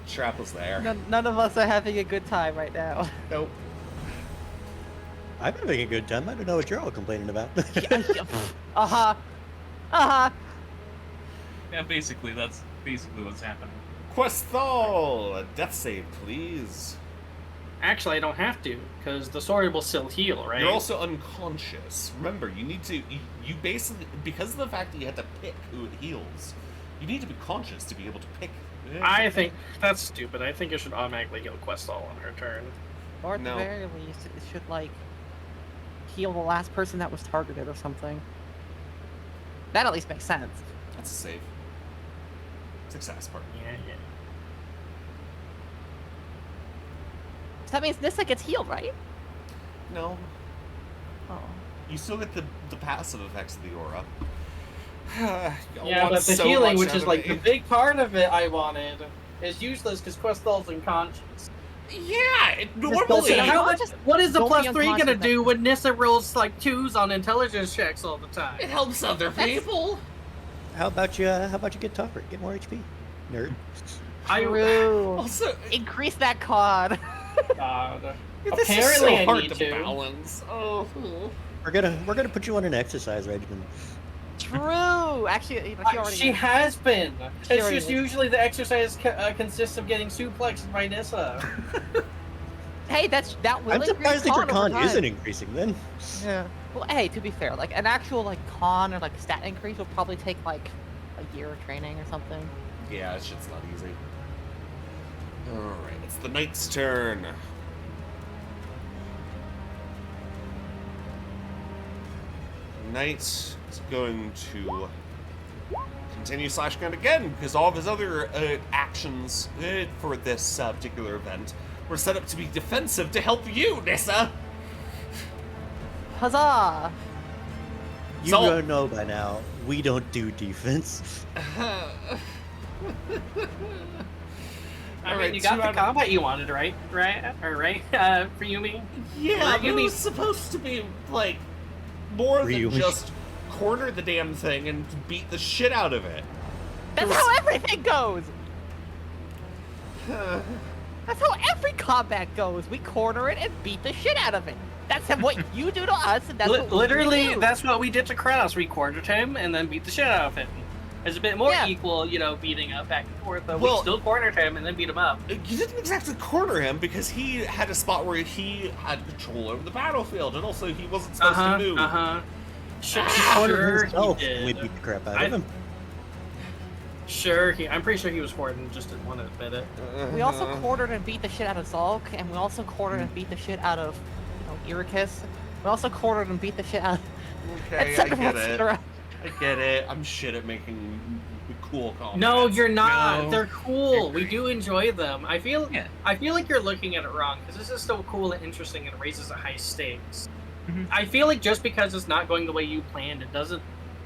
Trap was there. None of us are having a good time right now. Nope. I'm having a good time. I don't know what you're all complaining about. Uh-huh. Uh-huh. Yeah, basically, that's basically what's happening. Questal, death save, please. Actually, I don't have to, because the sword will still heal, right? You're also unconscious. Remember, you need to. You basically, because of the fact that you had to pick who it heals, you need to be conscious to be able to pick. I think that's stupid. I think it should automatically heal Questal on her turn. Or at No. the very least, it should, like, heal the last person that was targeted or something. That at least makes sense. That's a save. Success part. Yeah. So that means Nissa gets healed, right? No, Oh. you still get the passive effects of the aura. You Yeah, want but the so healing, much which out is of like me. the big part of it I wanted, is useless because Questal's unconscious. Yeah, it Listen, normally. how- What is the Don't be plus 3 gonna unconscious, do when Nissa rolls like 2s on intelligence checks all the time? It helps other people. How about you get tougher? Get more HP, nerd. True. Also, Increase that COD. God. this Apparently is so I hard need to to. balance. Oh. We're gonna put you on an exercise regimen. True. Actually, you know, she already She is. has been. She It's already just is. usually the exercise consists of getting suplexed by Nissa. Hey, that will I'm increase surprised that your con over con time. isn't increasing then. Yeah. Well, hey, to be fair, like an actual like con or like stat increase will probably take like a year of training or something. Yeah, that shit's not easy. Alright, it's the knight's turn. Knight is going to continue slashing out again because all of his other actions for this particular event were set up to be defensive to help you, Nissa. Huzzah! You So- don't know by now. We don't do defense. I Alright, mean, you got 2 the out of- combat you wanted, right? Right? Or right? For Yumi? Yeah, Well, but it was supposed to be like more than Really? just corner the damn thing and beat the shit out of it. That's how everything goes. That's how every combat goes. We corner it and beat the shit out of it. That's what you do to us, and that's what we do to Literally, you. that's what we did to Kratos. We cornered him and then beat the shit out of him. It's a bit more Yeah. equal, beating up back and forth, but Well- we still cornered him and then beat him up. You didn't exactly corner him because he had a spot where he had control over the battlefield, and also he wasn't supposed to move. Sure, He cornered sure himself he and we did. beat the crap out I- of him. Sure, I'm pretty sure he was hoarding, just didn't want to admit it. We also cornered and beat the shit out of Zulk, and we also cornered and beat the shit out of, Irakis. We also cornered and beat the shit out of... Okay, I etc., get it. etc.. I get it. I'm shit at making cool comments. No, you're not. No. They're cool. We Agree. do enjoy them. I feel Yeah. like you're looking at it wrong because this is still cool and interesting and raises a high stakes. Mhm. I feel like just because it's not going the way you planned, it doesn't.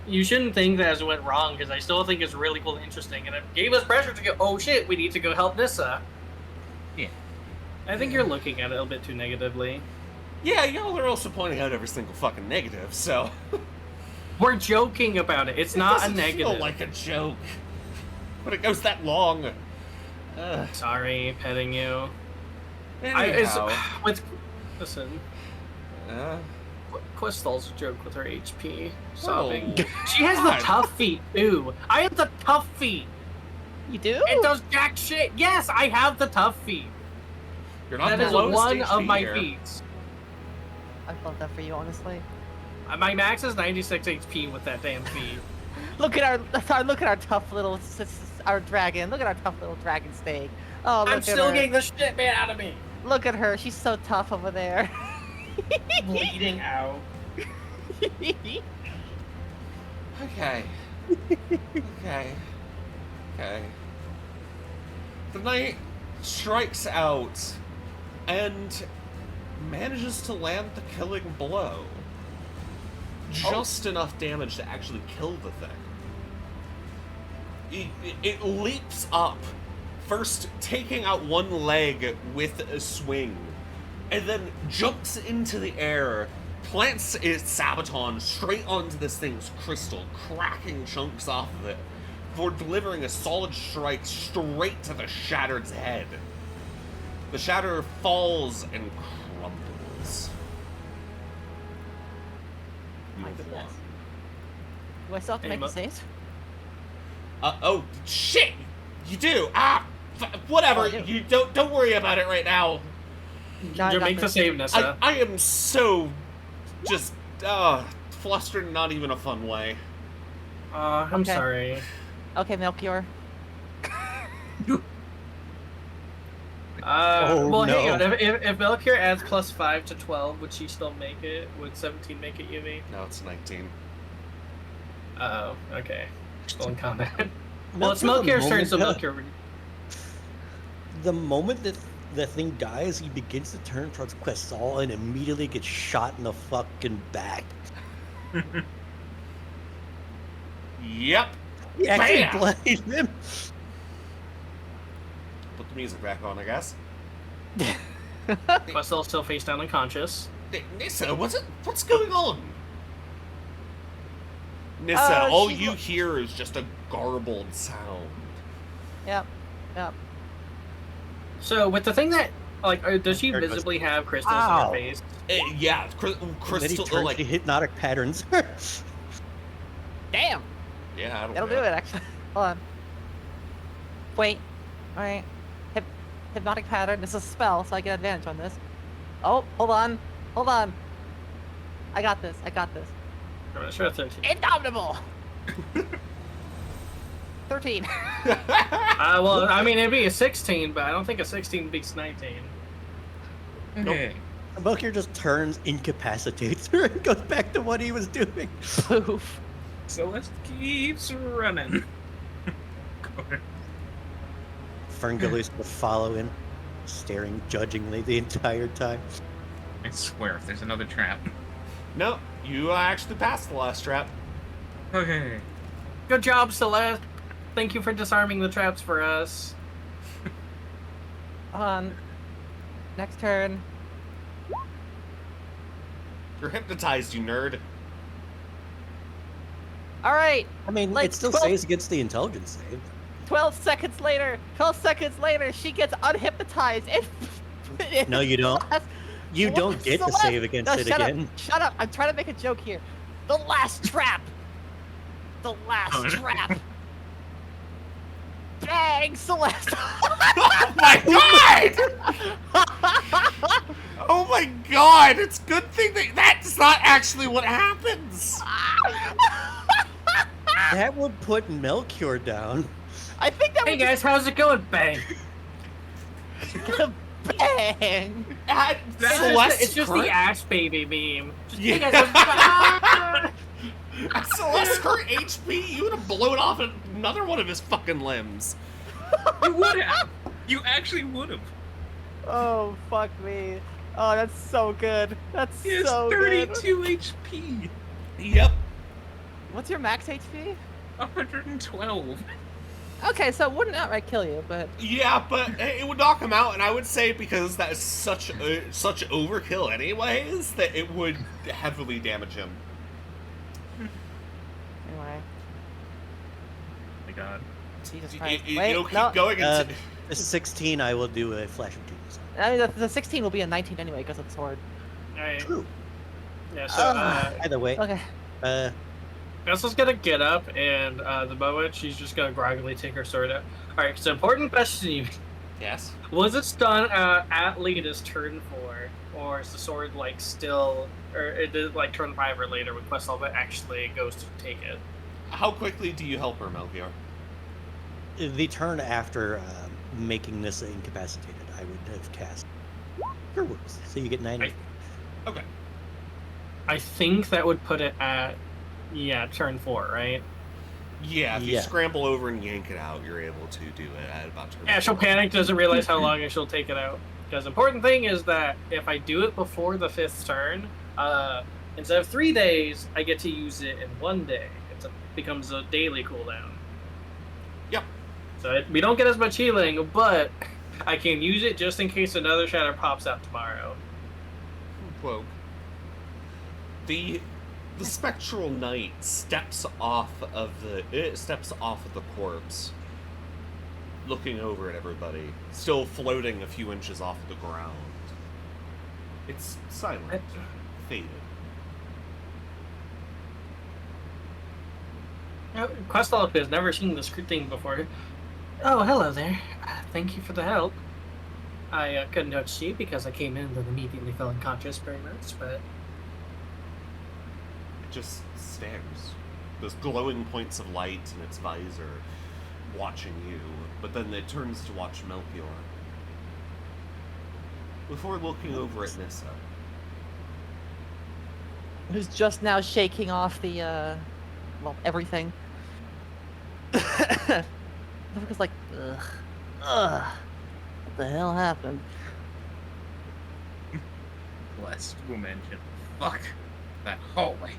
You shouldn't think that it went wrong because I still think it's really cool and interesting, and it gave us pressure to go. Oh shit, we need to go help Nissa. Yeah. I think you're looking at it a little bit too negatively. Yeah, y'all are also pointing out every single fucking negative, so We're joking about it. It's it not a doesn't negative. feel like a joke when it goes that long. Sorry, petting you. Anyhow, Listen. uh, Questal's a joke with her HP. Sobbing. Oh, She has the God. tough feet, too. I have the tough feet. You do? It does jack shit. Yes, I have the tough feet. you're not That the is lowest one HP of my here. feats. I love that for you, honestly. My max is 96 HP with that damn feat. Look at our tough little our dragon. Look at our tough little dragon snake. Oh, look I'm at still her. getting the shit man out of me. Look at her. She's so tough over there. Bleeding out. Okay. Okay. Okay. The knight strikes out and manages to land the killing blow. Just enough damage to actually kill the thing. It leaps up, first taking out one leg with a swing, and then jumps into the air, plants its sabaton straight onto this thing's crystal, cracking chunks off of it, before delivering a solid strike straight to the Shattered's head. The Shattered falls and crumbles. My Move goodness. on. Do I still have to Hey, make the saves? Oh, shit! You do? Whatever. Oh, I do. You don't worry about it right now. No, I You got make the this. save, Nissa. I am so just flustered in not even a fun way. I'm Okay. sorry. Okay, Melchior. Well, hang no. on. If Melchior adds +5 to 12, would she still make it? Would 17 make it, Yumi? No, it's 19. Oh, okay. Still in combat. Well, Melchior's it's a Melchior's turn, moment- so Melchior. The moment that the thing dies, he begins to turn towards Questal and immediately gets shot in the fucking back. Yep. He actually Bam! blinded him. Put the music back on, I guess. Questel's still face down unconscious. Nissa, what's going on? Nissa, all she's you hear is just a garbled sound. Yep. So, with the thing that, like, does she There it goes. visibly have crystals in Ow. her face? Yeah, And then he crystal turns like to hypnotic patterns. Damn. yeah, I don't That'll know. do it, actually. Hold on. Wait. Alright. Hypnotic pattern. This is a spell, so I get advantage on this. Oh, hold on. I got this. I'm sure 13. Indomitable! 13. Well, I mean, it'd be a 16, but I don't think a 16 beats 19. Okay. Melchior just turns, incapacitates her, and goes back to what he was doing. Poof. Celeste keeps running. Ferngullis will follow him, staring judgingly the entire time. I swear, if there's another trap. No, you actually passed the last trap. Okay. Good job, Celeste. Thank you for disarming the traps for us. Hold on. Next turn. You're hypnotized, you nerd. Alright. I mean, Like, it still 12 saves against the intelligence save. 12 seconds later, she gets unhypnotized. No, you don't. You don't get to Celeste- save against No, it shut again. Up. Shut up. I'm trying to make a joke here. The last trap. The last Oh, no. trap. Bang, Celeste. Oh my god! Oh my god! It's good thing that's not actually what happens. That would put Melchior down. I think that Hey was guys, how's it going? Bang! bang. It's just the Ash Baby meme. Just, hey Yeah. guys, how's it At Celeste, her HP, you would have blown off another one of his fucking limbs. You would have. You actually would have. Oh, fuck me. Oh, that's so good. That's He has so good. 32 HP. Yep. What's your max HP? 112. Okay, so it wouldn't outright kill you, but Yeah, but it would knock him out, and I would say because that is such overkill anyways, that it would heavily damage him. anyway. My god. Jesus Christ. It'll Wait, keep no. going until... The 16, I will do a flash of genius. I mean, the 16 will be a 19 anyway because of the sword. Alright, True. yeah, so, Either way, Okay. Vessel's gonna get up, and the Boa, she's just gonna groggily take her sword out. Alright, so important question. Yes? Was it stun at Leda's turn 4? Or is the sword, like, still... Or it did, like, turn 5 or later when Questal actually goes to take it? How quickly do you help her, Melchior? the turn after making this incapacitated, I would have cast Cure Wounds. So you get 9. Okay. I think that would put it at, yeah, turn 4, right? Yeah, if you Yeah. scramble over and yank it out, you're able to do it at about turn Yeah, she'll 4. panic, doesn't realize how long she'll take it out. Because the important thing is that if I do it before the 5th turn, instead of 3 days, I get to use it in 1 day. It becomes a daily cooldown. Yep. So we don't get as much healing, but I can use it just in case another shatter pops out tomorrow. Cloak. The spectral knight steps off of the corpse, looking over at everybody, still floating a few inches off the ground. It's silent, faded. Questalk has never seen this thing before. Oh, hello there. Thank you for the help. I couldn't notice you because I came in and then immediately fell unconscious very much, but... It just stares. Those glowing points of light in its visor, watching you, but then it turns to watch Melchior. Before looking over at Nissa. Who's just now shaking off the, well, everything. Because like, ugh, what the hell happened? Blessed will mention. Fuck. That hallway.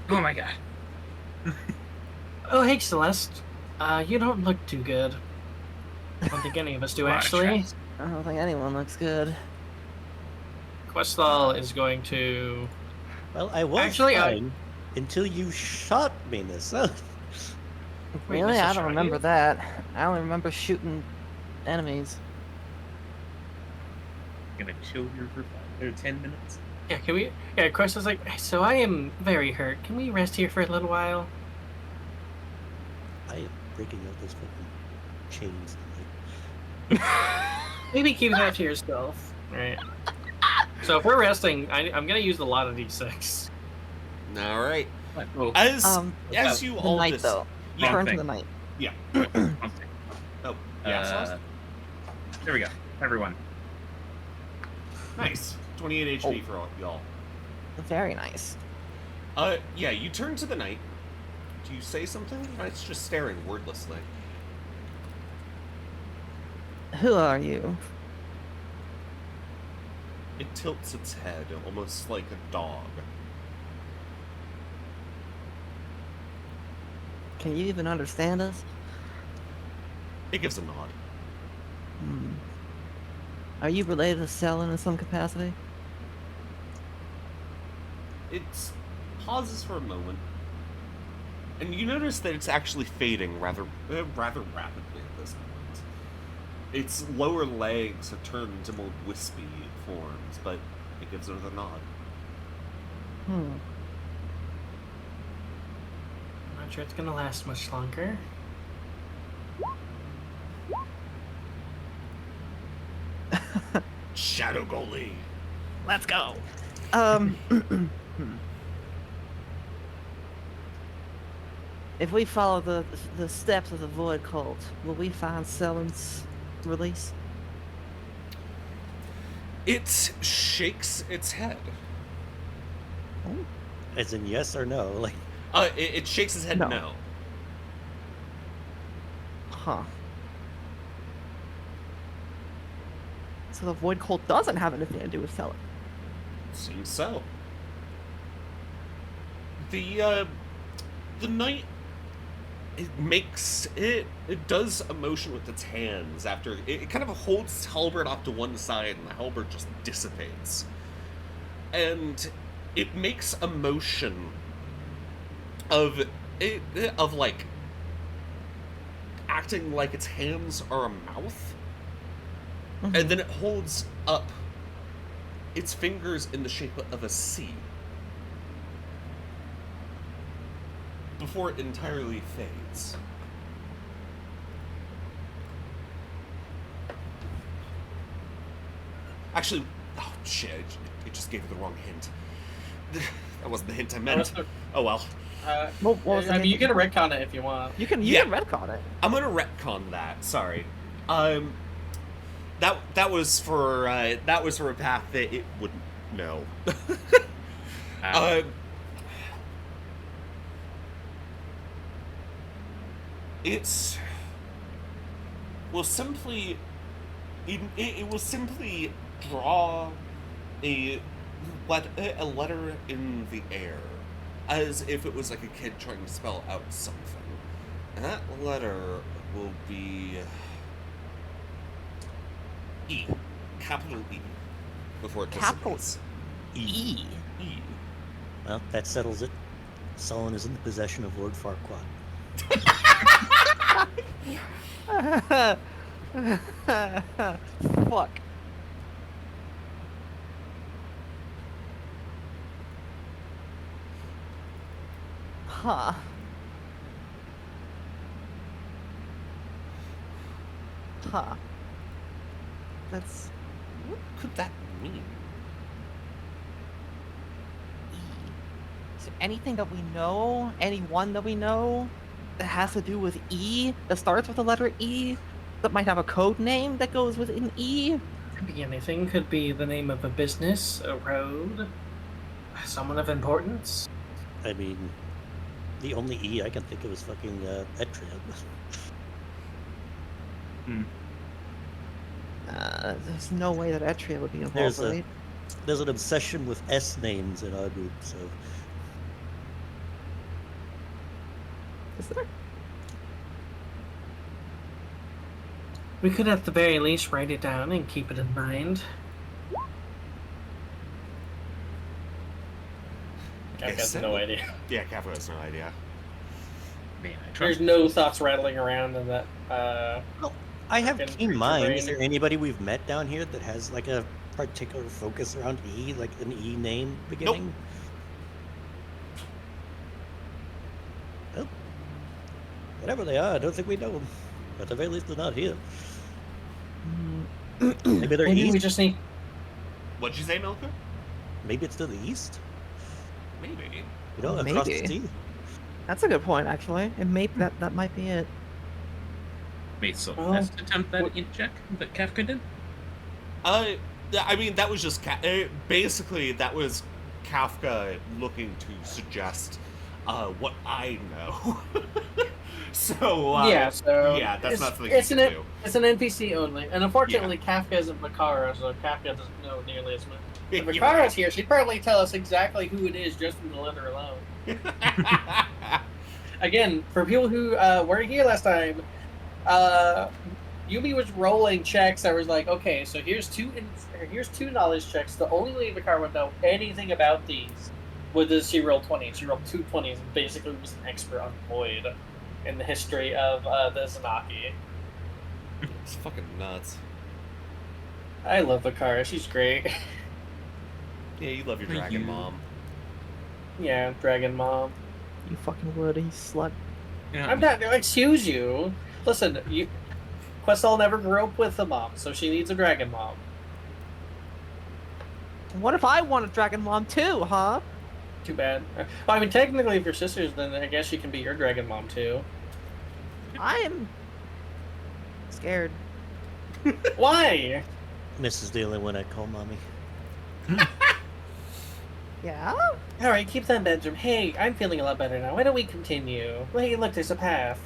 Oh my god. Oh, hey, Celeste. You don't look too good. I don't think any of us do, actually. I don't think anyone looks good. Questal is going to... Well, I was Actually, fine until you shot me, Nissa. Wait, Really? Nissa I shot don't remember you? that. I only remember shooting enemies. Gonna chill here for 10 minutes. Yeah, can we... Yeah, Questal's like, so I am very hurt. Can we rest here for a little while? I am breaking out those fucking chains. Maybe keep that to yourself. Alright. So if we're resting, I'm gonna use a lot of d6. All right. Oh, As you the all night though. Wrong Turn thing. to the night. Yeah. wrong thing. Oh, yeah. Celeste? There we go. Everyone. Nice. 28 HP for all y'all. Very nice. Yeah, you turn to the knight. Do you say something? The knight's just staring wordlessly. Who are you? It tilts its head, almost like a dog. Can you even understand us? It gives a nod. Hmm. Are you related to Selin in some capacity? It pauses for a moment, and you notice that it's actually fading rather rapidly at this moment. Its lower legs have turned into more wispy forms, but it gives another nod. Hmm. I'm not sure it's gonna last much longer. Shadow Goalie. Let's go. If we follow the steps of the Void Cult, will we find Selin's release? It shakes its head. As in yes or no? Like, It shakes its head No. no. Huh. So the Void Cult doesn't have anything to do with Selin. Seems so. The knight, it does a motion with its hands after it kind of holds its halberd off to one side and the halberd just dissipates. And it makes a motion of like acting like its hands are a mouth. And then it holds up its fingers in the shape of a C before it entirely fades. Actually, oh shit, it just gave it the wrong hint. That wasn't the hint I meant. Oh well. What was the I mean, you hint? can retcon it if you want. You can Yeah. retcon it. I'm gonna retcon that. Sorry. That was for a path that it wouldn't know. It will simply draw a letter in the air, as if it was like a kid trying to spell out something. And that letter will be E, capital E, before it Capital dissipates. E. E. well, that settles it. Sullen is in the possession of Lord Farquaad. Fuck. Huh. Huh. That's What could that mean? E. Is there anything that we know? Anyone that we know that has to do with E? That starts with the letter E? That might have a code name that goes with an E? Could be anything. Could be the name of a business, a road, someone of importance. I mean, the only E I can think of is fucking Etrium. There's no way that Etria would be involved, There's a- right? There's an obsession with S names in our group, so Is there? We could at the very least write it down and keep it in mind. I've Yes. got no idea. Yeah, Kafka has no idea. Man, I There's trust no thoughts rattling around in that. I have Fucking keen creature mind. brain. Is there anybody we've met down here that has like a particular focus around E, like an E name beginning? Nope. Whatever they are, I don't think we know them. At the very least, they're not here. Maybe they're Maybe east. we just need. What'd you say, Milka? Maybe it's to the east. Maybe. You know, Oh, across the maybe. sea. That's a good point, actually. It may that might be it. Wait, so Well, let's attempt that what- int check that Kafka did? I mean, that was just basically that was Kafka looking to suggest what I know. So yeah, so yeah, that's it's, not something it's you an can do. it's an NPC only, and unfortunately, Kafka isn't Makara, so Kafka doesn't know nearly as much. If You're Makara's right. here, she'd probably tell us exactly who it is just from the letter alone. Again, for people who weren't here last time, Yumi was rolling checks that was like, okay, so here's two knowledge checks. The only way Makara would know anything about these was she rolled 20. She rolled 2 20s and basically was an expert on Void in the history of the Zanaki. It's fucking nuts. I love Makara. She's great. Yeah, you love your Thank dragon you. mom. Yeah, Dragon Mom. You fucking would, you slut. Yeah, I'm not. Excuse you. Listen, Questel never grew up with a mom, so she needs a Dragon Mom. What if I want a dragon mom too, huh? Too bad. Well, I mean, technically, if you're sisters, then I guess she can be your Dragon Mom too. I am scared. Why? Miss is the only one I call mommy. Yeah? All right, keep that in bedroom. Hey, I'm feeling a lot better now. Why don't we continue? Hey, look, there's a path.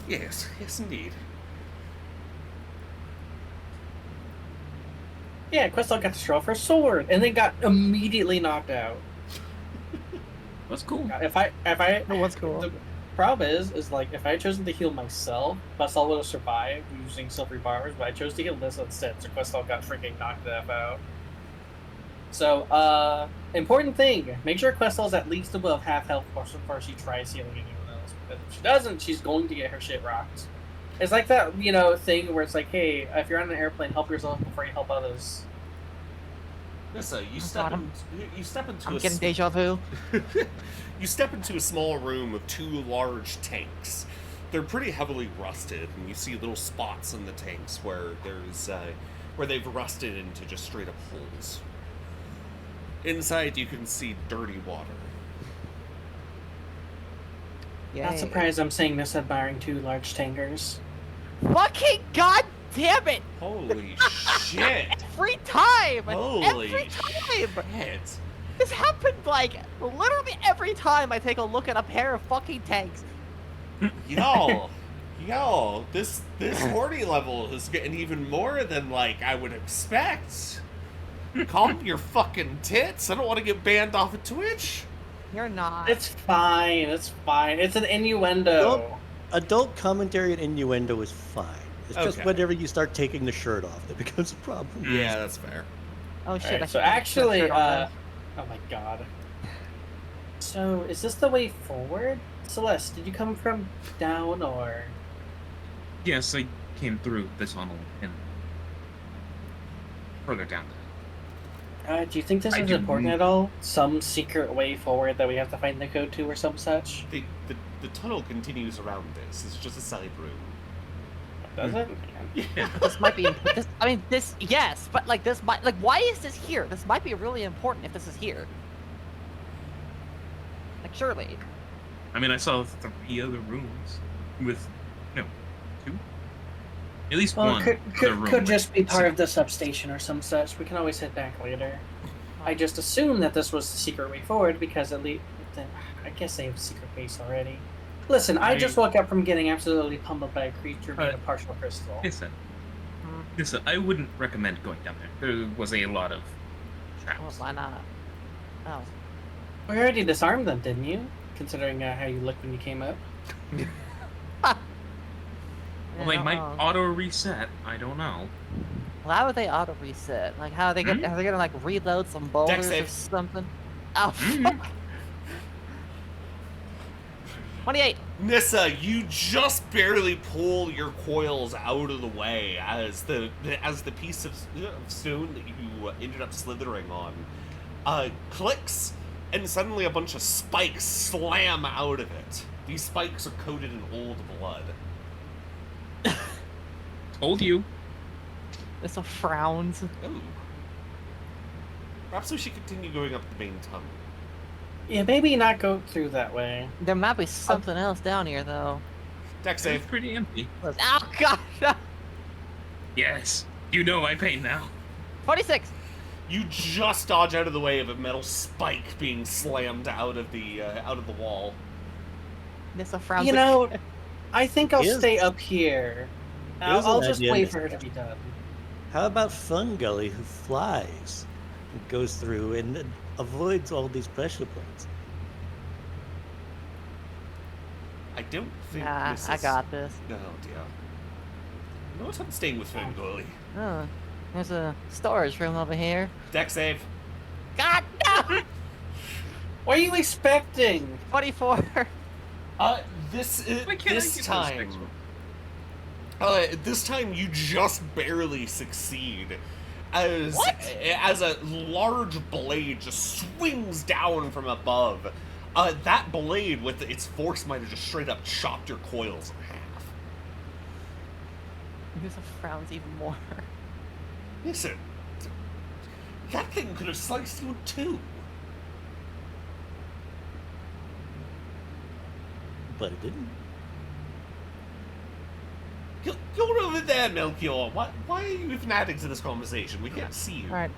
Yes, yes, indeed. Yeah, Questel got to draw for a sword, and then got immediately knocked out. that's cool. If I, Oh, what's cool? The problem is like if I had chosen to heal myself, Questel would have survived using silvery bars, but I chose to heal this instead, so Questel got freaking knocked the F out. So, important thing: make sure Questel's at least above half health before she tries healing anyone else. Because if she doesn't, she's going to get her shit rocked. It's like that, thing where it's like, hey, if you're on an airplane, help yourself before you help others. Nissa, you Oh, step God, into I'm a getting deja vu. You step into a small room with 2 large tanks. They're pretty heavily rusted, and you see little spots in the tanks where they've rusted into just straight up holes. Inside, you can see dirty water. Yeah. Not surprised I'm saying this admiring 2 large tankers. Fucking goddamn it! Holy shit! Every time! Holy Every time! shit! This happened like literally every time I take a look at a pair of fucking tanks. Yo, this horny level is getting even more than like I would expect. Calm your fucking tits. I don't want to get banned off of Twitch. You're not. It's fine. It's fine. It's an innuendo. Adult commentary and innuendo is fine. It's just Okay. whenever you start taking the shirt off that becomes a problem. Yeah, that's fair. Oh shit! Alright, I so should have actually, shirt on oh my god. So, is this the way forward? Celeste, did you come from down or? Yes, I came through the tunnel and further down. Do you think this I is do- important at all? Some secret way forward that we have to find the code to or some such? The tunnel continues around this. It's just a side room. Does it? Yeah. This might be. Yes, but like this might. Like, why is this here? This might be really important if this is here. Like, surely. I mean, I saw 3 other rooms with, no, 2? At least Well, one. could other room could with just be part six- of the substation or some such. We can always head back later. I just assumed that this was the secret way forward because at least I guess they have a secret base already. Listen, I just woke up from getting absolutely pummeled by a creature made of partial crystal. Listen, I wouldn't recommend going down there. There was a lot of Well, traps. why not? Oh. We already disarmed them, didn't you? Considering how you looked when you came up. Well, they might auto reset. I don't know. Well, how would they auto reset? Like, how are they gonna? Are they gonna like reload some boulders or save. something? Oh, Mhm. fuck. 28. Nissa, you just barely pull your coils out of the way as the piece of stone that you ended up slithering on clicks, and suddenly a bunch of spikes slam out of it. These spikes are coated in old blood. Told you. This frowns. Ooh. Perhaps we should continue going up the main tunnel. Yeah, maybe not go through that way. There might be something else down here, though. Deck It's save. pretty empty. Oh gosh. Yes. You know my pain now. 26. You just dodge out of the way of a metal spike being slammed out of the wall. This frowns. You know, I think I'll Here's- stay up here. here's I'll an just idea, wait Miss for her to be done. How about Fun Gully, who flies, and goes through and avoids all these pressure points? I don't think Nah, this is... I got this. Oh, dear. No, I'm staying with Fangoli. Oh, there's a storage room over here. Deck save. God no! What are you expecting? 24. This Why can't I this get those time. next one? This time you just barely succeed, as What? as a large blade just swings down from above. That blade with its force might have just straight up chopped your coils in half. This frowns even more. Listen, that thing could have sliced you in two. But it didn't. You're over there, Melchior. Why are you even adding to this conversation? We can't see you. All right.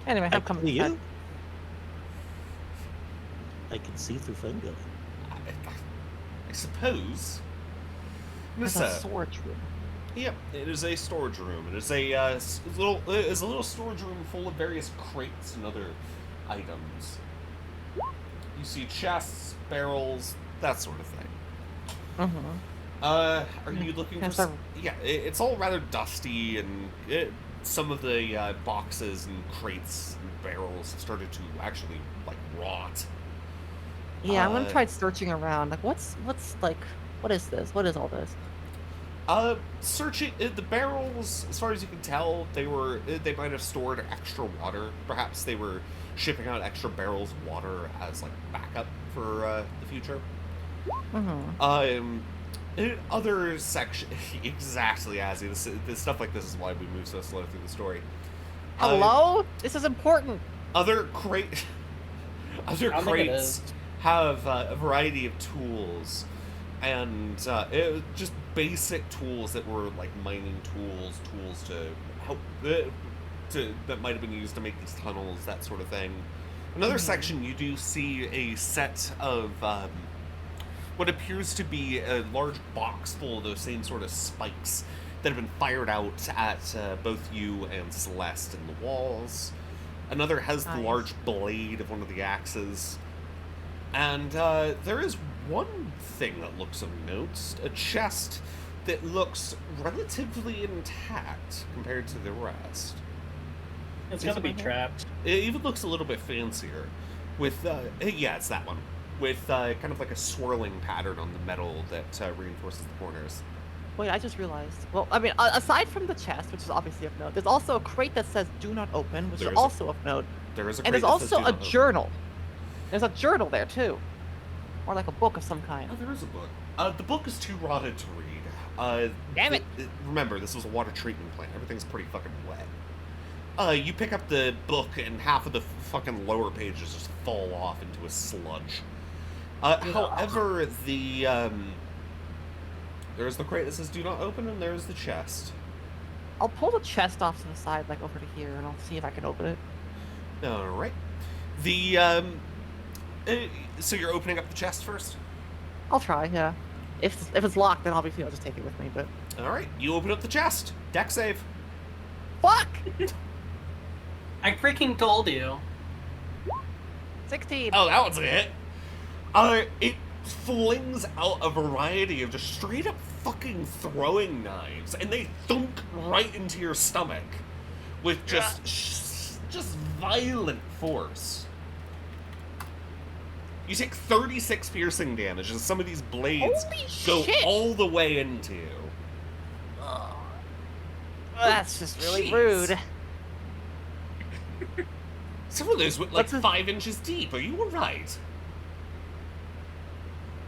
Anyway, I'm coming. See back. you? I can see through Fun Gully. I suppose. There's Nissa. a storage room. Yep, it is a storage room. It is a little storage room full of various crates and other items. You see chests, barrels, that sort of thing. Mm-hmm. Are you looking for? Yes, Yeah, it's all rather dusty, and some of the boxes and crates and barrels have started to actually like rot. Yeah, I'm gonna try searching around. Like, what's like, what is this? What is all this? Searching the barrels, as far as you can tell, they might have stored extra water. Perhaps they were shipping out extra barrels of water as like backup for the future. Mm-hmm. Other section exactly, Azzy. This stuff like this is why we move so slow through the story. Hello? This is important. Other I don't think it crates is. have a variety of tools, and just basic tools that were like mining tools to help that might have been used to make these tunnels, that sort of thing. Another section, you do see a set of what appears to be a large box full of those same sort of spikes that have been fired out at both you and Celeste in the walls. Another has the Nice. large blade of one of the axes. And there is one thing that looks of note, a chest that looks relatively intact compared to the rest. It's gonna be trapped. It even looks a little bit fancier with, yeah, it's that one. With kind of like a swirling pattern on the metal that reinforces the corners. Wait, I just realized. Well, I mean, aside from the chest, which is obviously of note, there's also a crate that says "Do not open," which There is is a- also of note. There is a And crate there's that says also "Do a not open." journal. There's a journal there too, or like a book of some kind. Oh, there is a book. The book is too rotted to read. Damn it. Remember, this was a water treatment plant. Everything's pretty fucking wet. You pick up the book, and half of the fucking lower pages just fall off into a sludge. However, there's the crate that says "Do not open," and there's the chest. I'll pull the chest off to the side, like over to here, and I'll see if I can open it. All right. So you're opening up the chest first? I'll try, yeah. If it's locked, then obviously I'll just take it with me, but... All right, you open up the chest. Deck save. Fuck! I freaking told you. 16! Oh, that one's a hit. It flings out a variety of just straight up fucking throwing knives, and they thunk right into your stomach with just violent force. You take 36 piercing damage as some of these blades Holy go shit! all the way into you. That's just really Jeez. rude. Some of those went like What's a- 5 inches deep. Are you alright?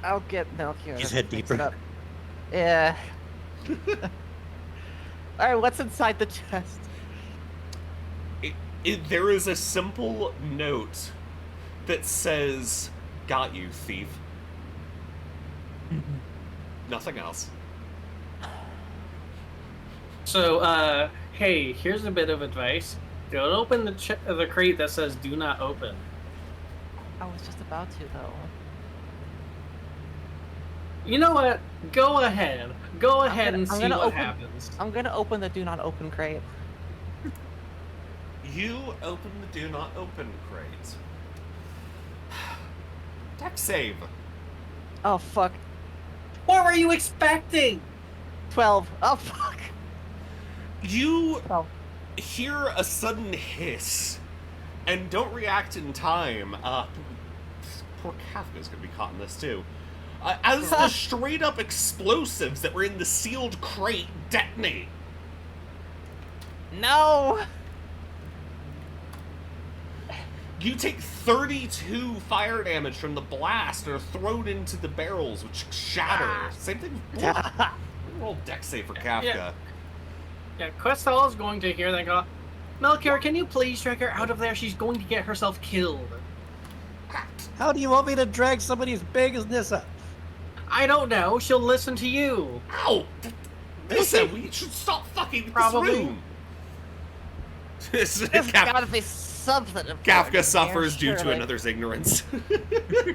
I'll get milk here. Just to head fix deeper. it up. Yeah. Alright, what's inside the chest? There is a simple note that says, "Got you, thief." Nothing else. So, hey, here's a bit of advice. Don't open the crate that says "Do not open." I was just about to, though. You know what? Go ahead. Go ahead and I'm see gonna what open- happens. I'm gonna open the do not open crate. You open the do not open crate. Deck save. Oh, fuck. What were you expecting? 12. Oh, fuck. You 12. hear a sudden hiss and don't react in time. Poor Kafka's gonna be caught in this too. As the straight up explosives that were in the sealed crate detonate. No! You take 32 fire damage from the blast and are thrown into the barrels, which shatter. Same thing with roll deck save for Kafka. Yeah. Yeah, Questel is going to hear that and go, Melchior, can you please drag her out of there? She's going to get herself killed. How do you want me to drag somebody as big as Nissa? I don't know. She'll listen to you. Ow! Listen, we should stop fucking with Probably. this room. There's gotta be something important Kafka here, suffers due to surely. another's ignorance.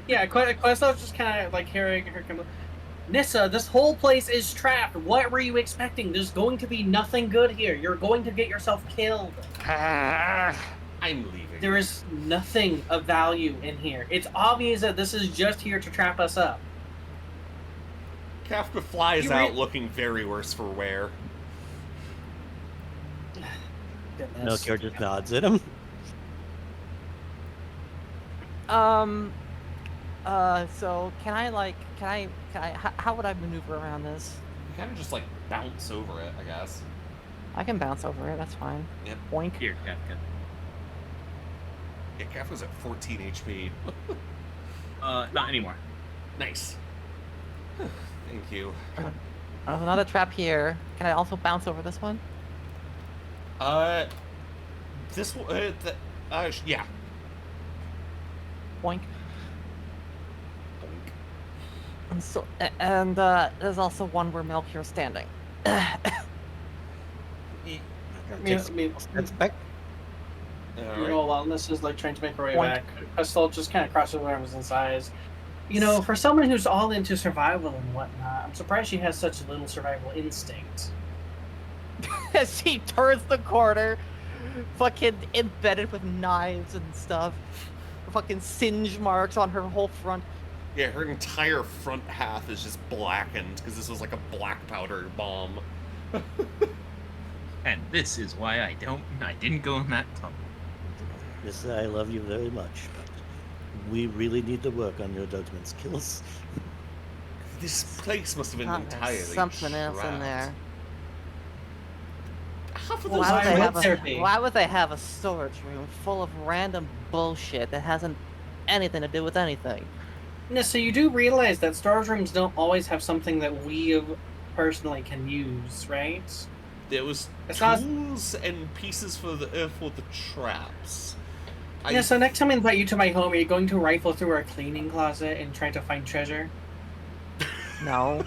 Yeah, Questel's just kind of like hearing her come. Nissa, this whole place is trapped. What were you expecting? There's going to be nothing good here. You're going to get yourself killed. I'm leaving. There is nothing of value in here. It's obvious that this is just here to trap us up. Kafka flies You out looking very worse for wear. Goodness. Melchior just nods at him. So can I how would I maneuver around this? You kind of just like bounce over it, I guess. I can bounce over it, that's fine. Yep. Boink. Here, Kafka. Yeah, Kafka's at 14 HP. Not anymore. Nice. Thank you. There's another trap here. Can I also bounce over this one? This one, yeah. Boink. And so, there's also one where Melchior's standing. That's back. You know, while this is like trying to make her way Point. back, Questel just kind of crosses over Emerson's eyes. You know, for someone who's all into survival and whatnot, I'm surprised she has such little survival instinct. As she turns the corner, fucking embedded with knives and stuff. Fucking singe marks on her whole front. Yeah, her entire front half is just blackened because this was like a black powder bomb. And this is why I didn't go in that tunnel. Nissa, I love you very much, but we really need to work on your judgment skills. This place must have been There's entirely something else in trapped. there. Half of those Why would, they would have there a, be? why would they have a storage room full of random bullshit that hasn't anything to do with anything? No, so you do realize that storage rooms don't always have something that we have personally can use, right? There was It's not- tools and pieces for the traps. Yeah, so next time I invite you to my home, are you going to rifle through our cleaning closet and try to find treasure? No.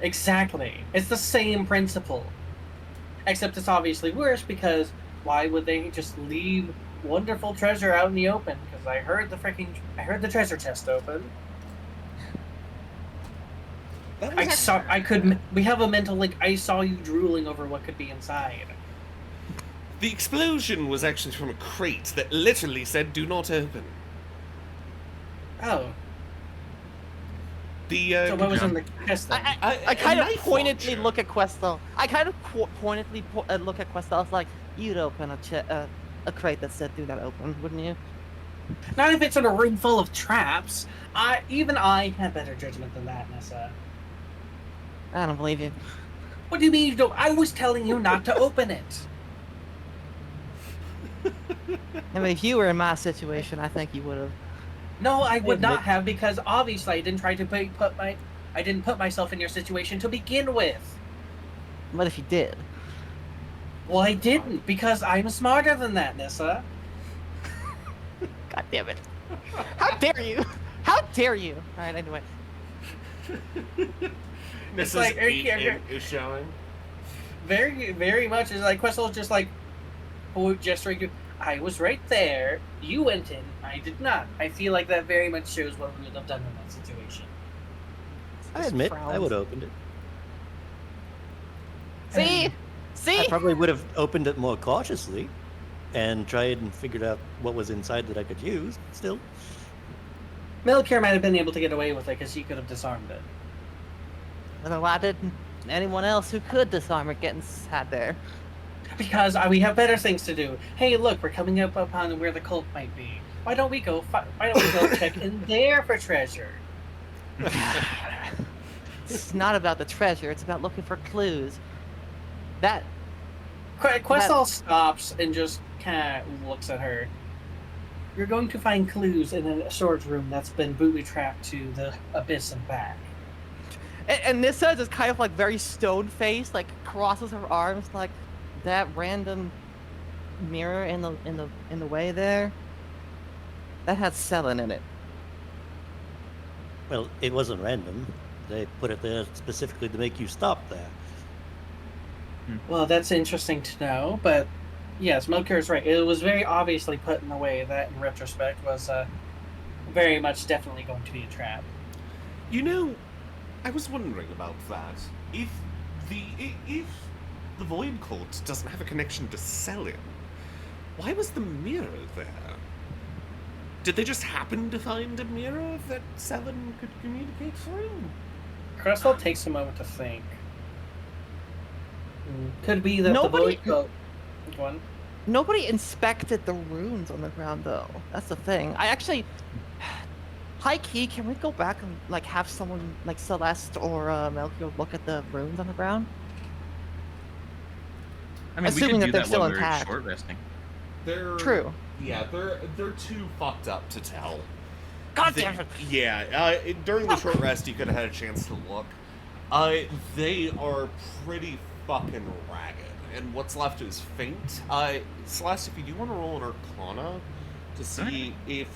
Exactly. It's the same principle. Except it's obviously worse because why would they just leave wonderful treasure out in the open? Because I heard the treasure chest open. That was We have a mental link. I saw you drooling over what could be inside. The explosion was actually from a crate that literally said "Do not open." Oh, The so what was in the chest then? I kind of knife pointedly launcher. look at Questel. I kind of pointedly look at Questel. I was like, you'd open a crate that said "Do not open," wouldn't you? Not if it's in a room full of traps. Even I have better judgment than that, Nessa. I don't believe you. What do you mean you don't? I was telling you not to open it. I mean, if you were in my situation, I think you would have. No, I would Admit- not have because obviously I didn't try to I didn't put myself in your situation to begin with. What if you did? Well, I didn't because I'm smarter than that, Nessa. God damn it! How dare you? How dare you? All right, anyway. This like, is showing. Very, very much is like Questel's just like, gesturing to. I was right there. You went in. I did not. I feel like that very much shows what we would have done in that situation. I admit, I frowns. would have opened it. See, I see. probably would have opened it more cautiously and tried and figured out what was inside that I could use. Still, Melchior might have been able to get away with it because he could have disarmed it. Then why didn't anyone else who could disarm it get inside there? Because we have better things to do. Hey, look, we're coming up upon where the cult might be. Why don't we go? Why don't we go check in there for treasure? It's not about the treasure. It's about looking for clues. That Questel stops and just kind of looks at her. You're going to find clues in a storage room that's been booby trapped to the abyss and back. and Nissa just kind of like very stone faced, like crosses her arms, like that random mirror in the way there. That had Selin in it. well, it wasn't random. They put it there specifically to make you stop there. Well, that's interesting to know, but yes, Melchior is right. It was very obviously put in a way that, in retrospect, was very much definitely going to be a trap. You know, I was wondering about that. If the Void Cult doesn't have a connection to Selin, why was the mirror there? Did they just happen to find a mirror that Selin could communicate through? Questel takes a moment to think. Could be that Nobody- the Void Cult... One. Nobody inspected the runes on the ground, though. That's the thing. I actually, high key, can we go back and like have someone like Celeste or Melchior look at the runes on the ground? I mean, Assuming we that could do they're that still while we're intact. short resting. They're True. Yeah, they're too fucked up to tell. God damn it! Yeah, during the short rest, you could have had a chance to look. They are pretty fucking ragged, and what's left is faint. Celeste, if you do want to roll an Arcana to see if,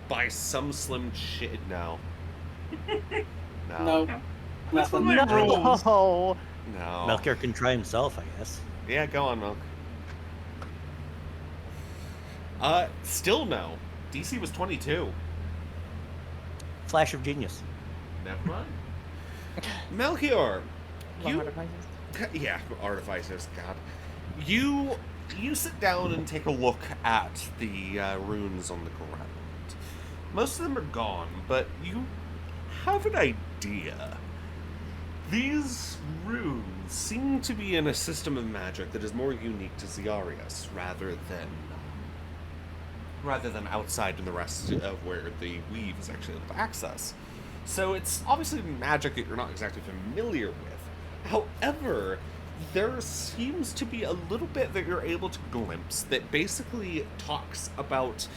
by some slim shit, no. No. What's Nothing. with my rolls? No. No. Melchior can try himself, I guess. Yeah, go on, Milk. Still no. DC was 22. Flash of genius. Never mind. Melchior, you... Artificers. Yeah, artificers, God. You sit down and take a look at the runes on the ground. Most of them are gone, but you have an idea. These runes seem to be in a system of magic that is more unique to Ziarius rather than outside in the rest of where the weave is actually able to access. So it's obviously magic that you're not exactly familiar with. However, there seems to be a little bit that you're able to glimpse that basically talks about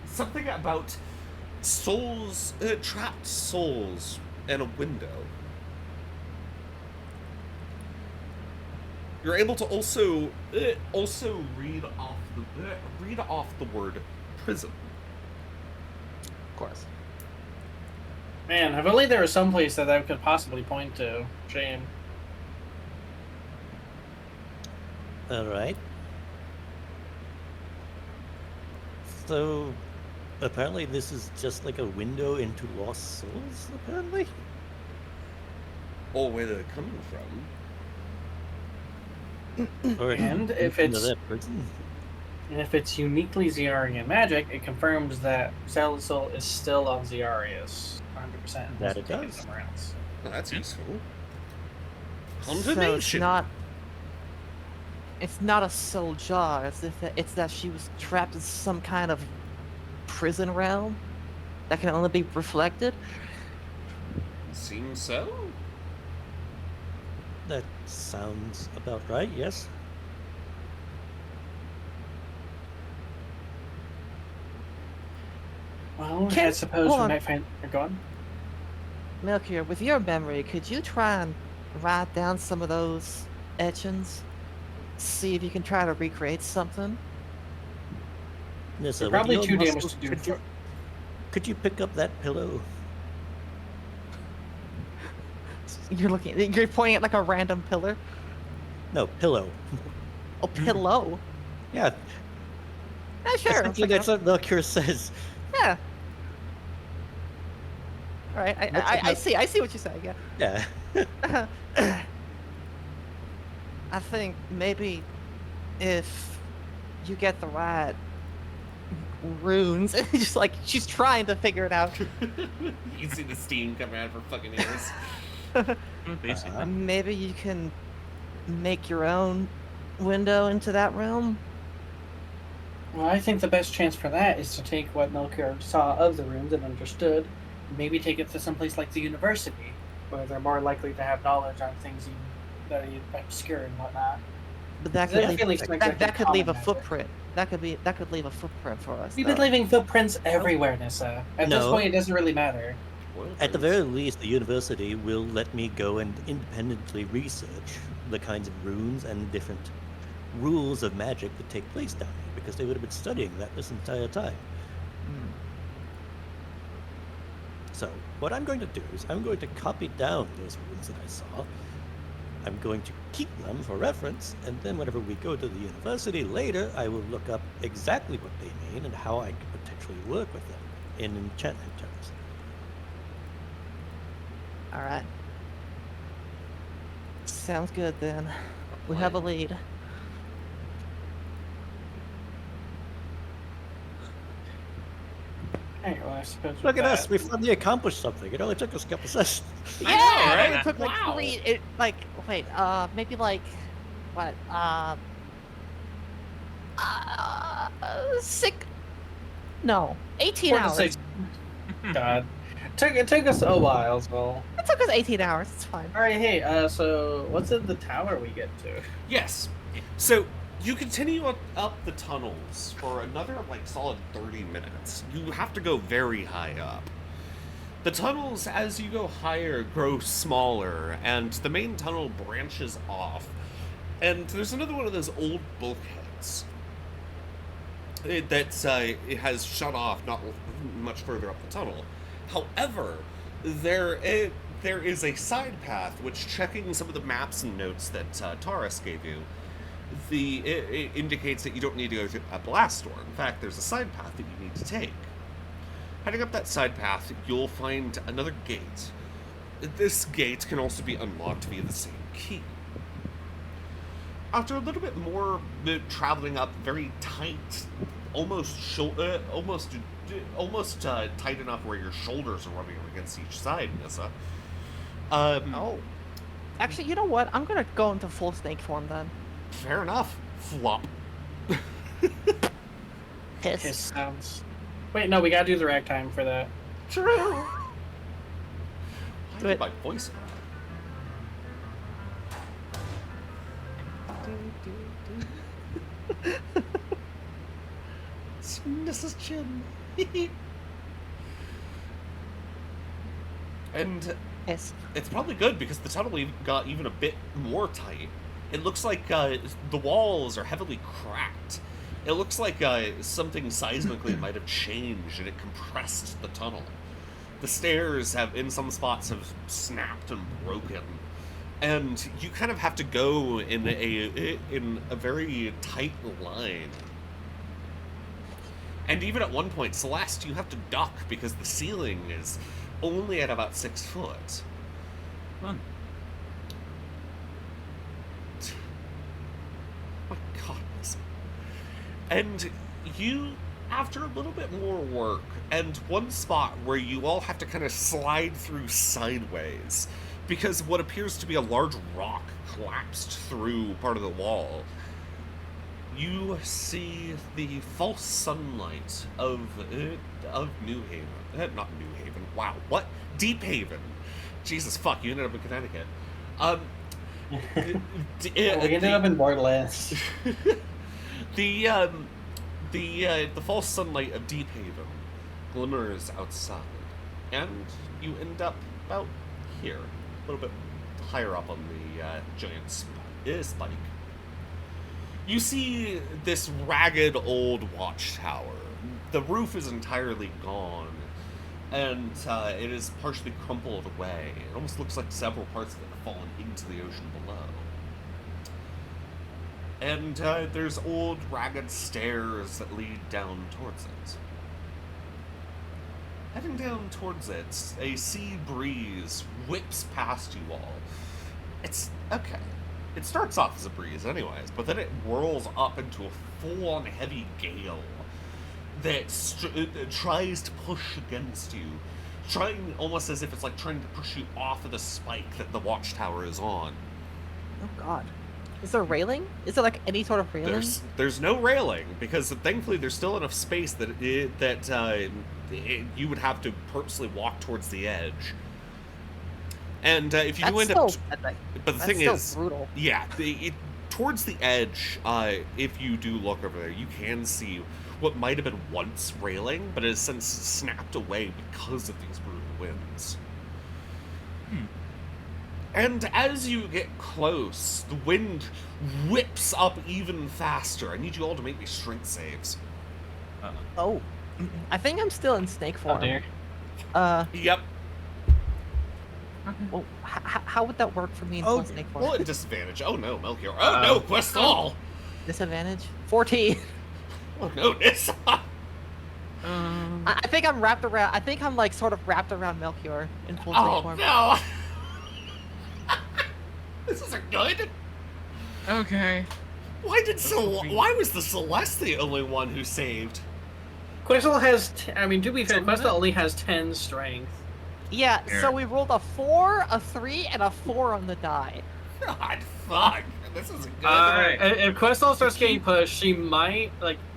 something about souls, trapped souls in a window. You're able to also read off the word prison. Of course. Man, if only there was some place that I could possibly point to. Shame. All right. So, apparently this is just like a window into lost souls, apparently? Or where they're coming from. Or And if into it's- that prison? And if it's uniquely Ziarian magic, it confirms that Zealous is still on Ziarius. 100%. That it Taken does. somewhere else. Well, that's useful. So it's Confirmation. not. It's not a soul jar. It's that she was trapped in some kind of prison realm that can only be reflected. Seems so. That sounds about right, yes. Well, Can- I suppose hold we on. might find. Go on. Melchior, with your memory, could you try and write down some of those etchings? See if you can try to recreate something. Nissa, They're with probably your too damaged muscles, to do. could you pick up that pillow? You're pointing at like a random pillar. No, pillow. A pillow. Yeah, Yeah, sure. essentially that's what Melchior says. Yeah. All right. What's I about- see. I see what you're saying. Yeah. Yeah. I think maybe if you get the right runes, just like she's trying to figure it out. You see the steam coming out of her fucking ears. Basically. Maybe you can make your own window into that realm. Well, I think the best chance for that is to take what Melchior saw of the runes and understood, and maybe take it to someplace like the university, where they're more likely to have knowledge on things that are obscure and whatnot. But that I could feel leave, like it's that could leave a common magic. footprint. That could leave a footprint for us. We've been though. leaving footprints everywhere, Nissa. At this No. point, it doesn't really matter. At the very least, the university will let me go and independently research the kinds of runes and different rules of magic that take place down here, because they would have been studying that this entire time. Hmm. So, what I'm going to do is I'm going to copy down those runes that I saw. I'm going to keep them for reference, and then whenever we go to the university later, I will look up exactly what they mean and how I could potentially work with them in enchantment terms. All right. Sounds good then. We have a lead. Alright, well, I suppose. Look with at us, that- we finally accomplished something. It only took us a couple sessions. Yeah, right? it took like Wow. 3. Wait, maybe like what? 6. No, 18 4 to hours. 6. God. It took us a while, so. It took us 18 hours. It's fine. Alright, hey, so what's in the tower we get to? Yes. So you continue up the tunnels for another solid 30 minutes. You have to go very high up. The tunnels, as you go higher, grow smaller, and the main tunnel branches off. And there's another one of those old bulkheads it has shut off not much further up the tunnel. However, there is a side path which, checking some of the maps and notes that Taurus gave you, it indicates that you don't need to go through a blast door. In fact, there's a side path that you need to take. Heading up that side path, you'll find another gate. This gate can also be unlocked via the same key. After a little bit more traveling up very tight, almost tight enough where your shoulders are rubbing up against each side, Nissa. Oh. Actually, you know what? I'm gonna go into full snake form then. Fair enough. Flop. Hiss. Hiss sounds. Wait, no, we gotta do the ragtime for that. True. Why Do did it. my voice? It's Mrs. Chin. And Yes. it's probably good because the tunnel got even a bit more tight. It looks like the walls are heavily cracked. It looks like something seismically might have changed and it compressed the tunnel. The stairs in some spots have snapped and broken. And you kind of have to go in a very tight line. And even at one point, Celeste, you have to duck because the ceiling is only at about 6 foot. Fun. My God, listen. And you, after a little bit more work, and one spot where you all have to kind of slide through sideways, because what appears to be a large rock collapsed through part of the wall, you see the false sunlight of New Haven. Not New Haven. Wow, what? Deephaven. Jesus fuck, you ended up in Connecticut. We ended up in Borderlands. The false sunlight of Deephaven glimmers outside, and you end up about here, a little bit higher up on the giant spike. You see this ragged old watchtower. The roof is entirely gone, and it is partially crumpled away. It almost looks like several parts of it have fallen into the ocean below. And there's old ragged stairs that lead down towards it. Heading down towards it, a sea breeze whips past you all. It's okay. It starts off as a breeze anyways, but then it whirls up into a full-on heavy gale that tries to push against you, trying almost as if it's like trying to push you off of the spike that the watchtower is on. Oh God. Is there railing? Is there like any sort of railing? There's no railing because thankfully there's still enough space that you would have to purposely walk towards the edge. And if you do end up, but the thing is, brutal. Yeah, towards the edge, if you do look over there, you can see what might have been once railing, but it has since snapped away because of these brutal winds. And as you get close, the wind whips up even faster. I need you all to make me strength saves. Oh, I think I'm still in snake form. Oh dear. Yep. Well, how would that work for me in full snake form? Well, at disadvantage. Oh no, Melchior. Oh no, Questal! Disadvantage? 14. Oh no, Nissa! I think I'm wrapped around. I think I'm like sort of wrapped around Melchior in full snake form. No! This isn't good. Okay. Why was the Celeste the only one who saved? Quistel has. To be fair, Quistel only has 10 strength. Yeah, Here. so we rolled a 4, a 3, and a 4 on the die. God, fuck. This isn't good. Alright. If Quistel starts getting pushed, she might,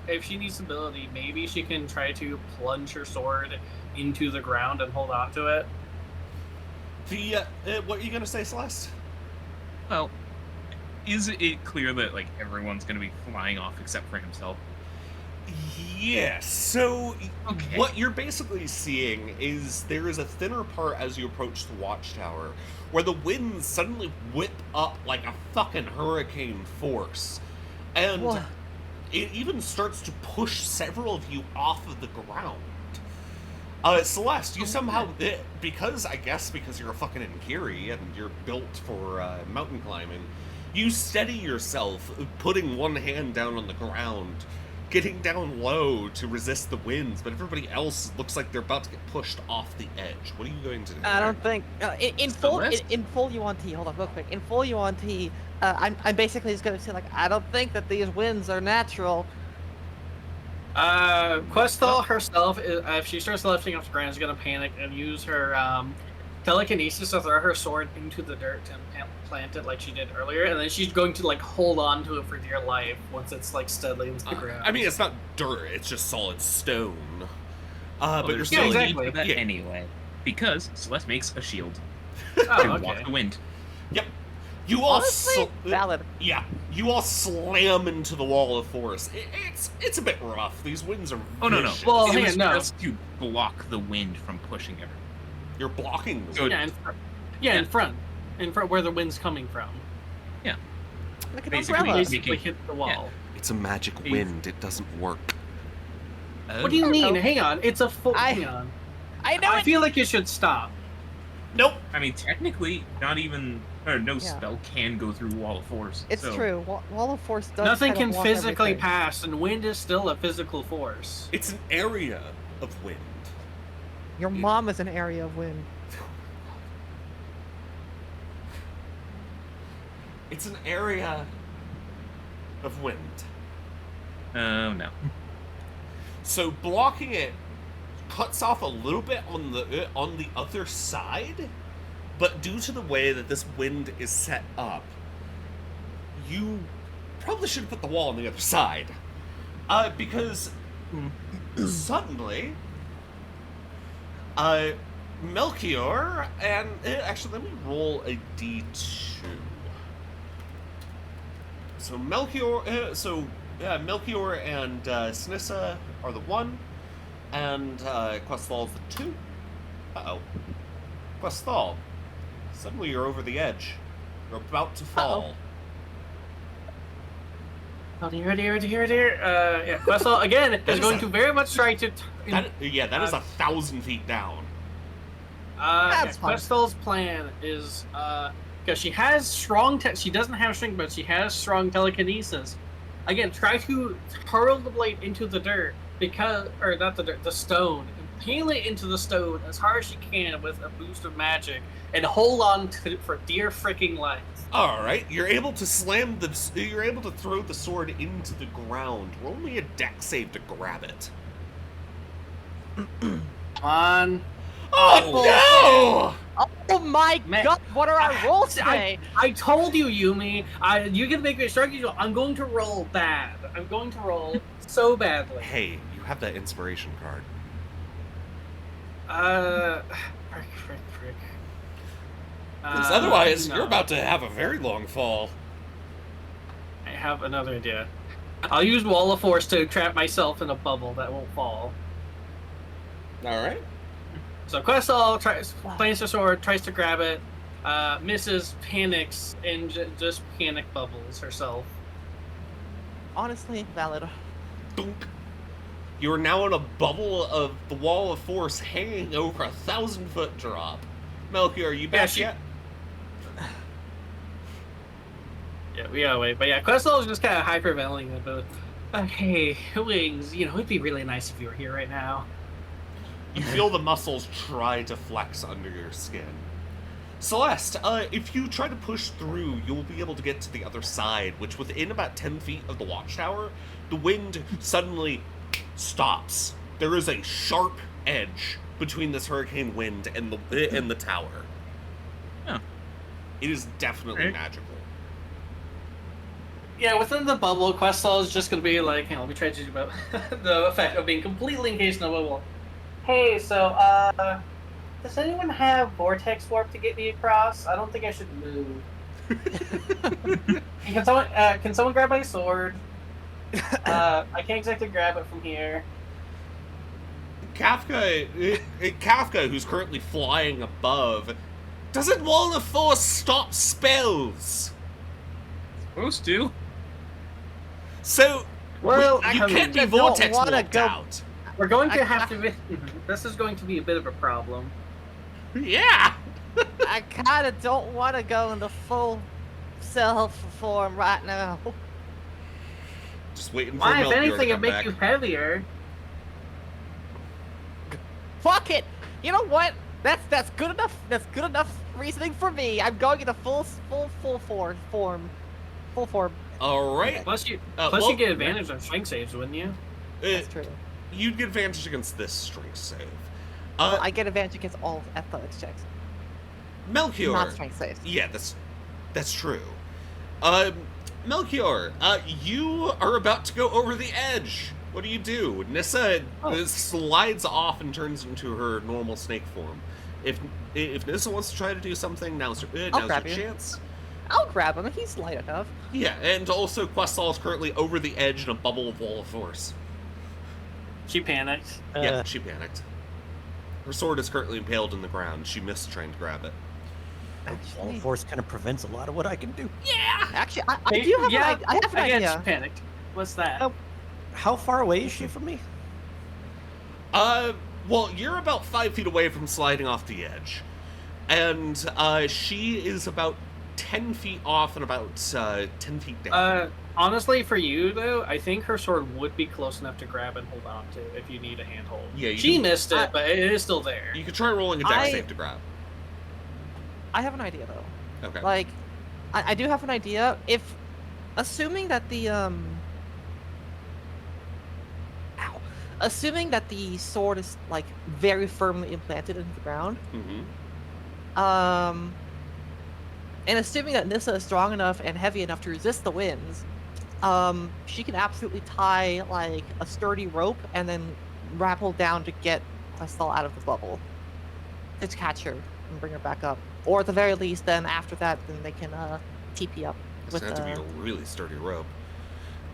if she needs stability, maybe she can try to plunge her sword into the ground and hold on to it. What are you gonna say, Celeste? Well, is it clear that everyone's going to be flying off except for himself? Yes. So Okay. what you're basically seeing is there is a thinner part as you approach the watchtower where the winds suddenly whip up like a fucking hurricane force. And Whoa. it even starts to push several of you off of the ground. Celeste, you somehow, because you're a fucking Inkiri and you're built for mountain climbing, you steady yourself, putting one hand down on the ground, getting down low to resist the winds, but everybody else looks like they're about to get pushed off the edge. What are you going to do? I don't think in full UNT. Hold on, real quick. In full UNT, I'm basically just gonna say I don't think that these winds are natural. Questel herself, if she starts lifting off the ground, is going to panic and use her telekinesis to throw her sword into the dirt and plant it like she did earlier, and then she's going to hold on to it for dear life once it's steadily into the ground. It's not dirt; it's just solid stone. Well, But you're there's still no need exactly. for that Yeah. anyway, because Celeste makes a shield Oh, and block okay. the wind. Yep. You all Honestly, valid. Yeah, you all slam into the wall of force. It's a bit rough. These winds are Oh no! vicious. Well, it hang was on, no. just to block the wind from pushing everyone. You're blocking the So- wind. Yeah, in front, where the wind's coming from. Like an Basically, umbrella. Basically hit the wall. It's a magic wind. It doesn't work. What do you mean? Oh. Hang on, it's a full. I- Hang on. I know I it. feel like you should stop. Nope. I mean, technically, not even no Yeah. spell can go through Wall of Force. It's so- true. Wall of Force does. Nothing kind of can block physically everything. pass, and wind is still a physical force. It's an area of wind. Your mom is an area of wind. It's an area of wind. Oh no. So blocking it cuts off a little bit on the other side, but due to the way that this wind is set up, you probably should have put the wall on the other side. Because suddenly, Melchior and actually let me roll a d2. So Melchior, Melchior and Snissa are the 1, and Questal is the 2. Uh-oh. Questal, suddenly you're over the edge. You're about to fall. Oh dear. Yeah, Questal again is is going a- to very much try to. That is 1,000 feet down. That's fine. Questal's plan is because she has strong. She doesn't have strength, but she has strong telekinesis. Again, try to hurl the blade into the dirt or not the dirt, the stone. Peel it into the stone as hard as she can with a boost of magic, and hold on to it for dear freaking life. All right, you're able to throw the sword into the ground. Roll me a dex save to grab it. Come on. Oh Oh my Man, god! What are our rolls I- today? I told you, Yumi. You can make me a strike. I'm going to roll bad. I'm going to roll so no! badly. Hey, you have that inspiration card. Frick. Because otherwise, No. you're about to have a very long fall. I have another idea. I'll use Wall of Force to trap myself in a bubble that won't fall. All right. So Questal plants her sword, tries to grab it, misses, panics, and just panic bubbles herself. Honestly, valid. Dunk. You are now in a bubble of the Wall of Force hanging over 1,000-foot drop. Melchior, are you back yet? Yeah, we gotta wait. But yeah, Questal is just kind of hyperventilating about, hey, Wings, it'd be really nice if you were here right now. You feel the muscles try to flex under your skin. Celeste, if you try to push through, you'll be able to get to the other side, which within about 10 feet of the watchtower, the wind suddenly stops. There is a sharp edge between this hurricane wind and the tower. Huh. It is definitely Okay. magical. Yeah, within the bubble, Questal is just gonna be like, hang on, let me try to do the effect of being completely encased in a bubble. Hey, so, does anyone have vortex warp to get me across? I don't think I should move. Can someone grab my sword? I can't exactly grab it from here. Kafka, who's currently flying above, doesn't Wall of Force stop spells? Supposed to. So, Well, you can't be I don't vortex wanna warped go- out. we're going to I- have to. This is going to be a bit of a problem. Yeah. I kind of don't want to go into full self form right now. Just waiting for Why, if Melchior to anything, it'd come make back. you heavier. Fuck it. You know what? That's good enough. That's good enough reasoning for me. I'm going into full form. All right. Plus, you well, you get advantage on strength saves, wouldn't you? That's true. You'd get advantage against this strength save. I get advantage against all athletics checks, Melchior. not strength saves. Yeah, that's true. Melchior, you are about to go over the edge. What do? Nissa slides off and turns into her normal snake form. If Nissa wants to try to do something, now's your grab you. chance. I'll grab him. He's light enough. Yeah, and also Questal is currently over the edge in a bubble of Wall of Force. She panicked. Yeah, she panicked. Her sword is currently impaled in the ground. She missed trying to grab it. Wall of Force kind of prevents a lot of what I can do. Actually, I do have yeah, I have an again, idea. she panicked. What's that? Oh. How far away is she from me? Well, you're about 5 feet away from sliding off the edge. And, she is about 10 feet off and about, 10 feet down. Honestly, for you, though, I think her sword would be close enough to grab and hold on to if you need a handhold. Yeah, she can, missed it, but it is still there. You could try rolling a dex save to grab. I have an idea though. Okay. Like, I do have an idea. If, assuming that the assuming that the sword is like very firmly implanted into the ground, Mm-hmm. and assuming that Nissa is strong enough and heavy enough to resist the winds, she can absolutely tie like a sturdy rope and then rappel down to get Questal out of the bubble, to catch her and bring her back up. Or at the very least, then after that, then they can TP up. It's With, gonna have to be a really sturdy rope.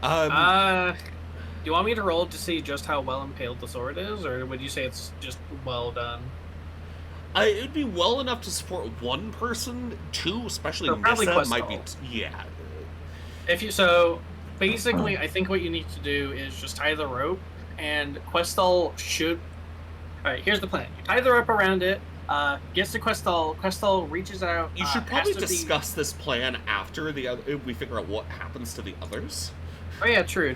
Do you want me to roll to see just how well impaled the sword is, or would you say it's just well done? It would be well enough to support one person. Two, especially So probably Nissa, might be... Questal. Yeah. So, basically, I think what you need to do is just tie the rope, and Questal should... Alright, here's the plan. You tie the rope around it, gets to Questal, Questal reaches out... You should probably has to discuss this plan after we figure out what happens to the others. Oh yeah, true.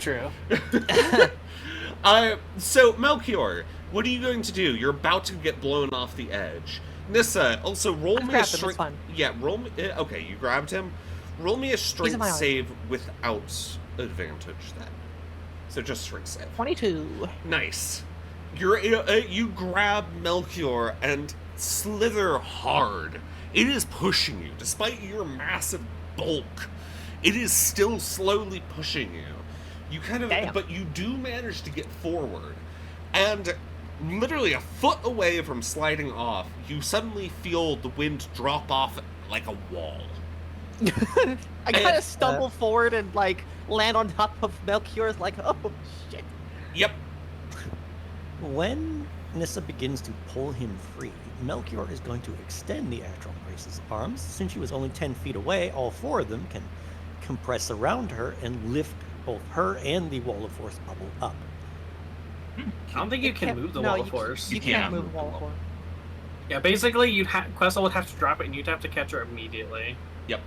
So, Melchior, what are you going to do? You're about to get blown off the edge. Nissa, also roll me a grabbed him, strength... it's fine. Yeah, roll me... Okay, you grabbed him. Roll me a strength my arm. save without advantage, then. So just strength save. 22. Nice. You grab Melchior and slither hard. It is pushing you, despite your massive bulk. It is still slowly pushing you. You kind of, Damn. but you do manage to get forward, and literally a foot away from sliding off, you suddenly feel the wind drop off like a wall. I kind of stumble forward and like land on top of Melchior's like, oh shit. Yep. When Nissa begins to pull him free, Melchior is going to extend the Astral Grace's arms. Since she was only 10 feet away, all four of them can compress around her and lift both her and the Wall of Force bubble up. I don't think you can move the Wall of Force. You can't move the Wall of Force. Yeah, basically, Questal would have to drop it, and you'd have to catch her immediately. Yep.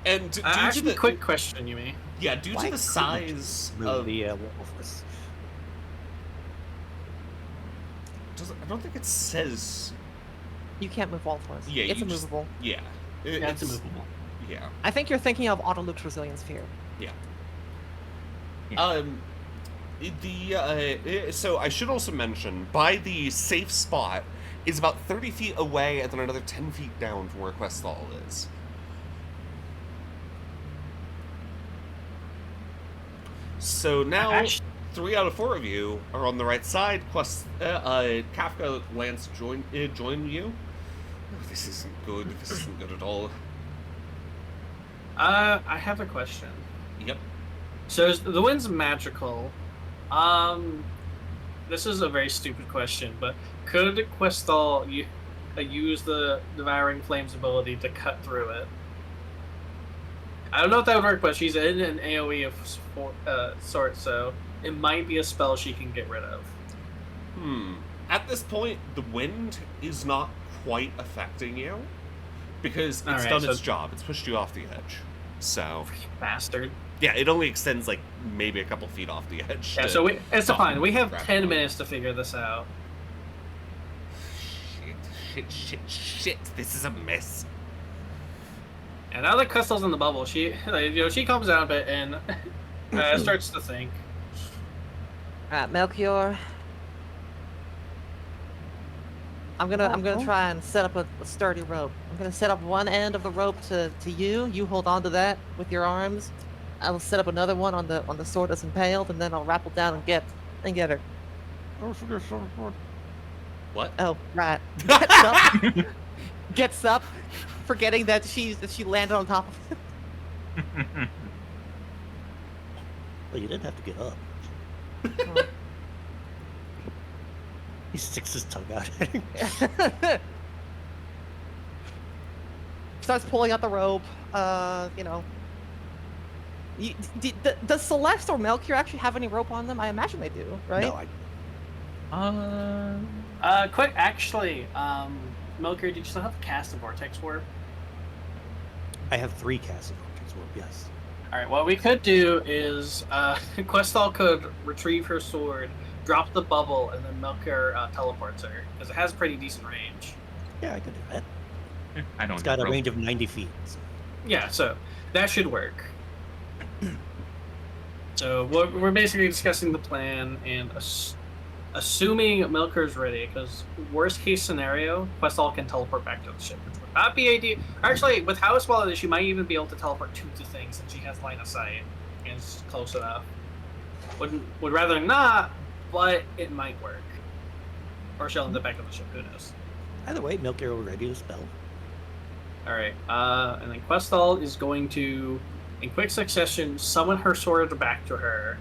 And due to actually, the quick question, Yumi. Yeah, due to the size Move of the Wall of Force. I don't think it says. You can't move Wall of Force. Yeah, it's you just- immovable. Yeah. Yeah, it's immovable. Yeah. I think you're thinking of Auto Luke's Resilience Sphere. Yeah. Yeah. So I should also mention, by the safe spot is about 30 feet away and then another 10 feet down from where Questal is. So now, 3 out of 4 of you are on the right side. Kafka, Lance, join you. Oh, this isn't good. This isn't good at all. I have a question. Yep. So the wind's magical. This is a very stupid question, but could Questal use the Devouring Flames ability to cut through it? I don't know if that would work, but she's in an AoE of sorts, so it might be a spell she can get rid of. At this point, the wind is not quite affecting you because it's Alright, done so- its job. It's pushed you off the edge. So, Bastard. yeah, it only extends like maybe a couple feet off the edge. Yeah, to so it's stop fine. We have grab 10 it. minutes to figure this out. Shit. This is a mess. And now that Questal's in the bubble, she calms down a bit and starts to think. Alright, Melchior. I'm gonna try and set up a sturdy rope. I'm gonna set up one end of the rope to you. You hold on to that with your arms. I will set up another one on the sword that's impaled, and then I'll rappel down and get her. What? Oh, right. Gets up. Gets up, forgetting that she landed on top of it. Well, you didn't have to get up. He sticks his tongue out at him. Starts pulling out the rope. You know. Does Celeste or Melchior actually have any rope on them? I imagine they do, right? No, Quick, actually, Milker, did you still have to cast a Vortex Warp? I have 3 casts of Vortex Warp, yes. Alright, what we could do is, Questal could retrieve her sword, drop the bubble, and then Milker teleports her, because it has pretty decent range. Yeah, I could do that. I don't. It's got a rope. range of 90 feet. So. Yeah, so that should work. So we're basically discussing the plan and assuming Milker's ready, because worst case scenario, Questal can teleport back to the ship, which would not be ideal. Actually, with how small it is, she might even be able to teleport to the things, and she has line of sight and it's close enough. Would rather not, but it might work. Or she'll end up back on the ship. Who knows? Either way, Milky will ready to spell. All right, and then Questal is going to, in quick succession, summon her sword back to her,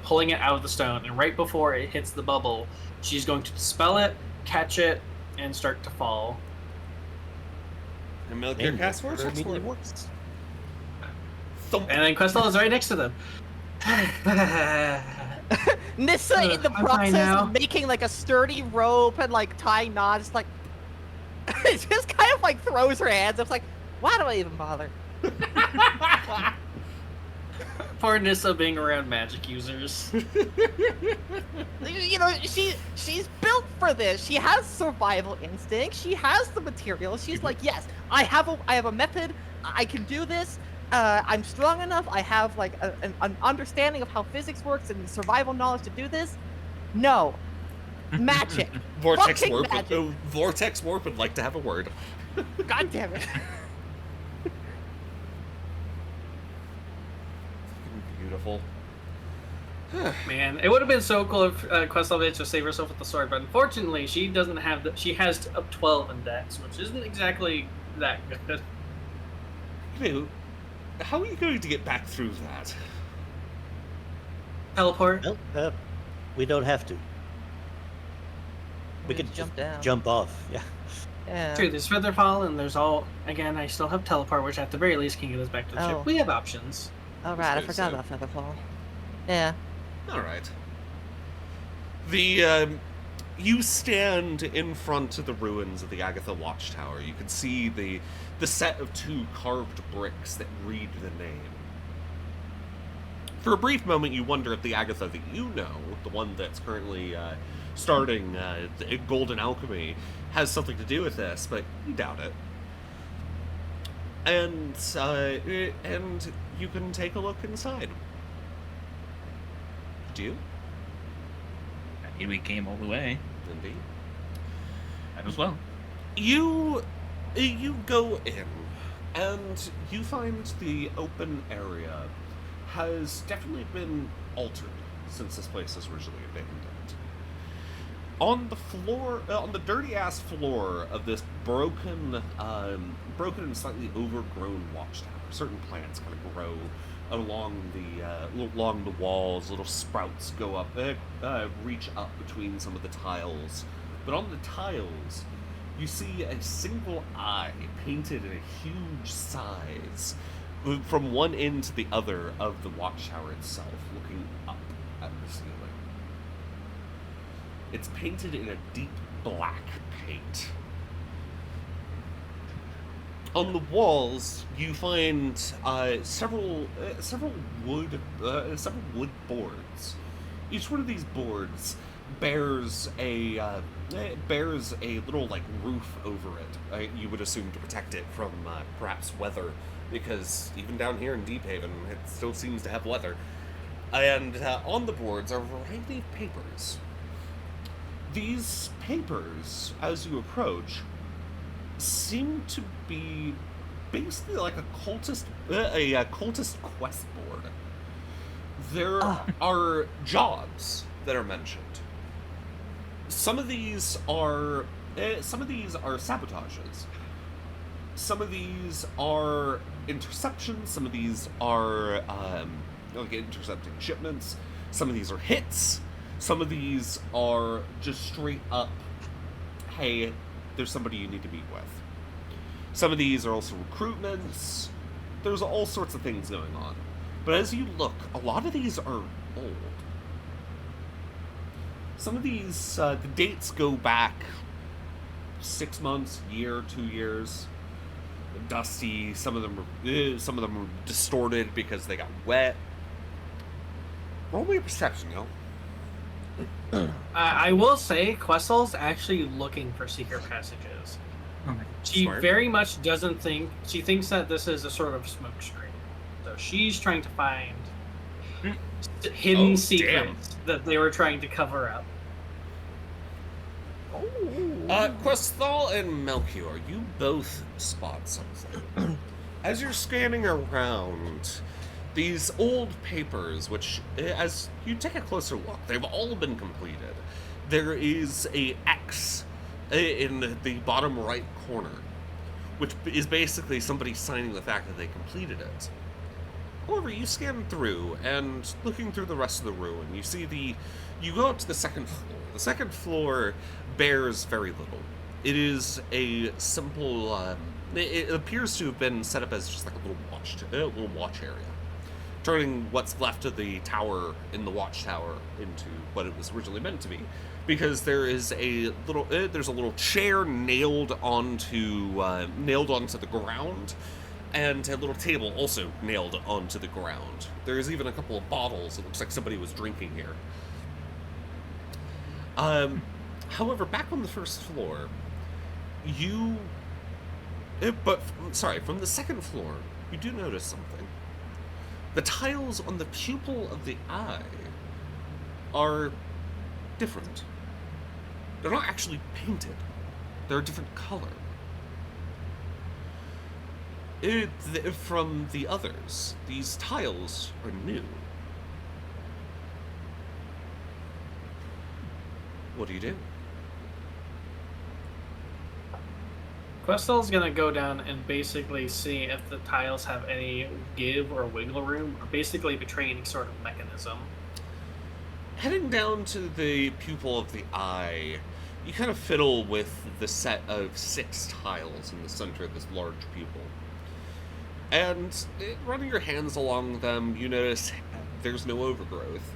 pulling it out of the stone, and right before it hits the bubble, she's going to dispel it, catch it, and start to fall. And Melchior casts Vortex immediately Warp. works. Thump. And then Questal is right next to them. Nissa in the I'm fine process now. of making like a sturdy rope and like tying knots, like it just kind of like throws her hands up. It's like, why do I even bother? Poor Nissa being around magic users. You know, she's built for this. She has survival instinct. She has the material. She's like, yes, I have a method. I can do this. I'm strong enough. I have like an understanding of how physics works and survival knowledge to do this. No, magic. Vortex Fucking Warp. magic. Vortex Warp would like to have a word. God damn it. Beautiful. Man, it would have been so cool if Questal managed to save herself with the sword, but unfortunately, she doesn't have the. She has up 12 in Dex, which isn't exactly that good. You know, how are you going to get back through that? Teleport. Well, we don't have to. We could jump just down. jump off. Yeah. Yeah. True, there's Featherfall, and there's all. Again, I still have teleport, which at the very least can get us back to the Oh. ship. We have options. All right, I Good, forgot so- about Featherfall. Yeah. All right. The you stand in front of the ruins of the Agatha watchtower. You can see the set of 2 carved bricks that read the name. For a brief moment, you wonder if the Agatha that you know, the one that's currently starting the Golden Alchemy, has something to do with this, but you doubt it. And you can take a look inside. Do you? I mean, we came all the way. Indeed. Might as well. You go in, and you find the open area has definitely been altered since this place was originally abandoned. On the floor, on the dirty-ass floor of this broken and slightly overgrown watchtower, certain plants kind of grow along the walls. Little sprouts go up, reach up between some of the tiles. But on the tiles, you see a single eye painted in a huge size from one end to the other of the watchtower itself, looking up at the ceiling. It's painted in a deep black paint. On the walls, you find several wood boards. Each one of these boards bears a little like roof over it. You would assume to protect it from perhaps weather, because even down here in Deephaven, it still seems to have weather. And on the boards are a variety of papers. These papers, as you approach, seem to be basically like a cultist quest board. There are jobs that are mentioned. Some of these are sabotages. Some of these are interceptions. Some of these are like intercepting shipments. Some of these are hits. Some of these are just straight up, hey, there's somebody you need to meet with. Some of these are also recruitments. There's all sorts of things going on. But as you look, a lot of these are old. Some of these, the dates go back 6 months, year, 2 years. Dusty. Some of them are distorted because they got wet. Roll me a perception, yo. I will say, Questel's actually looking for secret passages. She Smart. very much doesn't think. She thinks that this is a sort of smoke screen. So she's trying to find hidden secrets that they were trying to cover up. Questal and Melchior, you both spot something. As you're scanning around these old papers, which, as you take a closer look, they've all been completed. There is a X in the bottom right corner, which is basically somebody signing the fact that they completed it. However, you scan through, and looking through the rest of the ruin, you go up to the second floor. The second floor bears very little. It is a simple, it appears to have been set up as just like a little watch area, turning what's left of the tower in the watchtower into what it was originally meant to be. Because there's a little chair nailed onto the ground, and a little table also nailed onto the ground. There's even a couple of bottles. It looks like somebody was drinking here. However, back on the first floor, from the second floor, you do notice something. The tiles on the pupil of the eye are different. They're not actually painted. They're a different color. From the others, these tiles are new. What do you do? Questel's gonna go down and basically see if the tiles have any give or wiggle room, or basically betray any sort of mechanism. Heading down to the pupil of the eye, you kind of fiddle with the set of 6 tiles in the center of this large pupil. And running your hands along them, you notice there's no overgrowth.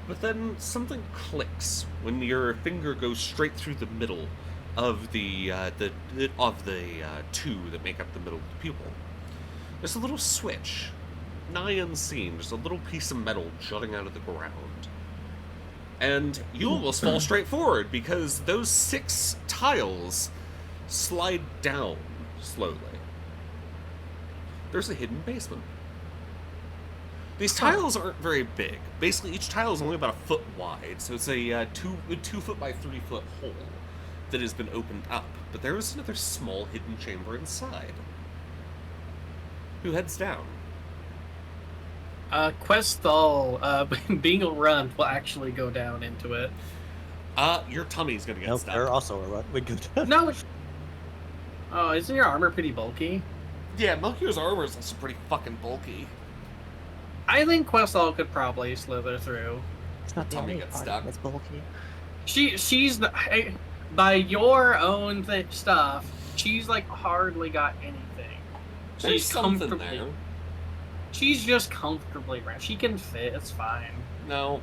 But then something clicks when your finger goes straight through the middle of the two that make up the middle of the pupil. There's a little switch, nigh unseen, just a little piece of metal jutting out of the ground. And you almost fall straight forward because those 6 tiles slide down slowly. There's a hidden basement. These tiles aren't very big. Basically, each tile is only about a foot wide, so it's a 2 foot by 3 foot hole that has been opened up. But there is another small hidden chamber inside. Who heads down? Questel, being a runt, will actually go down into it. Your tummy's gonna get Nope, stuck. they're also a run. We go down. No. Oh, isn't your armor pretty bulky? Yeah, Melchior's armor is also pretty fucking bulky. I think Questel could probably slither through. It's not the Tommy only gets part stuck. that's bulky. She's the, by your own stuff, she's like hardly got anything. There's She's something comfortably. there. She's just comfortably wrapped. She can fit. It's fine. No.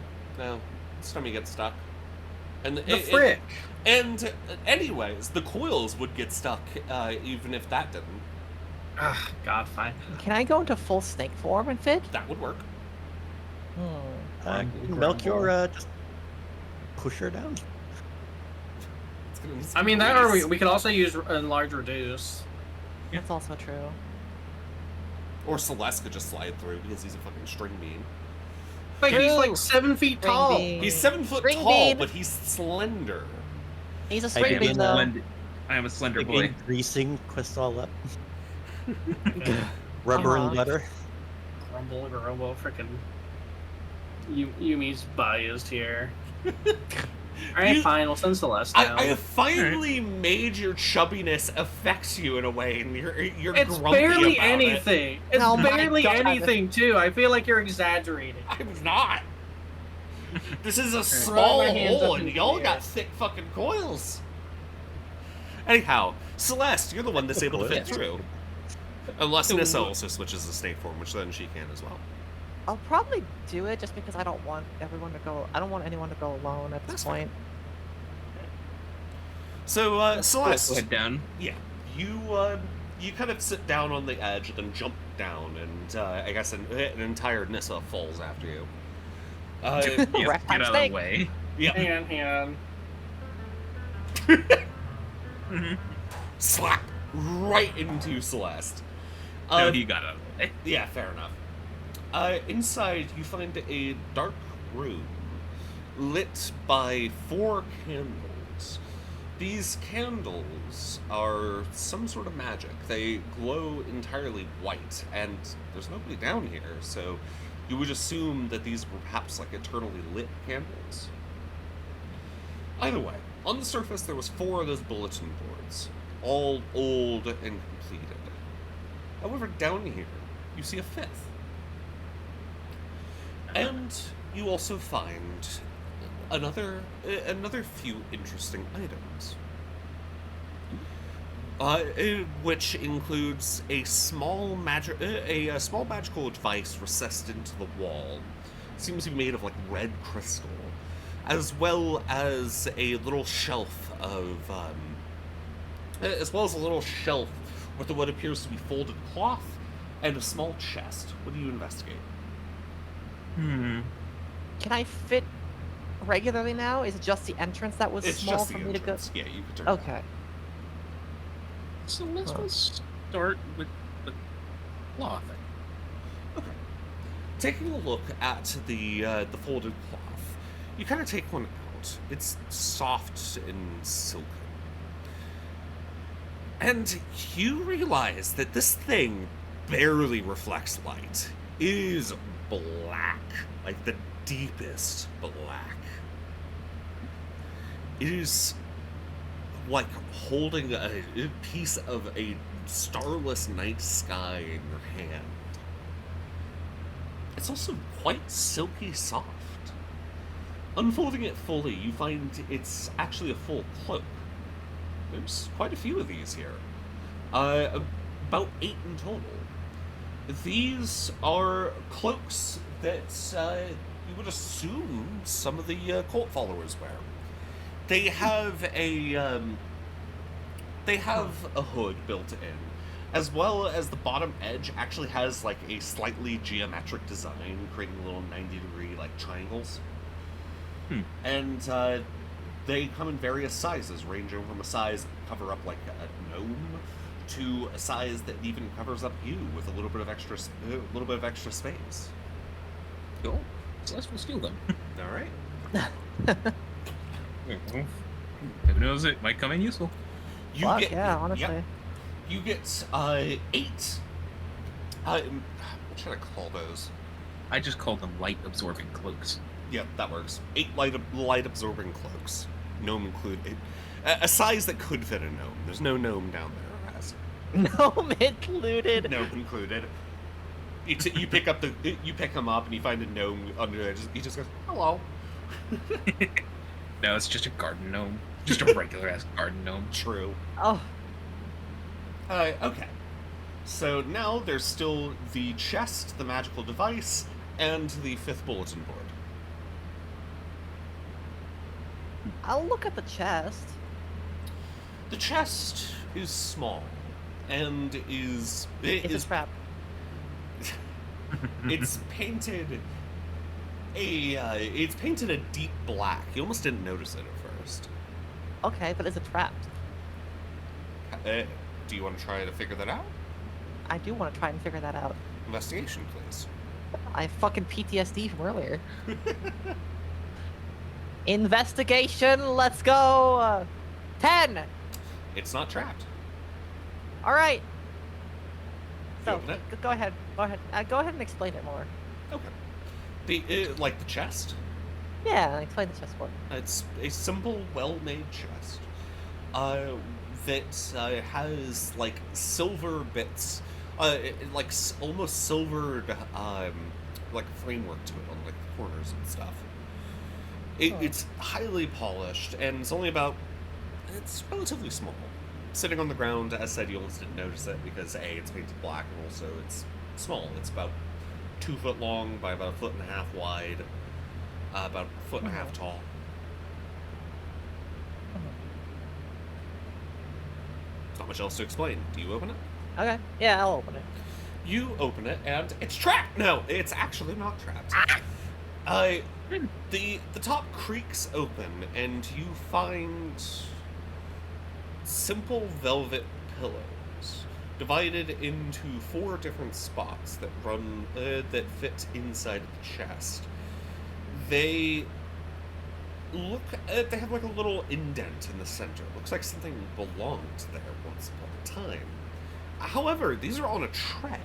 Stomach gets stuck. And The frick. And anyways, the coils would get stuck even if that didn't. Ah, God, fine. Can I go into full snake form and fit? That would work. Melchior, just push her down. It's gonna need some I mean, that or grease. we could also use enlarge reduce. That's also true. Or Celeste could just slide through because he's a fucking string bean. But he's True. like 7 feet String tall. bean. He's 7 foot String tall, bean. but he's slender. He's a I string begin, bean though. I am a slender boy. Again, greasing Questal up. Rubber and butter. Grumble, frickin' Yumi's biased here. Alright, fine, we'll send Celeste down. I have finally made your chubbiness affect you in a way, and you're It's grumpy barely about anything. It's Oh my barely God. anything, too. I feel like you're exaggerating. I'm not. This is a small my hands hole, up in and the y'all air. got thick fucking coils. Anyhow, Celeste, you're the one that's able to fit through. Unless Nissa also switches the snake form, which then she can as well. I'll probably do it just because I don't want everyone to go. I don't want anyone to go alone at this point. So, Celeste, Go ahead down. yeah, you kind of sit down on the edge, then jump down, and I guess an entire Nissa falls after you. Get Rat out of the snake. way. Yeah, Hang on. Mm-hmm. slap right into Celeste. No, he got out of the way. Yeah, fair enough. Inside, you find a dark room lit by 4 candles. These candles are some sort of magic. They glow entirely white, and there's nobody down here, so you would assume that these were perhaps like eternally lit candles. Either way, on the surface there was 4 of those bulletin boards, all old and completed. However, down here, you see a 5th. And you also find another few interesting items. Which includes a small magical device recessed into the wall. It seems to be made of like red crystal, as well as a little shelf with what appears to be folded cloth and a small chest. What do you investigate? Can I fit regularly now? Is it just the entrance that was It's small just for the me to go? entrance. Yeah, you can turn. Okay. So let's start with the cloth. Okay. Taking a look at the folded cloth, you kind of take one out. It's soft and silken, and you realize that this thing barely reflects light. It is black, like the deepest black. It is like holding a piece of a starless night sky in your hand. It's also quite silky soft. Unfolding it fully, you find it's actually a full cloak. There's quite a few of these here. About 8 in total. These are cloaks that you would assume some of the cult followers wear. They have a hood built in, as well as the bottom edge actually has like a slightly geometric design, creating little 90-degree like triangles. And they come in various sizes, ranging from a size that cover up like a gnome to a size that even covers up you with a little bit of extra space. Cool. So let's steal them. All right. Who knows? It might come in useful. Fuck, yeah, honestly. Yep, you get 8. What should I call those? I just call them light absorbing cloaks. Yep, that works. 8 light absorbing cloaks, gnome included. A size that could fit a gnome. There's no gnome down there, has. Gnome included. Gnome included. You pick him up and you find a gnome under there. He just goes, "Hello." No, it's just a garden gnome. Just a regular ass garden gnome. True. Oh, Okay. So now there's still the chest, the magical device, and the 5th bulletin board. I'll look at the chest. The chest is small, and It's a trap. it's painted a deep black. You almost didn't notice it at first. Okay, but is it trapped? Do you want to try to figure that out? I do want to try and figure that out. Investigation, please. I fucking PTSD from earlier. Investigation, let's go! 10! It's not trapped. Alright. So, open it? go ahead. Go ahead and explain it more. Okay. Like the chest? Yeah, explain the chest more. It's a simple, well-made chest that has like silver bits, almost silvered like framework to it on like the corners and stuff. It's highly polished, and it's only about... It's relatively small. Sitting on the ground, as said, you almost didn't notice it because A, it's painted black, and also it's small. It's about 2 foot long by about 1.5 foot wide, about 1.5 foot tall. Not much else to explain. Do you open it? Okay. Yeah, I'll open it. You open it, and it's trapped! No, it's actually not trapped. The top creaks open, and you find simple velvet pillows divided into 4 different spots that run that fit inside the chest. They look they have like a little indent in the center. Looks like something belonged there once upon a time. However, these are on a tray.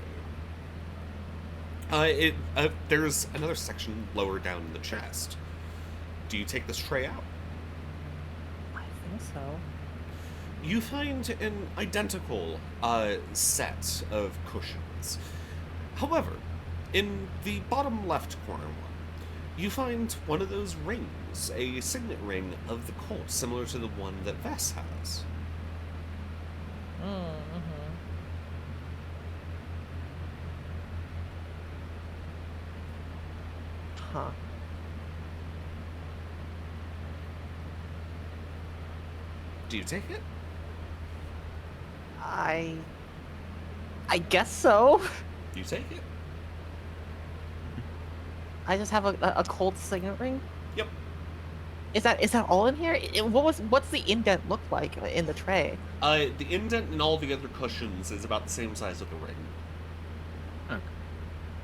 There's another section lower down in the chest. Do you take this tray out? I think so. You find an identical set of cushions. However, in the bottom left corner one, you find one of those rings, a signet ring of the cult, similar to the one that Vess has. Huh. Do you take it? I guess so. You take it? I just have a cold signet ring. Yep. Is that all in here? What's the indent look like in the tray? The indent in all the other cushions is about the same size of the ring. Okay.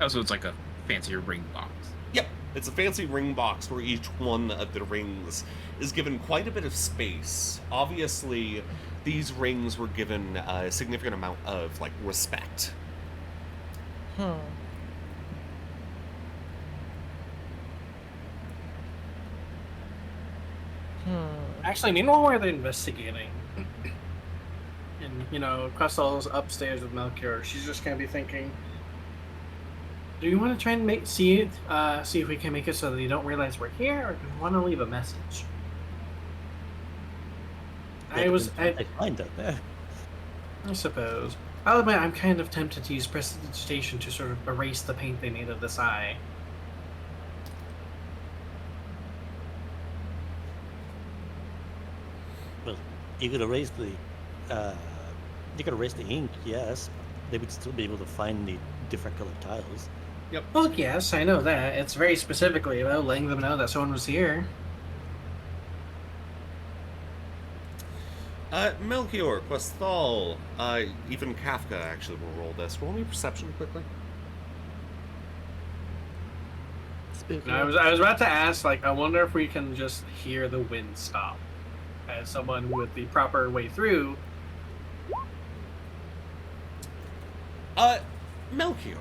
Oh, so it's like a fancier ring box. Yep. It's a fancy ring box where each one of the rings is given quite a bit of space. Obviously, these rings were given a significant amount of, like, respect. Actually, meanwhile, while they're investigating, and Questel's upstairs with Melchior, she's just gonna be thinking, do you want to try and see if we can make it so that they don't realize we're here, or do we want to leave a message? I find out there. I suppose. I'll admit, I'm kind of tempted to use prestidigitation to sort of erase the paint they made of this eye. Well, you could erase the ink, yes. They would still be able to find the different colored tiles. Yep. Well, yes, I know that. It's very specifically about letting them know that someone was here. Melchior, Questal, even Kafka actually will roll this. Roll me perception quickly. Spooky. I was about to ask, I wonder if we can just hear the wind stop. As someone with the proper way through. Melchior.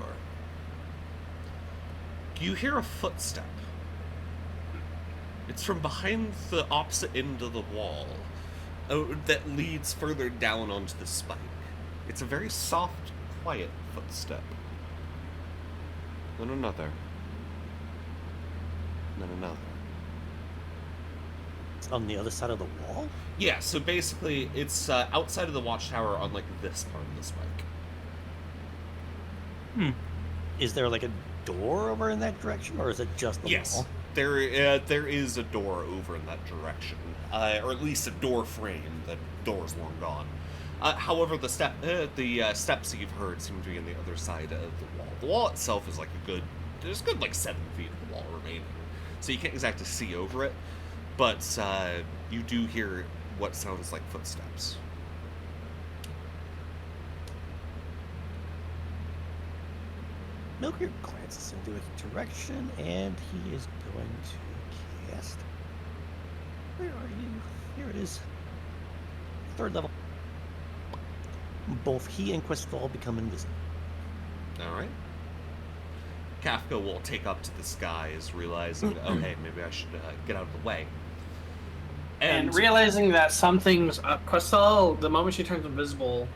You hear a footstep. It's from behind the opposite end of the wall that leads further down onto the spike. It's a very soft, quiet footstep. Then another. Then another. It's on the other side of the wall? Yeah, so basically it's outside of the watchtower on this part of the spike. Is there a door over in that direction, or is it just the Yes, wall? there is a door over in that direction, or at least a door frame. The door's long gone. However, the steps that you've heard seem to be on the other side of the wall. The wall itself is there's a good 7 feet of the wall remaining, so you can't exactly see over it, but you do hear what sounds like footsteps. Melchior glances into its direction, and he is going to cast. Where are you? Here it is. 3rd level. Both he and Questal become invisible. Alright. Kafka will take up to the skies, realizing, okay, maybe I should get out of the way. And realizing that something's up, Questal, the moment she turns invisible,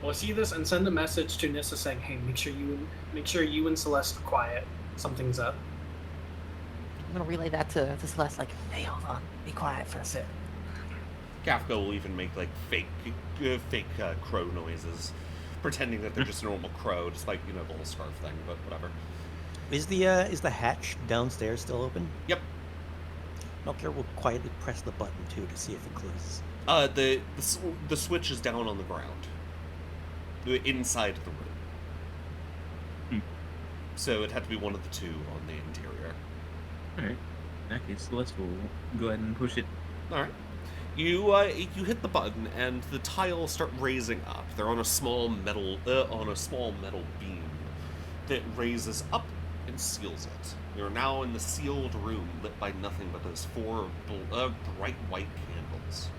will see this and send a message to Nissa saying, "Hey, make sure you and Celeste are quiet. Something's up." gonna relay that to Celeste. Like, hey, hold on, be quiet for a sec. Kafka will even make like fake crow noises, pretending that they're just a normal crow, just like, you know, the whole scarf thing. But whatever. Is the hatch downstairs still open? Yep. Melchior will quietly press the button too to see if it closes. The switch is down on the ground, inside the room. So it had to be one of the two on the interior. Alright. In that case, Celeste will go ahead and push it. Alright. You hit the button and the tiles start raising up. They're on a small metal beam that raises up and seals it. You're now in the sealed room lit by nothing but those 4 bright white candles.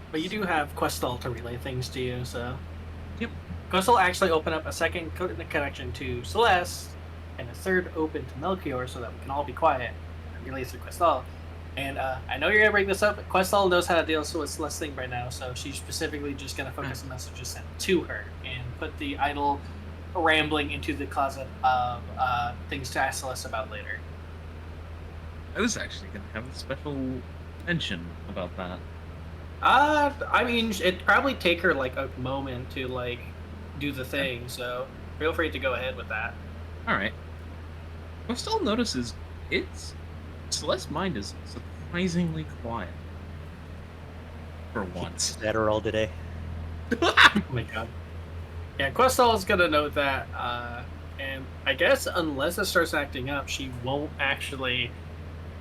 But you do have Questal to relay things to you, so. Yep. Questal actually open up a second connection to Celeste and a third open to Melchior so that we can all be quiet and relay through Questal. And I know you're gonna bring this up, but Questal knows how to deal with Celeste's thing right now, so she's specifically just gonna focus on messages sent to her and put the idle rambling into the closet of things to ask Celeste about later. I was actually gonna have a special mention about that. I mean, it'd probably take her like a moment to like do the thing, so feel free to go ahead with that. Alright. Questal notices Celeste's mind is surprisingly quiet. For once. That or all today. Oh my god. Yeah, Questal is gonna note that, and I guess unless it starts acting up, she won't actually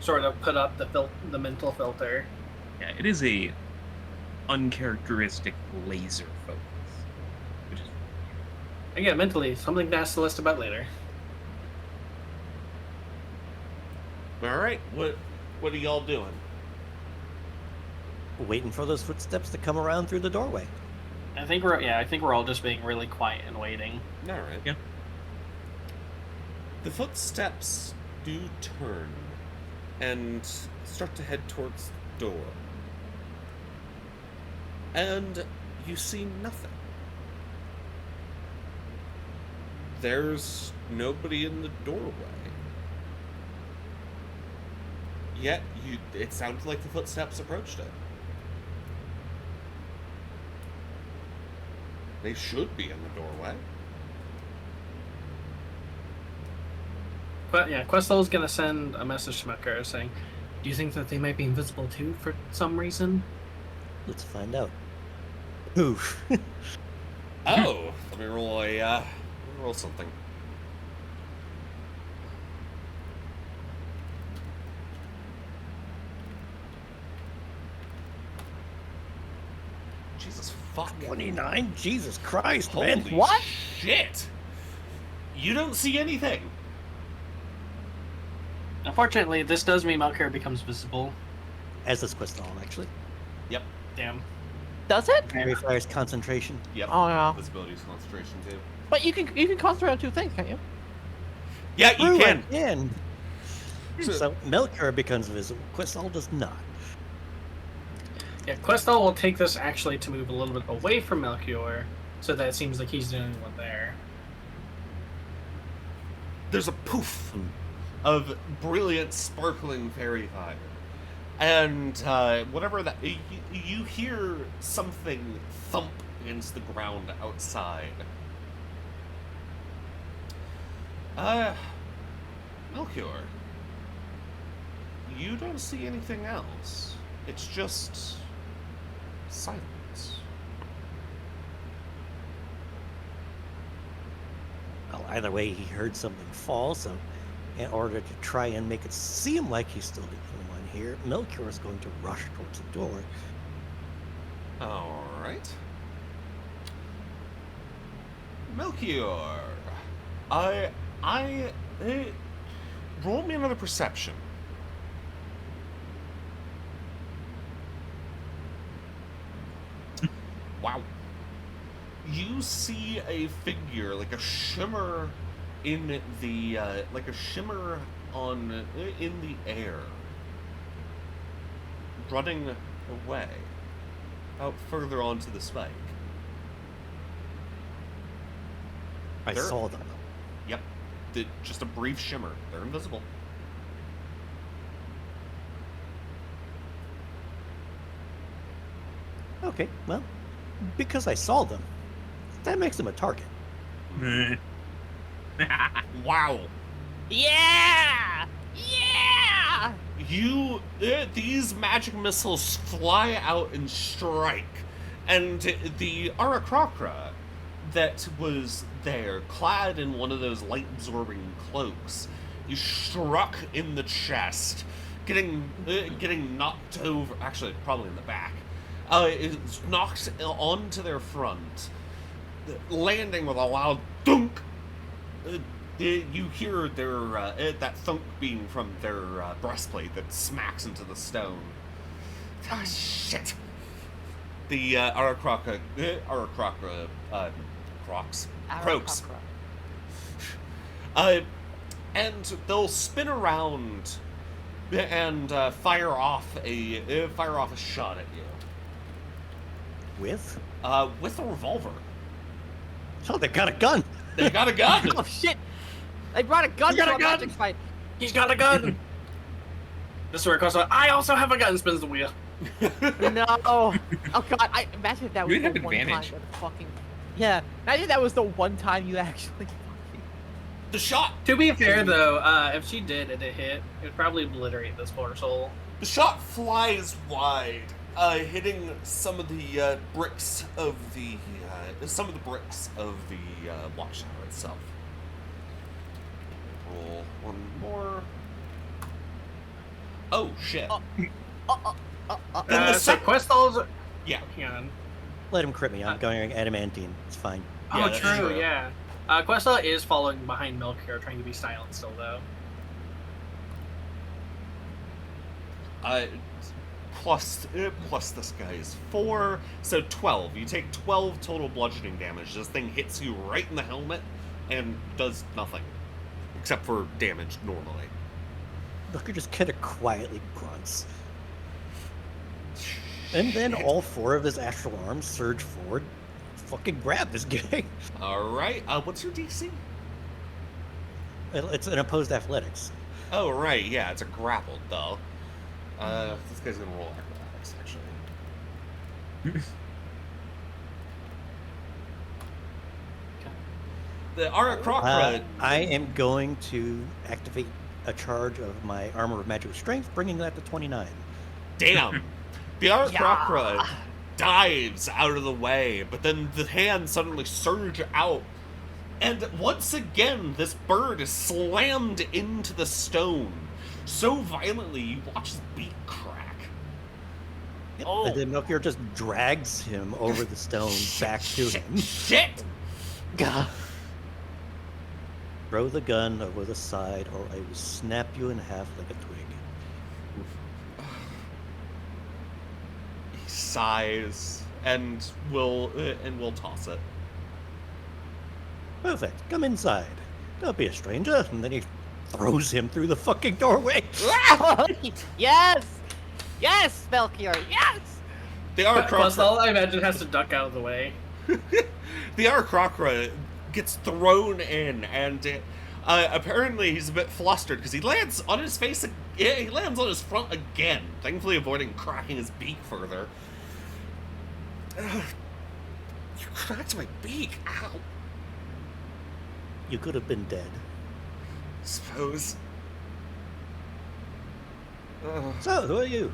sort of put up the mental filter. Yeah, it is a uncharacteristic laser focus. Which is Again, mentally, something to ask Celeste about later. Alright, what are y'all doing? Waiting for those footsteps to come around through the doorway. I think we're all just being really quiet and waiting. Alright. Yeah. The footsteps do turn and start to head towards the door. And you see nothing. There's nobody in the doorway. Yet, it sounded like the footsteps approached it. They should be in the doorway. But yeah, Questal's gonna send a message to Melchior saying, "Do you think that they might be invisible too for some reason?" Let's find out. Oof. Oh, let me roll something. Jesus fuck. 29? Jesus Christ, Holy man. What? shit! You don't see anything. Unfortunately, this does mean Melchior becomes visible. As does Questal, actually. Yep. Damn. Does it? Requires concentration. Yep. Oh yeah. Visibility is concentration too. But you can concentrate on 2 things, can't you? Yeah, you True, can. I can. So Melchior becomes visible. Questal does not. Yeah, Questal will take this actually to move a little bit away from Melchior, so that it seems like he's the only one there. There's a poof of brilliant, sparkling fairy fire. And whatever that... You hear something thump against the ground outside. Melchior, you don't see anything else. It's just... silence. Well, either way, he heard something fall, so in order to try and make it seem like he's still the only one here, Melchior is going to rush towards the door. Alright. Melchior, roll me another perception. Wow. You see a figure, like a shimmer in the, in the air, running away, out further onto the spike. I They're- saw them. Yep. Just a brief shimmer. They're invisible. Okay, well, because I saw them, that makes them a target. Wow. Yeah! Yeah! These magic missiles fly out and strike, and the Arakrakra that was there, clad in one of those light-absorbing cloaks, is struck in the chest, getting knocked over. Actually, probably in the back. Is knocked onto their front, landing with a loud thunk. You hear their that thunk being from their breastplate that smacks into the stone. Ah, shit. The Arakrakra croaks. And they'll spin around and fire off a shot at you With? with a revolver. Oh, they got a gun. They got a gun. Oh shit! They brought a gun You got to a a gun? magic fight. He's got a gun. This is where it comes out. I also have a gun. Spins the wheel. No. Oh god! Imagine if that was You'd the have one advantage. time that fucking. Yeah. Imagine that was the one time you actually. The shot. To be fair, though, if she did and it hit, it would probably obliterate this poor soul. The shot flies wide, hitting some of the bricks of the watchtower itself. Roll one more. Oh shit! Then the So sec- Questal's. yeah, Hang on. Let him crit me. I'm going adamantine. It's fine. Oh, Yeah, that's true, true. yeah. Questal is following behind Melchior, trying to be silent still, though. plus this guy is 4, so 12. You take 12 total bludgeoning damage. This thing hits you right in the helmet and does nothing except for damage normally. Looker just kind of quietly grunts. And then all 4 of his astral arms surge forward, fucking grab this guy. All right. What's your DC? It's an opposed athletics. Oh right, yeah, it's a grappled though. This guy's gonna roll acrobatics actually. The Arakrakra. I am going to activate a charge of my armor of magical strength, bringing that to 29. Damn. The Arakrakra dives out of the way, but then the hands suddenly surge out. And once again, this bird is slammed into the stone so violently you watch his beak crack. Yep. Oh. And then Melchior just drags him over the stone back to him. Shit! Gah. Throw the gun over the side, or I will snap you in half like a twig. He sighs and will toss it. Perfect. Come inside. Don't be a stranger. And then he throws him through the fucking doorway. Yes! Yes, Melchior! Yes! The Arakrakra. Questal, I imagine, has to duck out of the way. The Arakrakra gets thrown in, and apparently he's a bit flustered because he lands on his face. He lands on his front again, thankfully avoiding cracking his beak further. You cracked my beak. Ow. You could have been dead. Suppose. So, who are you?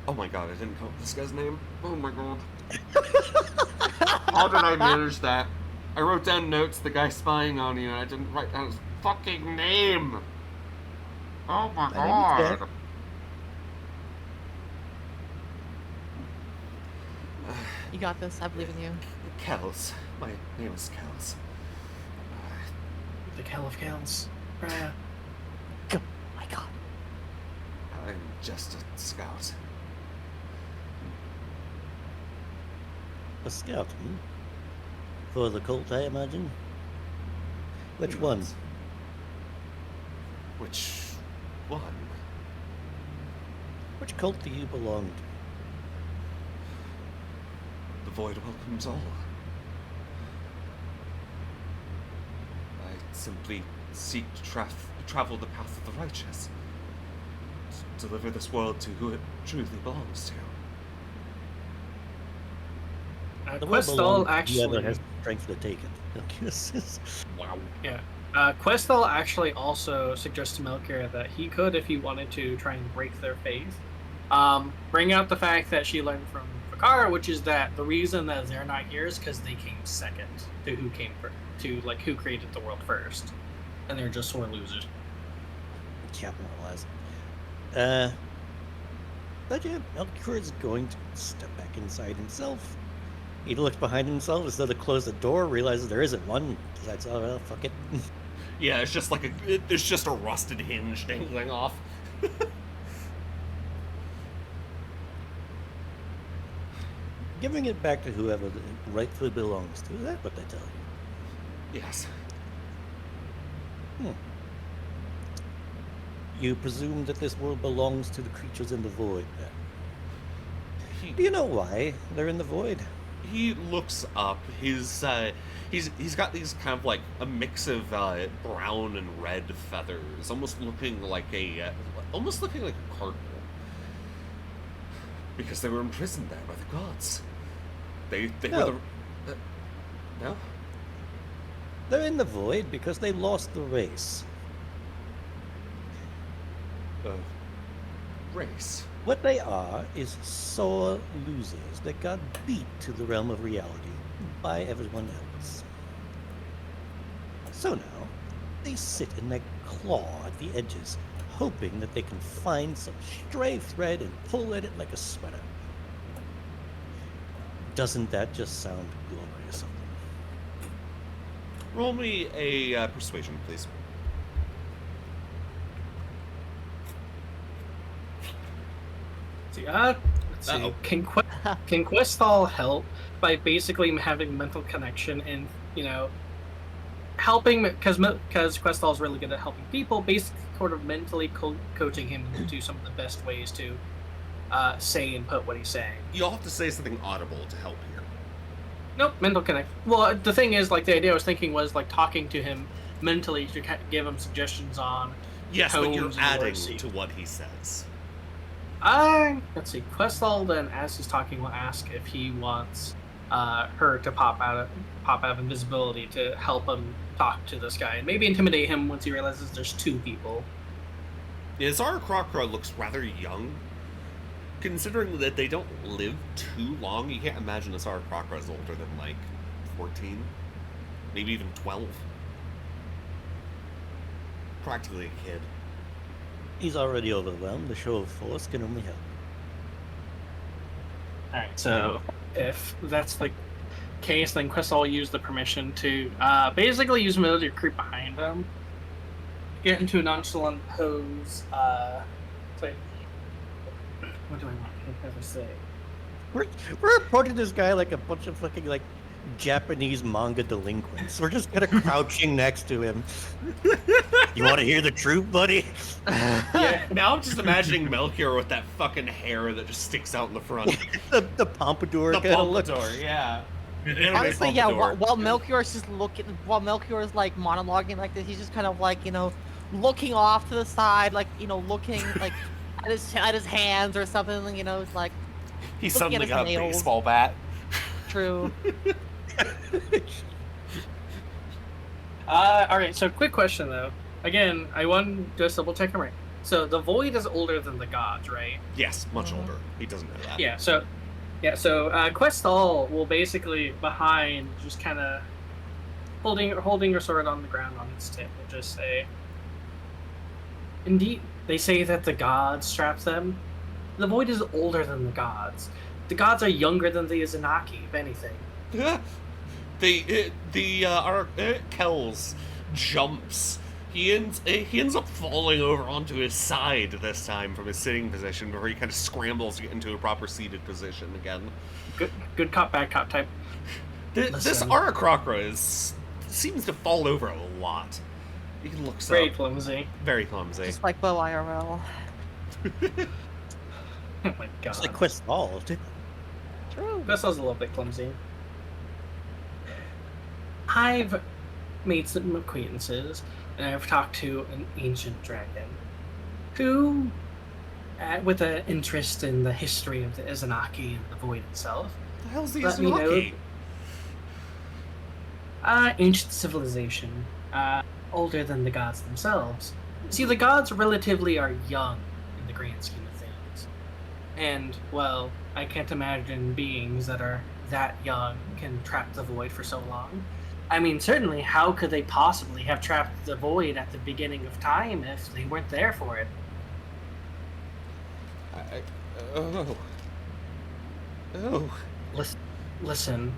Oh my god, I didn't come up with this guy's name. Oh my god. How did I manage that? I wrote down notes, the guy spying on you, and I didn't write down his fucking name. Oh my My name is god. Jack. You got this. I believe in you. Kells. My name is Kells. The Kell of Kells. Raya. Oh my god. I'm just a scout. A scout, For the cult, I imagine? Which one? Which one? Which cult do you belong to? void welcomes all. I simply seek to travel the path of the righteous, to deliver this world to who it truly belongs to. The world Questal belongs to actually. whoever has the strength to take it. Wow. Yeah. Questal actually also suggests to Melchior that he could, if he wanted to, try and break their faith. Bring out the fact that she learned from Fakara, which is that the reason that they're not here is because they came second to who came first, to like who created the world first, and they're just sore losers. Capitalize. But yeah, Melchior is going to step back inside himself. He looks behind himself as though to close the door, realizes there isn't one, decides, oh well, fuck it. Yeah, it's just like there's just a rusted hinge dangling off. Giving it back to whoever it rightfully belongs to. Is that what they tell you? Yes. You presume that this world belongs to the creatures in the void, then? Do you know why they're in the void? He looks up. He's got these kind of like a mix of brown and red feathers, almost looking like a cardinal. Because they were imprisoned there by the gods. They No. were the no. They're in the void because they lost the race. Race. What they are is sore losers that got beat to the realm of reality by everyone else. So now, they sit and they claw at the edges, hoping that they can find some stray thread and pull at it like a sweater. Doesn't that just sound glorious? Roll me a persuasion, please. Let's see. Uh-oh. Can Questal help by basically having mental connection and, helping, because Questal is really good at helping people, basically sort of mentally coaching him into some of the best ways to say and put what he's saying. You'll have to say something audible to help here. Nope, mental connect. Well, the thing is, like, the idea I was thinking was, like, talking to him mentally to give him suggestions on Yes, but you're tones and adding words. to what he says. Let's see. Questal then, as he's talking, will ask if he wants her to pop out of invisibility to help him talk to this guy and maybe intimidate him once he realizes there's two people. Yeah, Zara Krokra looks rather young. Considering that they don't live too long, you can't imagine a Zara Krokra is older than, like, 14. Maybe even 12. Practically a kid. He's already overwhelmed. The show of force can only help. Alright, so if that's the case, then Questal will use the permission to basically use ability to creep behind him, get into a nonchalant pose. Wait, what do I want to say? We're approaching this guy like a bunch of fucking like Japanese manga delinquents. We're just kind of crouching next to him. You want to hear the truth, buddy? Yeah, now I'm just imagining Melchior with that fucking hair that just sticks out in the front. the pompadour The kind of look. pompadour, yeah. Honestly, yeah. Pompadour. While Melchior's just while Melchior's like monologuing like this, he's just kind of like looking off to the side, like looking like at his hands or something. It's like He looking suddenly at his got a nails. baseball bat. True. All right. So, quick question though. Again, I want to just double check him right. So the void is older than the gods, right? Yes, much older. He doesn't know that. Yeah. So Questal will basically behind, just kind of holding her sword on the ground on its tip, will just say, "Indeed, they say that the gods trapped them. The void is older than the gods. The gods are younger than the Izanaki, if anything." Our Kells jumps. He ends up falling over onto his side this time from his sitting position before he kind of scrambles to get into a proper seated position again. Good cop, bad cop type. This Listen. Arakrakra seems to fall over a lot. He looks Very up. clumsy. Very clumsy. Just like Bo IRL. Oh my god. It's like Questal, too. True. Questlaw's a little bit clumsy. I've made some acquaintances, and I've talked to an ancient dragon who, with an interest in the history of the Izanaki and the void itself, The hell's the let me know. Izanaki? Ancient civilization, older than the gods themselves. See, the gods relatively are young in the grand scheme of things. And, well, I can't imagine beings that are that young can trap the void for so long. I mean, certainly, how could they possibly have trapped the void at the beginning of time if they weren't there for it? Oh. Listen.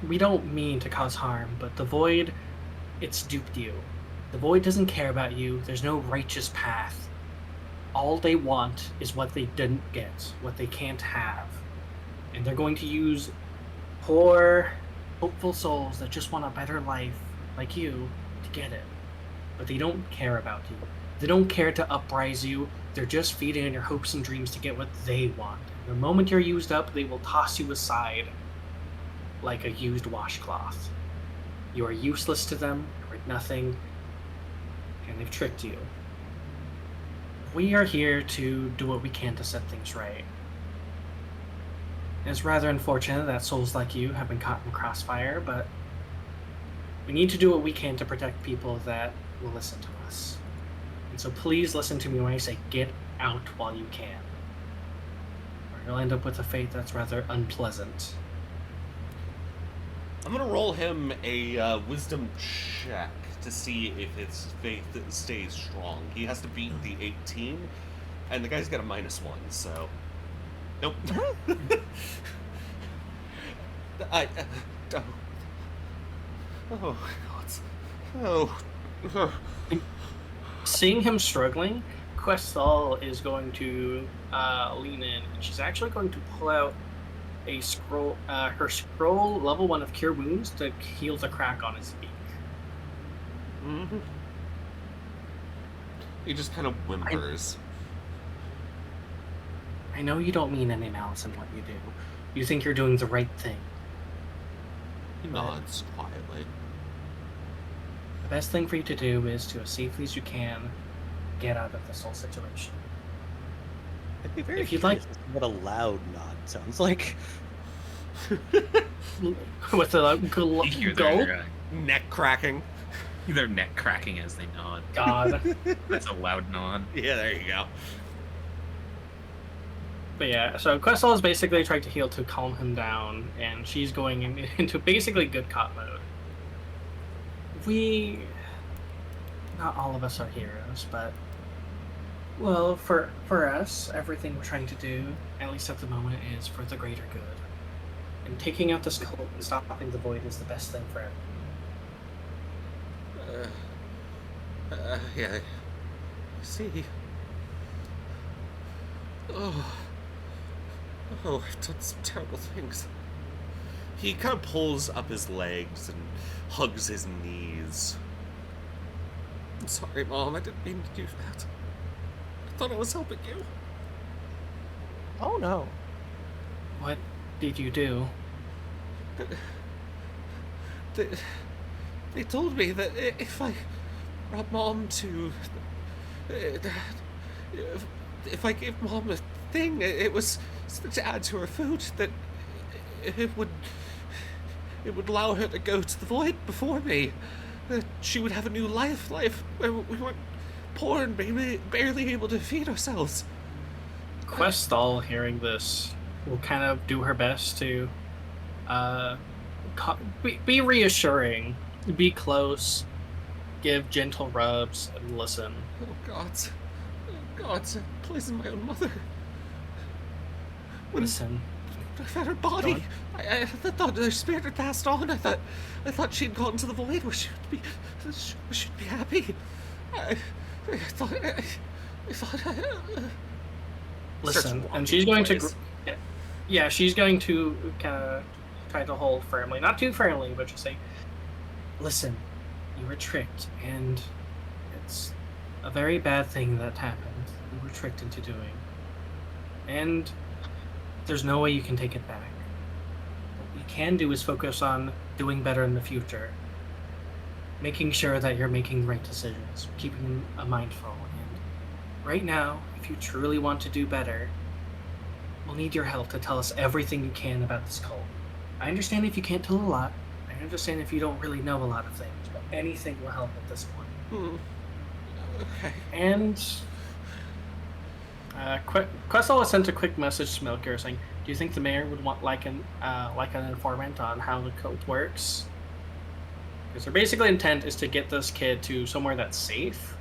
We don't mean to cause harm, but the void, it's duped you. The void doesn't care about you. There's no righteous path. All they want is what they didn't get, what they can't have. And they're going to use poor, hopeful souls that just want a better life, like you, to get it. But they don't care about you. They don't care to uprise you. They're just feeding on your hopes and dreams to get what they want. The moment you're used up, they will toss you aside like a used washcloth. You are useless to them, you are nothing, and they've tricked you. We are here to do what we can to set things right. It's rather unfortunate that souls like you have been caught in crossfire, but we need to do what we can to protect people that will listen to us. And so please listen to me when I say get out while you can, or you'll end up with a fate that's rather unpleasant. I'm gonna roll him a wisdom check to see if his faith stays strong. He has to beat the 18, and the guy's got a -1, so... Nope. Seeing him struggling, Questal is going to lean in, and she's actually going to pull out a scroll, her scroll level 1 of Cure Wounds to heal the crack on his beak. Mm-hmm. He just kind of whimpers. I know you don't mean any malice in what you do. You think you're doing the right thing. He nods quietly. The best thing for you to do is to, as safely as you can, get out of this whole situation. I'd be very If you'd curious as to what a loud nod sounds like. With a You hear gulp? their, Neck cracking. their neck cracking as they nod. God. That's a loud nod. Yeah, there you go. But yeah, so Questal is basically trying to heal to calm him down, and she's going into basically good cop mode. Not all of us are heroes, but, well, for us, everything we're trying to do, at least at the moment, is for the greater good. And taking out this cult and stopping the void is the best thing for everyone. Yeah. I see. Oh, I've done some terrible things. He kind of pulls up his legs and hugs his knees. I'm sorry, Mom. I didn't mean to do that. I thought I was helping you. Oh no. What did you do? They told me that if I brought Mom to... If I gave Mom a thing, it was to add to her food, that it would allow her to go to the void before me. She would have a new life where we weren't poor and barely able to feed ourselves. Questal, hearing this, will kind of do her best to be reassuring, be close, give gentle rubs, and listen. Oh, God, poison my own mother. Listen. I found her body. I thought her spirit had passed on. I thought she'd gone to the void where she'd be happy. I thought. Listen, and she's going to. Yeah, she's going to kind of try to hold firmly, not too firmly, but just say, "Listen, you were tricked, and it's a very bad thing that happened. You were tricked into doing, and there's no way you can take it back. What you can do is focus on doing better in the future, making sure that you're making the right decisions, keeping a mindful. And right now, if you truly want to do better, we'll need your help to tell us everything you can about this cult. I understand if you can't tell a lot. I understand if you don't really know a lot of things, but anything will help at this point. Okay. And Questel has sent a quick message to Melchior saying, "Do you think the mayor would want like an informant on how the cult works?" Because their basic intent is to get this kid to somewhere that's safe.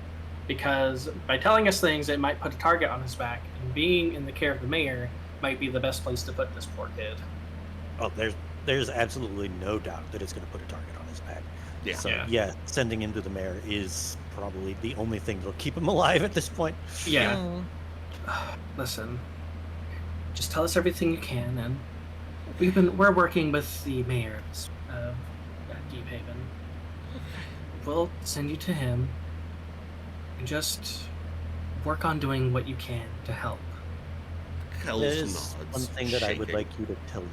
Because by telling us things, it might put a target on his back, and being in the care of the mayor might be the best place to put this poor kid. Oh, there's absolutely no doubt that it's going to put a target on his back. Yeah. So Yeah. yeah, sending him to the mayor is probably the only thing that'll keep him alive at this point. Yeah. Mm. Listen, just tell us everything you can, and we're working with the mayor of Deephaven. We'll send you to him, and just work on doing what you can to help. Kells There's nods, one thing that I would shaking. like you to tell me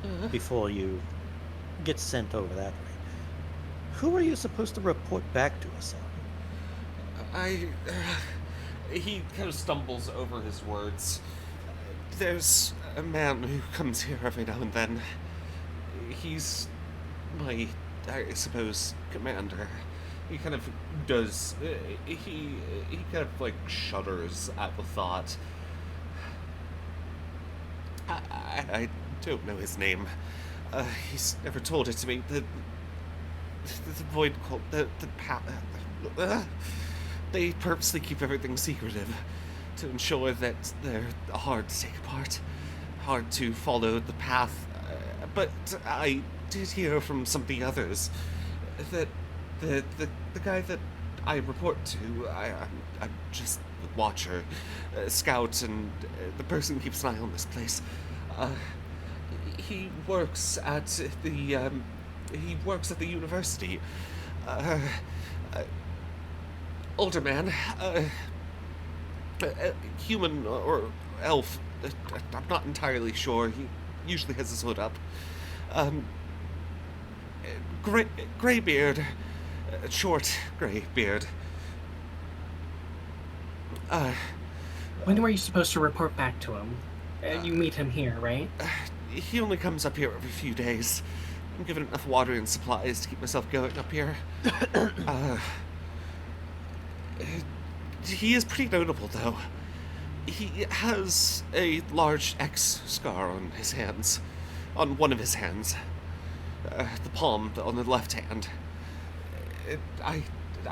though, before you get sent over that way. Who are you supposed to report back to us on? He kind of stumbles over his words. There's a man who comes here every now and then. He's my, I suppose, commander. He kind of does. He kind of like shudders at the thought. I don't know his name. He's never told it to me. The void cult. They purposely keep everything secretive to ensure that they're hard to take apart, hard to follow the path. But I did hear from some of the others that the guy that I report to, I'm just the watcher, scout, and the person who keeps an eye on this place. He works at the university. Older man, human or elf. I'm not entirely sure. He usually has his hood up. Gray beard, short gray beard. When were you supposed to report back to him? You meet him here, right? He only comes up here every few days. I'm given enough water and supplies to keep myself going up here. He is pretty notable, though. He has a large X scar on his hands. On one of his hands. The palm on the left hand. I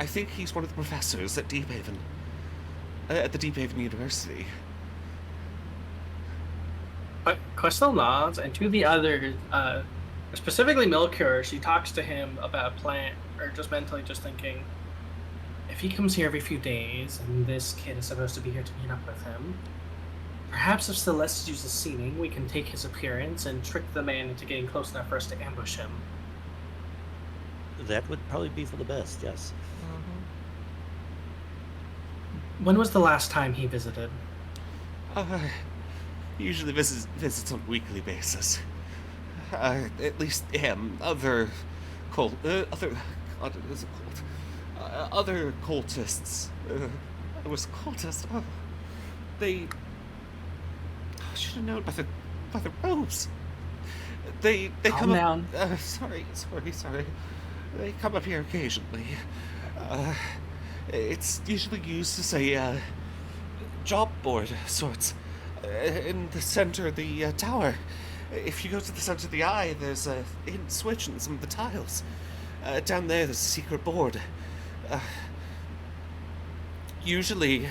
think he's one of the professors at Deephaven. At the Deephaven University. But Questel nods, and to the others, specifically Melchior, she talks to him about a plan, or just mentally just thinking, if he comes here every few days, and this kid is supposed to be here to meet up with him, perhaps if Celeste uses seeming, we can take his appearance and trick the man into getting close enough for us to ambush him. That would probably be for the best, yes. When was the last time he visited? He usually visits on a weekly basis. At least him. Other God, it is a cult. Other cultists. I was a cultist. Oh, they. I should have known by the robes. They Calm come down. up. Sorry. They come up here occasionally. It's usually used as a job board of sorts. In the center of the tower. If you go to the center of the eye, there's a hidden switch in some of the tiles. Down there, there's a secret board. Usually,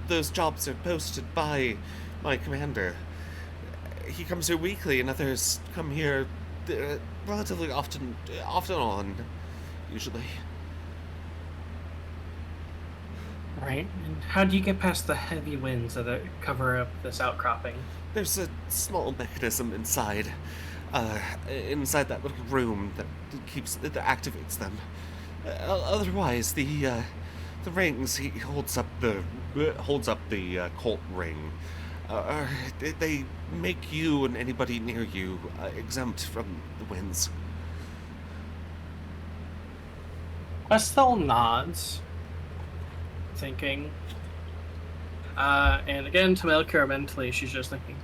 those jobs are posted by my commander. He comes here weekly, and others come here relatively often on, usually. Right. And how do you get past the heavy winds that cover up this outcropping? There's a small mechanism inside that little room that activates them. Otherwise, the rings, he holds up the cult ring. they make you and anybody near you exempt from the winds. Questel nods, thinking. And again, to Melchior mentally, she's just thinking,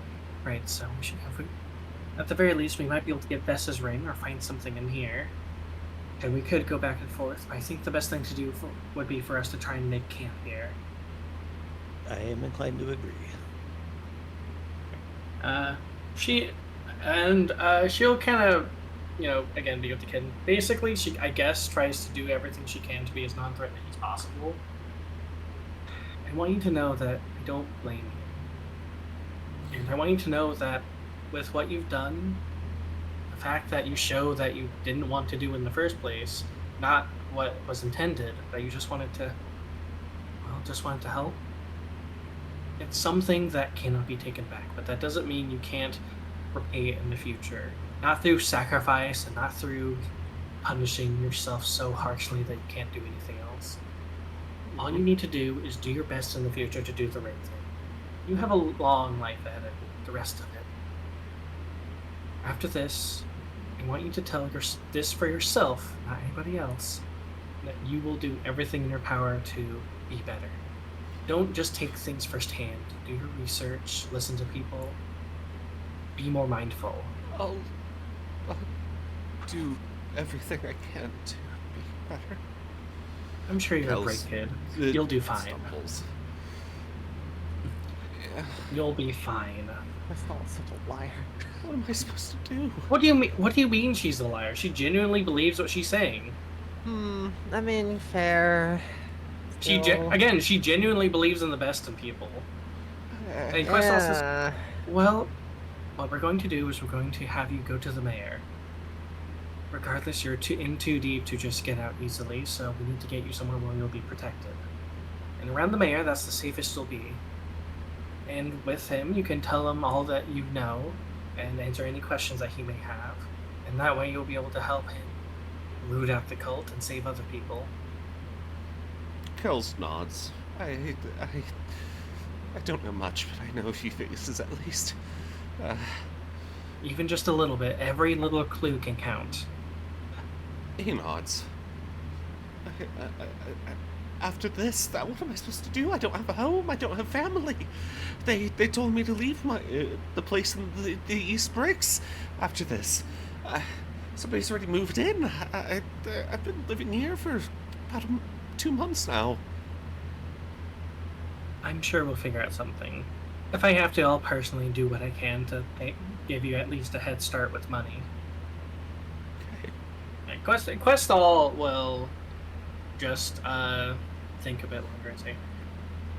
right, so we should have... At the very least, we might be able to get Vessa's ring or find something in here. And we could go back and forth, but I think the best thing to do would be for us to try and make camp here. I am inclined to agree. She'll kind of, again, be with the kid. Basically, she, I guess, tries to do everything she can to be as non-threatening as possible. I want you to know that I don't blame you. And I want you to know that with what you've done, the fact that you show that you didn't want to do in the first place, not what was intended, that you just wanted to help, it's something that cannot be taken back, but that doesn't mean you can't repay it in the future. Not through sacrifice and not through punishing yourself so harshly that you can't do anything else. All you need to do is do your best in the future to do the right thing. You have a long life ahead of you, the rest of it. After this, I want you to tell this for yourself, not anybody else, that you will do everything in your power to be better. Don't just take things firsthand. Do your research, listen to people, be more mindful. I'll do everything I can to be better. I'm sure you're a great kid. You'll do fine. Stumbles. Yeah. You'll be fine. That's not such a liar. What am I supposed to do? What do you mean? What do you mean she's a liar? She genuinely believes what she's saying. I mean, fair. She genuinely believes in the best in people. And Questel says, well, what we're going to do is we're going to have you go to the mayor. Regardless, you're in too deep to just get out easily, so we need to get you somewhere where you'll be protected. And around the mayor, that's the safest you'll be. And with him, you can tell him all that you know and answer any questions that he may have. And that way you'll be able to help him root out the cult and save other people. Kells nods. I don't know much, but I know a few faces at least. Even just a little bit. Every little clue can count. He nods. After this, what am I supposed to do? I don't have a home. I don't have family. They told me to leave the place in the East Bricks after this. Somebody's already moved in. I've been living here for about 2 months now. I'm sure we'll figure out something. If I have to, I'll personally do what I can to give you at least a head start with money. Okay. Questel will just think a bit longer and say,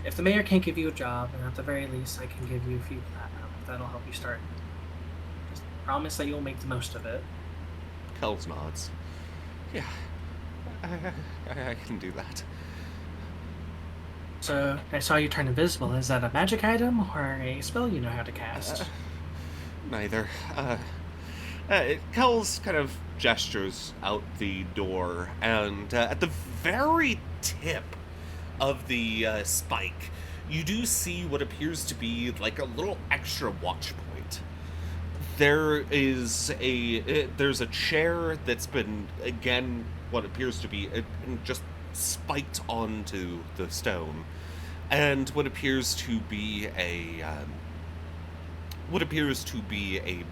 if the mayor can't give you a job, then at the very least I can give you a few platinum. That'll help you start. Just promise that you'll make the most of it. Kells nods. Yeah, I can do that. So, I saw you turn invisible. Is that a magic item or a spell you know how to cast? Neither. Kells kind of gestures out the door, and at the very tip of the spike, you do see what appears to be like a little extra watch point. There's a chair that's been, again, what appears to be just spiked onto the stone, and what appears to be a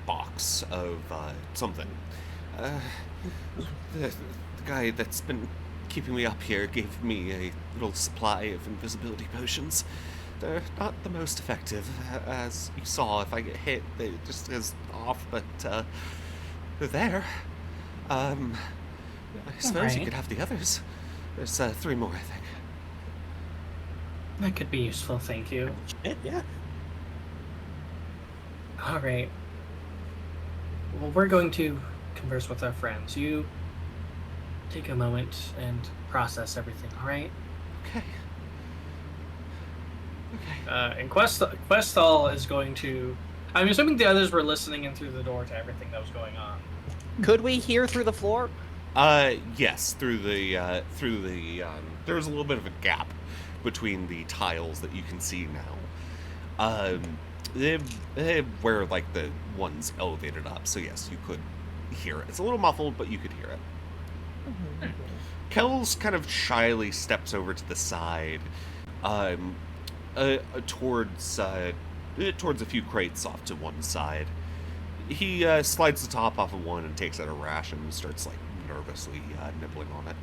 box of something. The guy that's been keeping me up here gave me a little supply of invisibility potions. They're not the most effective, as you saw. If I get hit, they just goes off, but they're there. I suppose you could have the others. There's 3 more, I think. That could be useful, thank you. Yeah. Alright. Well, we're going to converse with our friends. You take a moment and process everything, alright? Okay. And Questel is going to... I'm assuming the others were listening in through the door to everything that was going on. Could we hear through the floor? Yes, through the there's a little bit of a gap between the tiles that you can see now. where like the one's elevated up. So yes, you could hear it. It's a little muffled, but you could hear it. Kells kind of shyly steps over to the side, towards a few crates off to one side. He slides the top off of one and takes out a ration and starts like nervously nibbling on it.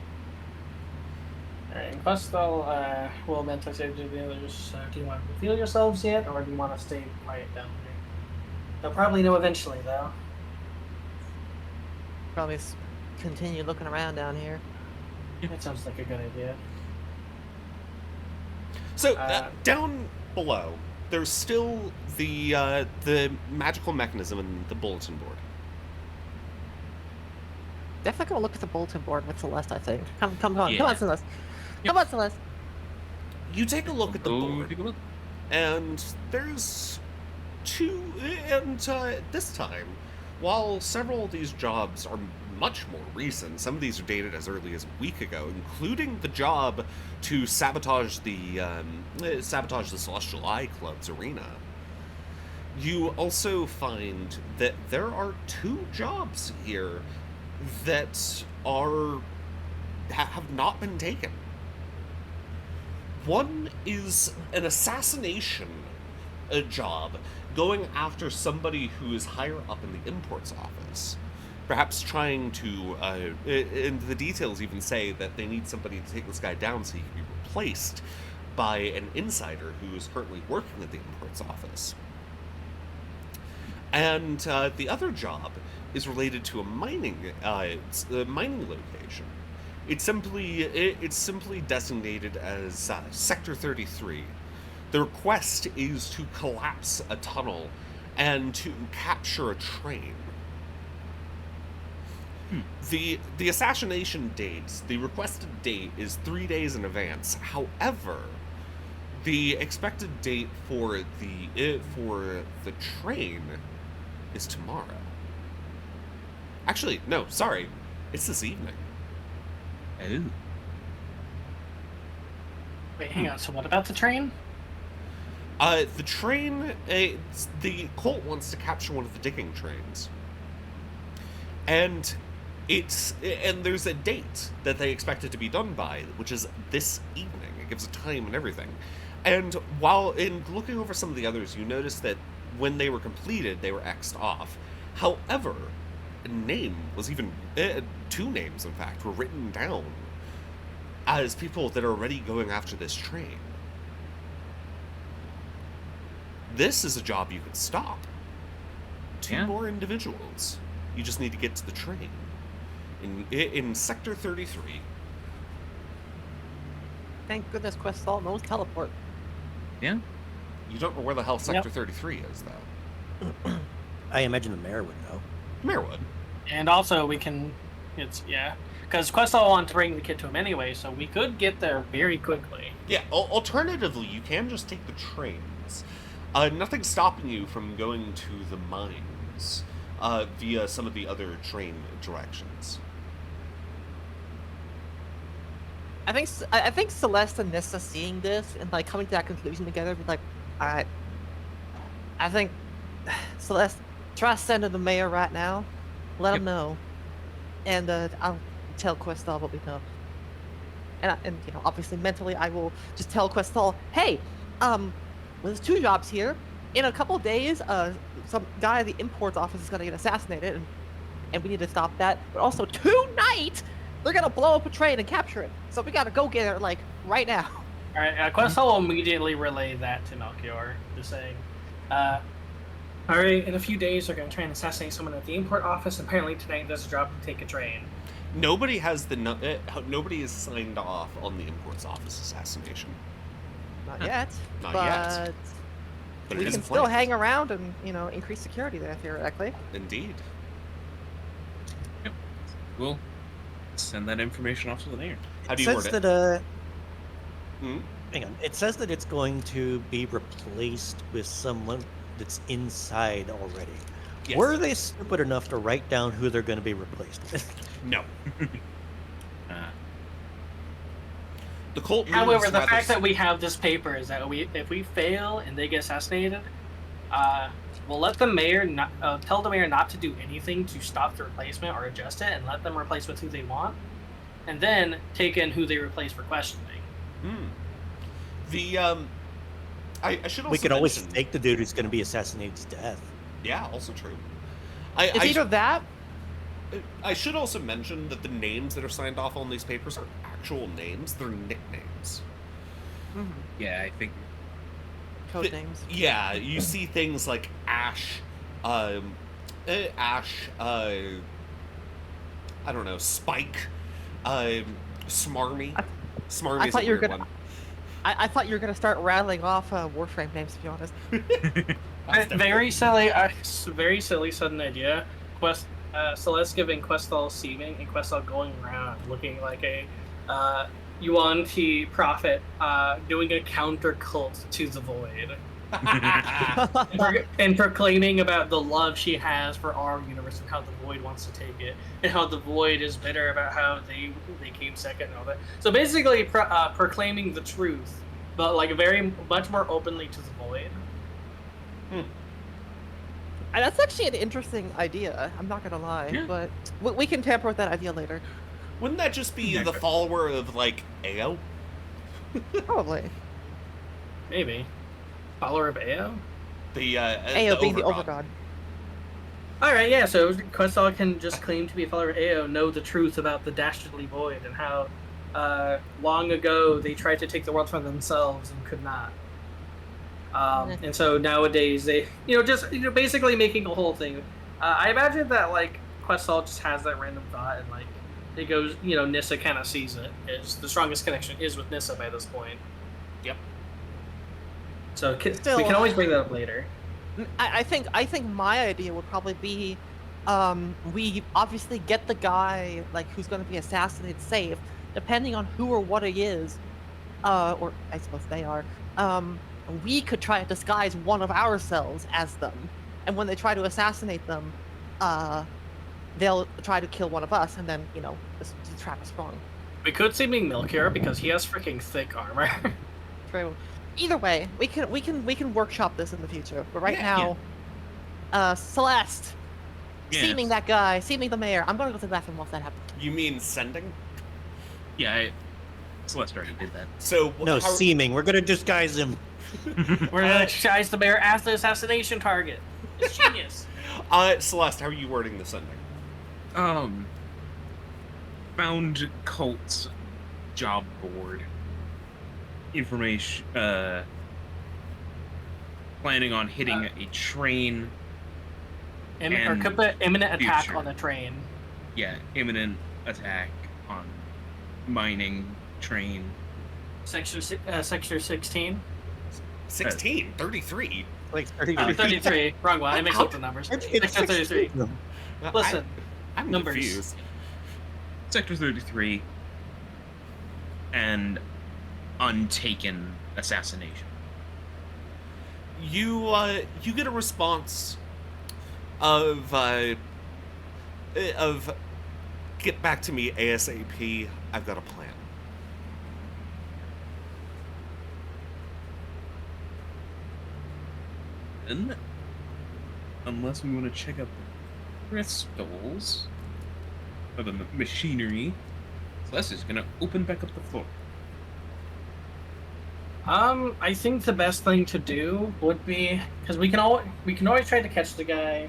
Alright, Questel will mentally say to the others, do you want to reveal yourselves yet, or do you want to stay quiet down there? They'll probably know eventually, though. Probably continue looking around down here. That sounds like a good idea. So down below, there's still the magical mechanism in the bulletin board. Definitely gonna look at the bulletin board with Celeste, I think. Come on, Yeah. come on, Celeste. Come on, Celeste. You take a look at the Oh, board, take a look. and there's two. And this time, while several of these jobs are much more recent, some of these are dated as early as a week ago, including the job to sabotage the Celestial Eye Club's arena. You also find that there are two jobs here that have not been taken. One is an assassination job going after somebody who is higher up in the imports office. Perhaps trying to, and the details even say that they need somebody to take this guy down so he can be replaced by an insider who is currently working at the imports office. And the other job is related to a mining location. It's simply designated as Sector 33. The request is to collapse a tunnel and to capture a train. The assassination date, the requested date, is 3 days in advance. However, the expected date for the train is tomorrow. Actually, no, sorry, it's this evening. Oh. Wait, hang on. So what about the train? The train, the cult wants to capture one of the digging trains. And there's a date that they expect it to be done by, which is this evening. It gives a time and everything. And while in looking over some of the others, you notice that when they were completed, they were X'd off. However, a name was even, two names in fact, were written down as people that are already going after this train. This is a job you could stop. Two more individuals. You just need to get to the train. In Sector 33. Thank goodness Questel knows teleport. Yeah. You don't know where the hell Sector 33 is, though. I imagine the mayor would know. Mayor would. And also, we can. Because Questel wanted to bring the kid to him anyway, so we could get there very quickly. Yeah, alternatively, you can just take the trains. Nothing's stopping you from going to the mines via some of the other train directions. I think Celeste and Nissa seeing this and like coming to that conclusion together, be like, alright. I think Celeste, try sending the mayor right now. Let him know, and I'll tell Questel what we know. And you know, obviously mentally, I will just tell Questel, hey, well, there's two jobs here. In a couple of days, some guy at the imports office is gonna get assassinated, and we need to stop that. But also tonight, they're gonna blow up a train and capture it. So we gotta go get it like right now. All right, Questel will immediately relay that to Melchior, just saying, all right, in a few days they're going to try and assassinate someone at the import office. Apparently tonight there's a job to take a train. Nobody has nobody is signed off on the imports office assassination. Not yet. Not but yet. But we it is can still planned. hang around and, you know, increase security there theoretically. Indeed. Yep. We'll send that information off to the mayor. How do It you says word it? that Hmm? hang on. It says that it's going to be replaced with someone that's inside already. Yes. Were they stupid enough to write down who they're going to be replaced with? No. Uh, The cult However, moves the rather fact that we have this paper is that if we fail and they get assassinated, we'll let the mayor tell the mayor not to do anything to stop the replacement or adjust it, and let them replace with who they want, and then take in who they replace for questioning. The I should also We could always mention- fake the dude who's going to be assassinated to death. Yeah, also true. It's either that. I should also mention that the names that are signed off on these papers are actual names. They're nicknames. Yeah, I think Code names. Yeah, you see things like Ash, I don't know, Spike, Smarmy. Smarmy's I thought a you were weird gonna. one. I thought you were gonna start rattling off Warframe names. To be honest. That's Very silly, very silly sudden idea. Celeste giving Questal seeming and Questal going around looking like a Yuan-Ti prophet doing a counter cult to the Void. And proclaiming about the love she has for our universe and how the Void wants to take it, and how the Void is bitter about how they came second and all that. So basically, proclaiming the truth, but like very much more openly to the Void. That's actually an interesting idea. I'm not gonna lie, Yeah. but we can tamper with that idea later. Wouldn't that just be Yeah, the but- follower of, like, AO? Probably. Maybe. Follower of AO? The, Ayo being the Overgod. overgod. Alright, yeah, so Questal can just claim to be a follower of AO, know the truth about the Dastardly Void, and how long ago they tried to take the world from themselves and could not. And so nowadays they, basically making a whole thing. I imagine that, like, Questal just has that random thought and, like, it goes, Nissa kind of sees it. Is the strongest connection is with Nissa by this point. Yep. So Still- we can always bring that up later. I think my idea would probably be, we obviously get the guy like who's going to be assassinated safe, depending on who or what he is, or I suppose they are. We could try to disguise one of ourselves as them, and when they try to assassinate them, they'll try to kill one of us, and then the trap is sprung. We could see being Melchior because he has freaking thick armor. True. Either way, we can workshop this in the future. But right Yeah, now, Celeste, Yeah. seeming that guy, seeming the mayor. I'm gonna go to the bathroom once that happens. You mean sending? yeah, Celeste already did that. So, No, how- seeming. We're going to disguise him. We're gonna disguise the mayor as the assassination target. It's genius. Celeste, how are you wording the sending? Found cult's job board information. Planning on hitting a train. And Could put imminent attack future. on the train. Yeah, imminent attack on mining train. Sector 16. 16, 33. Like 33. Wrong one. I mixed up the numbers. Sector 33. Listen, I'm numbers. confused. Sector 33 and untaken assassination. You get a response of get back to me ASAP. I've got a plan. Then, unless we want to check out the crystals or the machinery, Celeste is gonna open back up the floor. I think the best thing to do would be because we can always try to catch the guy.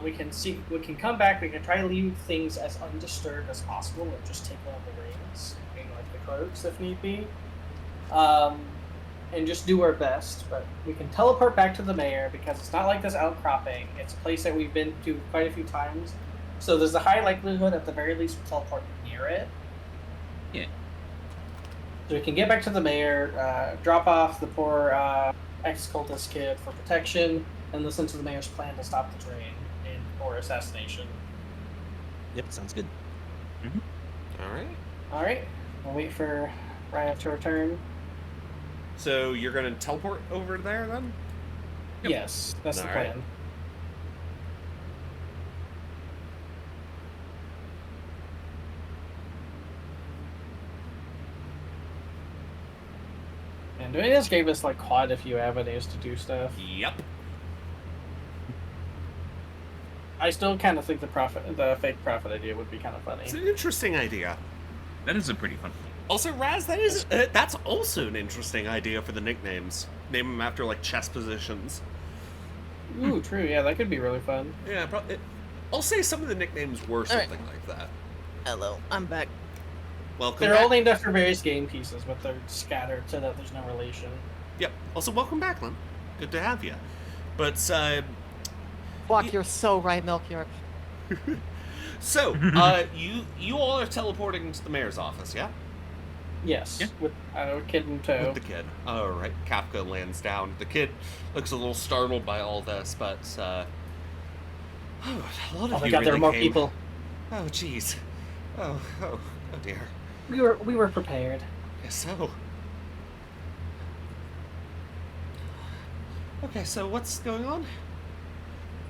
We can come back. We can try to leave things as undisturbed as possible, and just take one of the rings, like the cloaks if need be, and just do our best. But we can teleport back to the mayor because it's not like this outcropping. It's a place that we've been to quite a few times, so there's a high likelihood at the very least we'll teleport near it. Yeah. So we can get back to the mayor, drop off the poor ex-cultist kid for protection, and listen to the mayor's plan to stop the train or assassination. Yep, sounds good. All right. All right, we'll wait for Ryan to return. So you're gonna teleport over there then? Yep. Yes, that's the All right. plan. And doing this gave us like quite a few avenues to do stuff. Yep. I still kind of think the fake prophet idea would be kind of funny. It's an interesting idea. That is a pretty fun. Also, Raz, that's also an interesting idea for the nicknames. Name them after like chess positions. Ooh, true. Yeah, that could be really fun. Yeah, I'll say some of the nicknames were something like that. Hello, I'm back. Welcome They're back. all named after various game pieces, but they're scattered so that there's no relation. Yep. Also, welcome back, Lynn. Good to have you. But Fuck, you're so right, Melchior. so you all are teleporting to the mayor's office, yeah? Yes, Yeah. with a kid in tow. With the kid. All right. Kafka lands down. The kid looks a little startled by all this, but a lot of Oh my you god, there really are more came. people. Oh, jeez. Oh dear. We were prepared. Yes, so. Okay, so what's going on?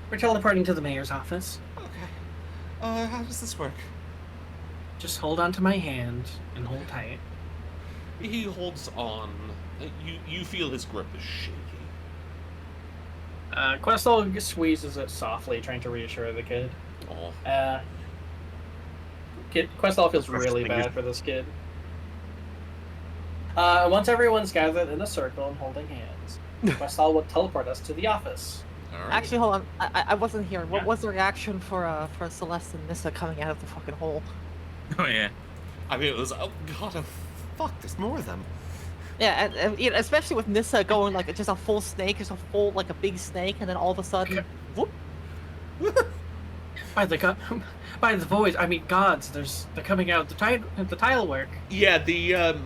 We're teleporting to the mayor's office. Okay. How does this work? Just hold on to my hand and hold tight. He holds on. You feel his grip is shaky. Questel squeezes it softly, trying to reassure the kid. Oh. Questel feels really bad for this kid. Once everyone's gathered in a circle and holding hands, Questel will teleport us to the office. All right. Actually, hold on. I wasn't here. What Yeah. was the reaction for Celeste and Nissa coming out of the fucking hole? Oh yeah. I mean, it was. Oh god, oh, fuck! There's more of them. Yeah, and you know, especially with Nissa going like just a full snake, just a full like a big snake, and then all of a sudden, whoop. By the voice, I mean gods. They're coming out. The tile work. Yeah, the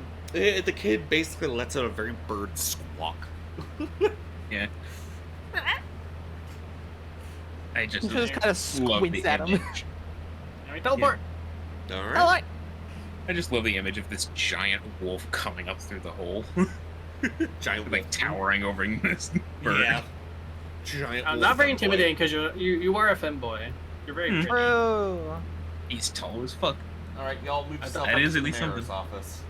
kid basically lets out a very bird squawk. Yeah. I just Just kind of love the squints at him. image. Alright, teleport. All I right. like. I just love the image of this giant wolf coming up through the hole, Giant like towering over this bird. Yeah. Giant. Not wolf very femboy. intimidating because you are a femboy. You're very pretty. True. He's tall as fuck. All right, y'all move yourself That up is to at the least mayor's something. office.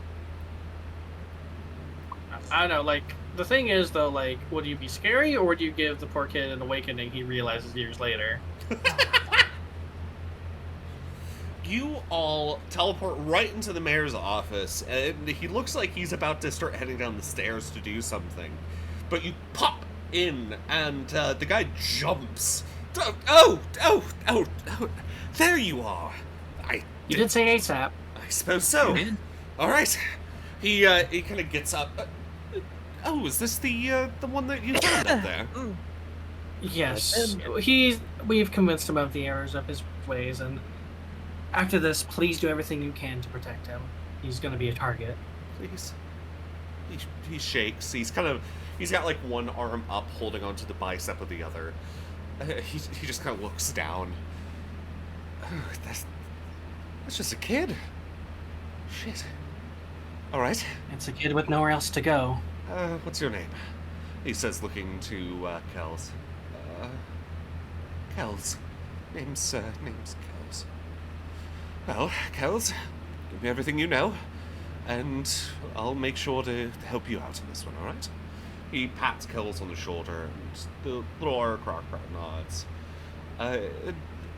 I don't know. Like the thing is though, like, would you be scary or would you give the poor kid an awakening he realizes years later? You all teleport right into the mayor's office, and he looks like he's about to start heading down the stairs to do something. But you pop in, and the guy jumps. Oh, there you are. You did say ASAP. I suppose so. Man, All right. He kind of gets up. Oh, is this the one that you found up there? Yes, we've convinced him of the errors of his ways, and after this, please do everything you can to protect him. He's going to be a target. Please. He shakes. He's got like one arm up, holding onto the bicep of the other. He just kind of looks down. Oh, that's just a kid. Shit. All right. It's a kid with nowhere else to go. What's your name? He says, looking to Kells. Kells. Name's Kells. Well, Kells, give me everything you know, and I'll make sure to help you out in this one, alright? He pats Kells on the shoulder, and the little Aurocroc nods.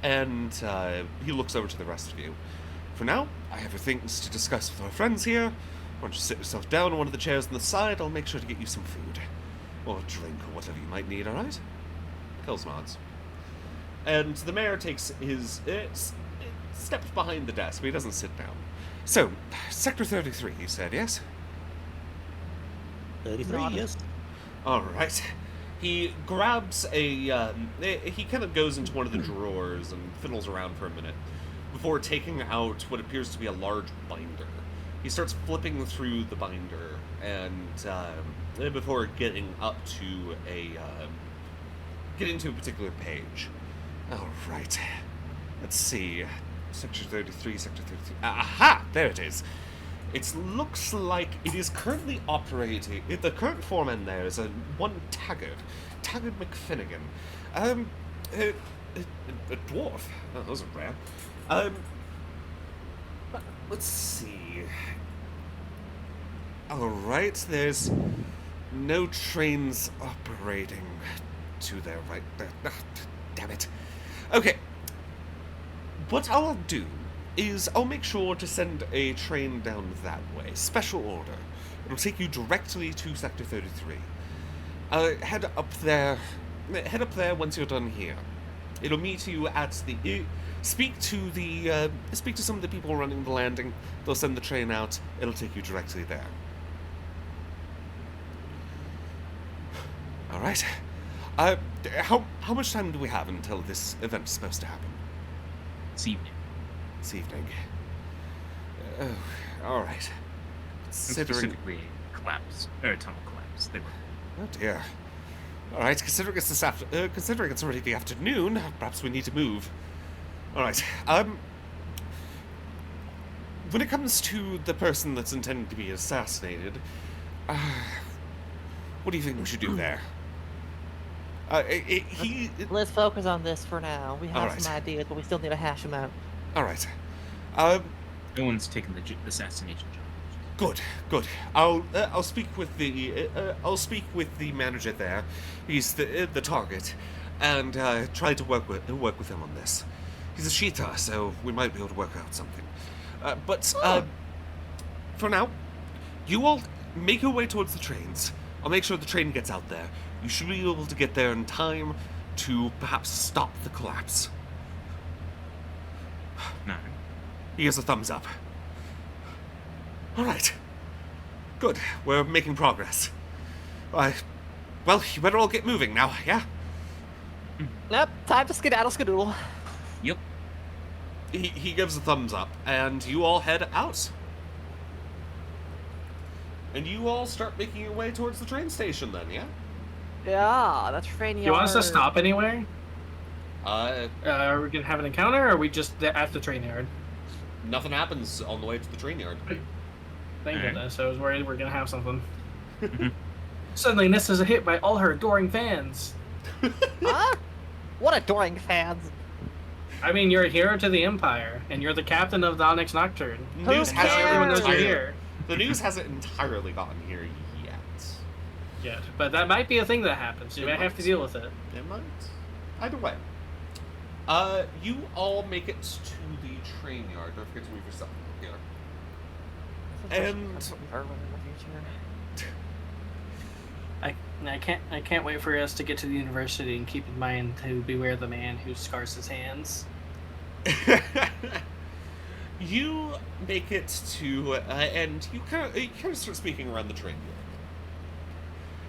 And he looks over to the rest of you. For now, I have things to discuss with our friends here. Why don't you sit yourself down on one of the chairs on the side? I'll make sure to get you some food. Or drink, or whatever you might need, alright? Kells nods. And the mayor takes his... steps behind the desk, but he doesn't sit down. So, Sector 33, you said, yes? 33, yes. Alright. He grabs a... he kind of goes into one of the drawers and fiddles around for a minute before taking out what appears to be a large binder. He starts flipping through the binder and before getting up to getting to a particular page. Alright. Let's see. Sector 33, Sector 33. Aha! There it is. It looks like it is currently operating. The current foreman there is one Taggart McFinnigan. A dwarf. Oh, those are rare. Let's see. Alright, there's no trains operating to their right. Damn it. Okay. What I'll do is I'll make sure to send a train down that way. Special order. It'll take you directly to Sector 33. Head up there once you're done here. It'll meet you at the... Speak to some of the people running the landing. They'll send the train out. It'll take you directly there. All right. How much time do we have until this event's supposed to happen? This evening. This evening. Oh, all right. Considering... Specifically, collapse. Tunnel collapse. They were. Oh dear. All right. Considering it's already the afternoon, perhaps we need to move. All right. When it comes to the person that's intended to be assassinated, what do you think we should do there? Let's focus on this for now. We have Alright. some ideas, but we still need to hash them out. All right. No one's taken the assassination job. Good. I'll speak with the manager there. He's the target, and try to work with him on this. He's a cheetah, so we might be able to work out something. But for now, you all make your way towards the trains. I'll make sure the train gets out there. You should be able to get there in time to perhaps stop the collapse. No. He gives a thumbs up. All right. Good. We're making progress. Well, you better all get moving now, yeah? Nope, time to skedaddle skadoodle. Yep. He gives a thumbs up, and you all head out. And you all start making your way towards the train station then, yeah? Yeah, that's train You want us to yard. stop anywhere? Uh, Are we gonna have an encounter, or are we just at the train yard? nothing happens on the way to the train yard. Thank Alright. goodness. I was worried we are gonna have something. Mhm. Suddenly, Nissa is hit by all her adoring fans. Huh? What adoring fans. I mean, you're a hero to the Empire, and you're the captain of the Onyx Nocturne. News Who hasn't cares? Everyone knows you're entirely- here. The news hasn't entirely gotten here yet. Yet, but that might be a thing that happens. You It might have might. to deal with it. It might. Either way. You all make it to the train yard. Don't forget to move yourself here. And- I can't wait for us to get to the university and keep in mind to beware the man who scars his hands. You make it to, and you kind of start speaking around the train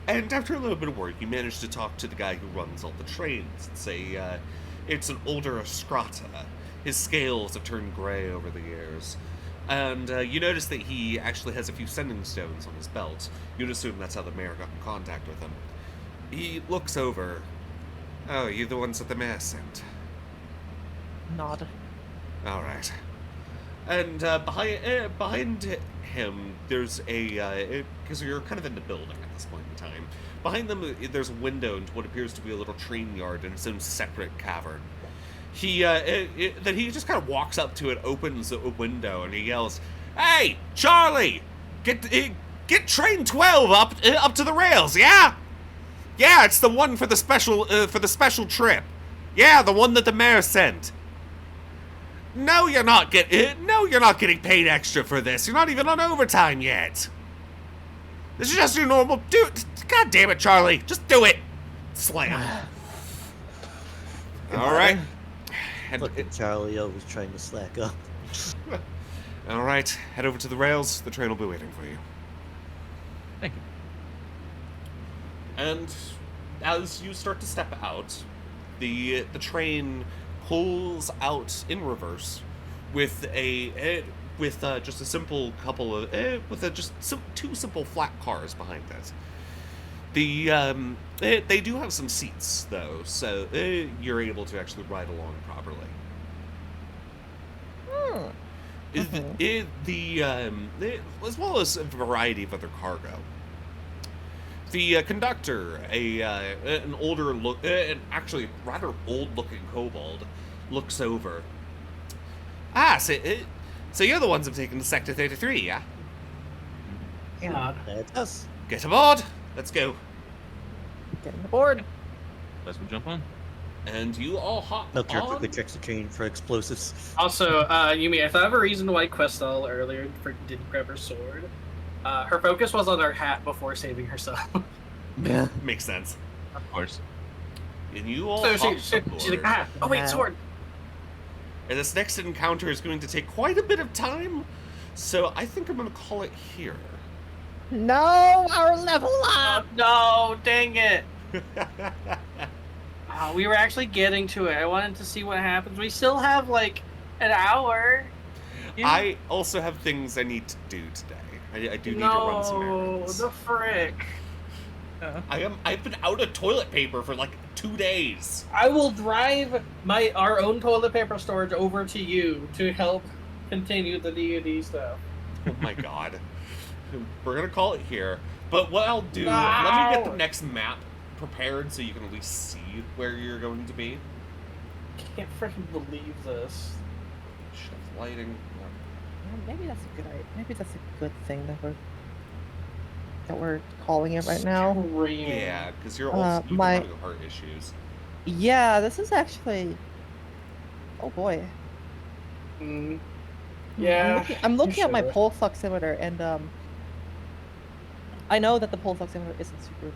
yard. And after a little bit of work, you manage to talk to the guy who runs all the trains. It's an older Strata. His scales have turned gray over the years. And you notice that he actually has a few sending stones on his belt. You'd assume that's how the mayor got in contact with him. He looks over. Oh, you're the ones that the mayor sent. Nod. All right. And behind him, there's because you're kind of in the building at this point in time. Behind them, there's a window into what appears to be a little train yard in its own separate cavern. Then he just kind of walks up to it, opens a window, and he yells, "Hey, Charlie, get train 12 up to the rails, yeah? Yeah, it's the one for the special trip. Yeah, the one that the mayor sent. No, you're not getting paid extra for this. You're not even on overtime yet. This is just your normal dude. God damn it, Charlie, just do it. Slam. All right. And Look at Charlie always trying to slack up. all right, head over to the rails. The train will be waiting for you. Thank you. And as you start to step out, the train pulls out in reverse with just a simple couple of two simple flat cars behind it. They do have some seats though, so you're able to actually ride along properly. As well as a variety of other cargo. The conductor, an actually rather old-looking kobold, looks over. So you're the ones I'm taking to Sector 33, yeah? Nod. That's us. Get aboard. Let's go. Getting aboard. Let's go jump on. And you all hop Melchior on. quickly checks the chain for explosives. Also, Yumi, if I have a reason why Questel earlier didn't grab her sword, her focus was on her hat before saving herself. Yeah. Makes sense. Of course. And you all So hop she's aboard. like, ah, oh wait, Yeah. sword. And this next encounter is going to take quite a bit of time, so I think I'm going to call it here. No, our level Oh, up. no, dang it. We were actually getting to it. I wanted to see what happens. We still have like an hour. I also have things I need to do today. I do need to run some errands. the frick. I've been out of toilet paper for like 2 days. I will drive our own toilet paper storage over to you to help continue the D&D stuff. Oh my god. We're gonna call it here. But what I'll do, No! let me get the next map prepared so you can at least see where you're going to be. Can't freaking believe this. Shift lighting. Maybe that's a good idea. Maybe that's a good thing that we're calling it right now. Screaming. Yeah, because you're also you've been my- having heart issues. Yeah, this is actually. Oh boy. Mm. Yeah. I'm looking at my should. pulse oximeter, and I know that the pulse oximeter isn't super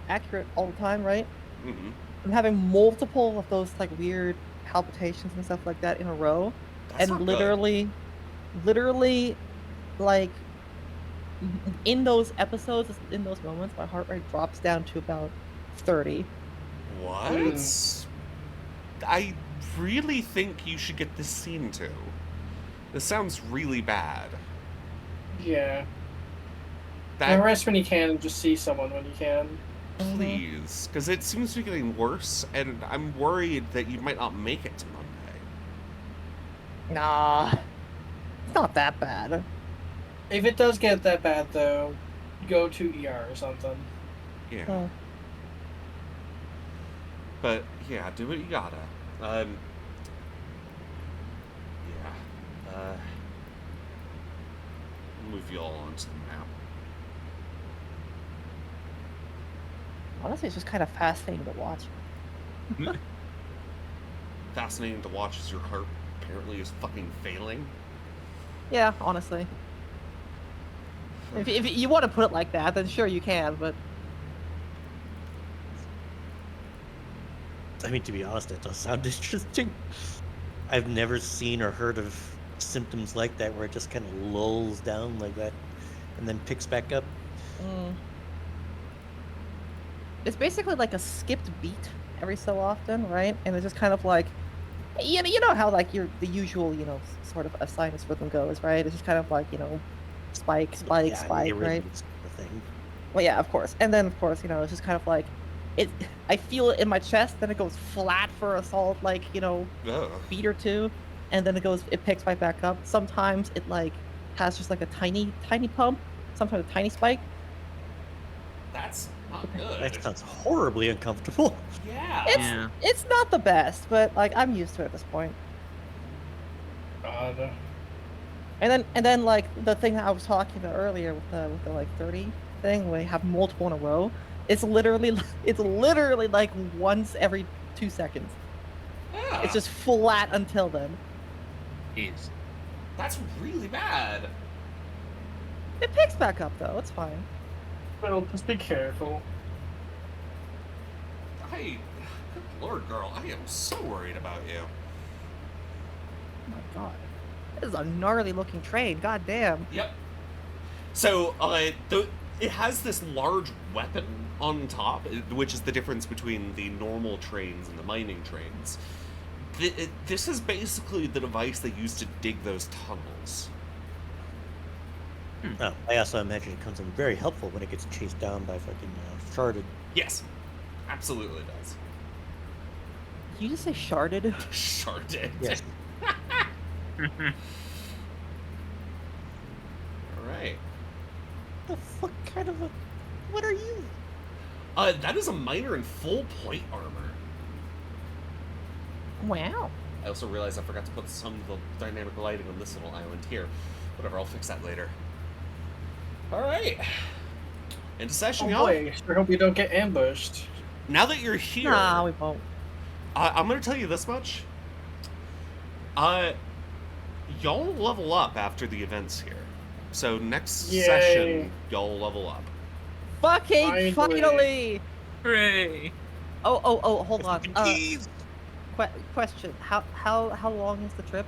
accurate all the time, right? Mm-hmm. I'm having multiple of those like weird palpitations and stuff like that in a row, That's not and good. literally, like in those episodes, in those moments, my heart rate drops down to about 30. What? I really think you should get this seen to. This sounds really bad. Yeah. That Rest when you can and just see someone when you can. please, because it seems to be getting worse, and I'm worried that you might not make it to Monday. Nah, it's not that bad. If it does get that bad, though, go to ER or something. Yeah. Oh. But yeah, do what you gotta. Yeah. Move you all onto the map. Honestly, it's just kind of fascinating to watch. Fascinating to watch as your heart apparently is fucking failing. Yeah, honestly. If you want to put it like that, then sure you can, but I mean, to be honest, that does sound interesting. I've never seen or heard of symptoms like that where it just kind of lulls down like that and then picks back up. it's basically like a skipped beat every so often, right? And it's just kind of like, you know how like the usual, sort of a sinus rhythm goes, right? It's just kind of like, spike, Yeah, spike, it really right? is the thing. Well, yeah, of course. And then, of course, it's just kind of like, I feel it in my chest, then it goes flat for a solid, like, Ugh. beat or two, and then it picks right back up. Sometimes it, like, has just, like, a tiny pump, sometimes a tiny spike. That's not good. That sounds horribly uncomfortable. Yeah. Yeah. It's not the best, but, like, I'm used to it at this point. God. And then, like, the thing that I was talking about earlier with the like 30 thing, where you have multiple in a row, it's literally like once every 2 seconds. Yeah. It's just flat until then. Jeez. That's really bad. It picks back up though. It's fine. Well, just be careful. Good Lord, girl, I am so worried about you. Oh my god, this is a gnarly looking train. God damn. Yep. So, it has this large weapon on top, which is the difference between the normal trains and the mining trains. This is basically the device they use to dig those tunnels. Oh, I also imagine it comes in very helpful when it gets chased down by fucking sharded. Yes, absolutely does. Did you just say sharded? Sharded. Yes. All right. The fuck kind of a... What are you? That is a miner in full plate armor. Wow. I also realized I forgot to put some of the dynamic lighting on this little island here. Whatever, I'll fix that later. Alright. Into session, Oh y'all. boy, I sure hope you don't get ambushed. Now that you're here, Nah, we won't. I'm gonna tell you this much. Y'all level up after the events here. So next Yay. session, y'all level up. Fucking finally! Hooray! Oh, hold on. Keys. Question. How long is the trip?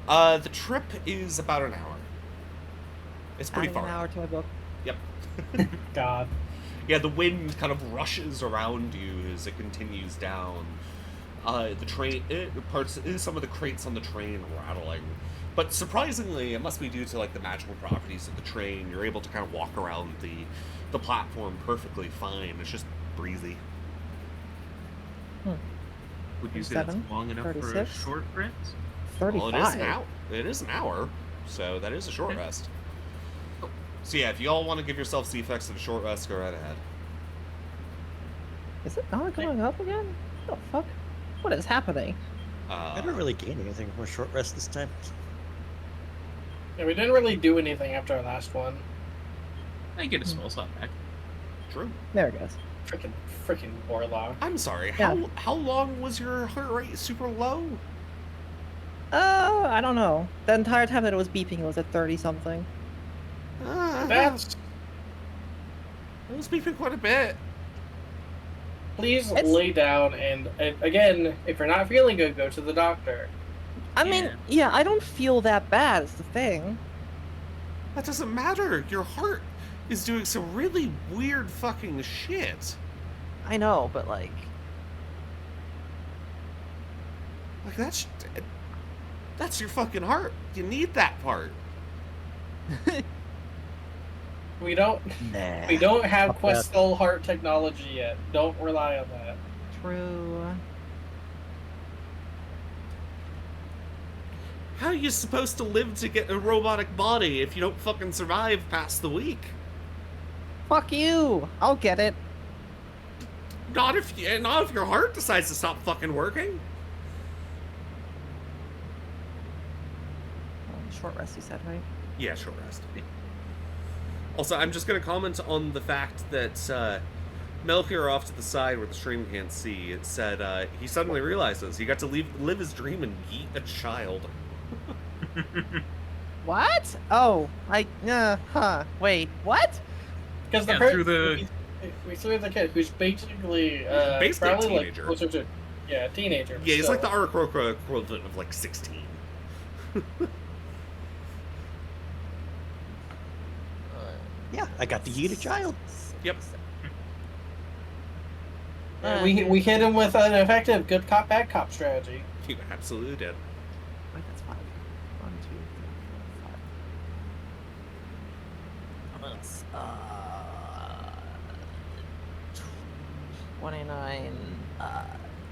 The trip is about an hour. It's pretty Adding far. an hour to my book. Yep. God. Yeah, the wind kind of rushes around you as it continues down. The train, some of the crates on the train rattling. But surprisingly, it must be due to like the magical properties of the train. You're able to kind of walk around the platform perfectly fine. It's just breezy. Would you say that's 37, long enough for a 36? short rest? 35. Well, it is an hour. It is an hour, so that is a short Okay. rest. So yeah, if you all want to give yourselves the effects of a short rest, go right ahead. Is it not going up again? What the fuck? What is happening? I didn't really gain anything from a short rest this time. Yeah, we didn't really do anything after our last one. I get a spell slot back. True. There it goes. Freaking warlock. I'm sorry. Yeah. How long was your heart rate super low? I don't know. The entire time that it was beeping, it was at 30 something. That's It was beeping quite a bit. please It's- lay down and again, if you're not feeling good, go to the doctor. I mean, yeah, I don't feel that bad. Is the thing. That doesn't matter. Your heart is doing some really weird fucking shit. I know, but like, Like that's your fucking heart. You need that part. We don't Nah. have Fuck that. Questel heart technology yet. Don't rely on that. true. How are you supposed to live to get a robotic body if you don't fucking survive past the week? Fuck you. I'll get it. Not if your heart decides to stop fucking working. Short rest, you said, right? Yeah, short rest. Also, I'm just going to comment on the fact that Melchior off to the side where the stream can't see, it said he suddenly realizes he got to live his dream and yeet a child. What? Oh, wait, what? Because Yeah, through the- we threw the kid who's basically Basically a probably teenager. like closer to a teenager. Yeah, he's so- like the Arakroka equivalent of like 16. Yeah, I got to eat a child. Yep. We hit him with an effective good cop bad cop strategy. You absolutely did. Wait, that's 5. 1, 2, 3, 4, 5. That's 29.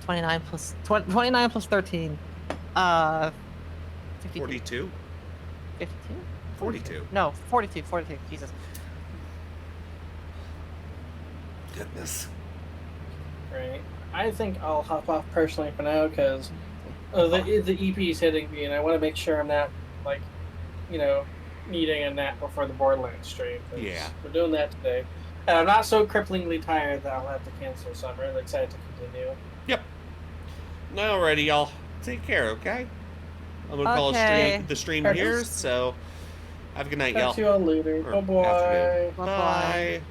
29 plus 29 plus 13. 52. 42? 52? 42. No, 42. Jesus. Goodness. Right. I think I'll hop off personally for now because the EP is hitting me, and I want to make sure I'm not like, needing a nap before the Borderlands stream. 'cause Yeah. we're doing that today, and I'm not so cripplingly tired that I'll have to cancel. So I'm really excited to continue. Yep. Alrighty, y'all. Take care, okay? I'm gonna call Okay. the stream Sure. here, so have a good night, y'all. Talk to you all later. Or Bye bye. afternoon. Bye-bye. Bye.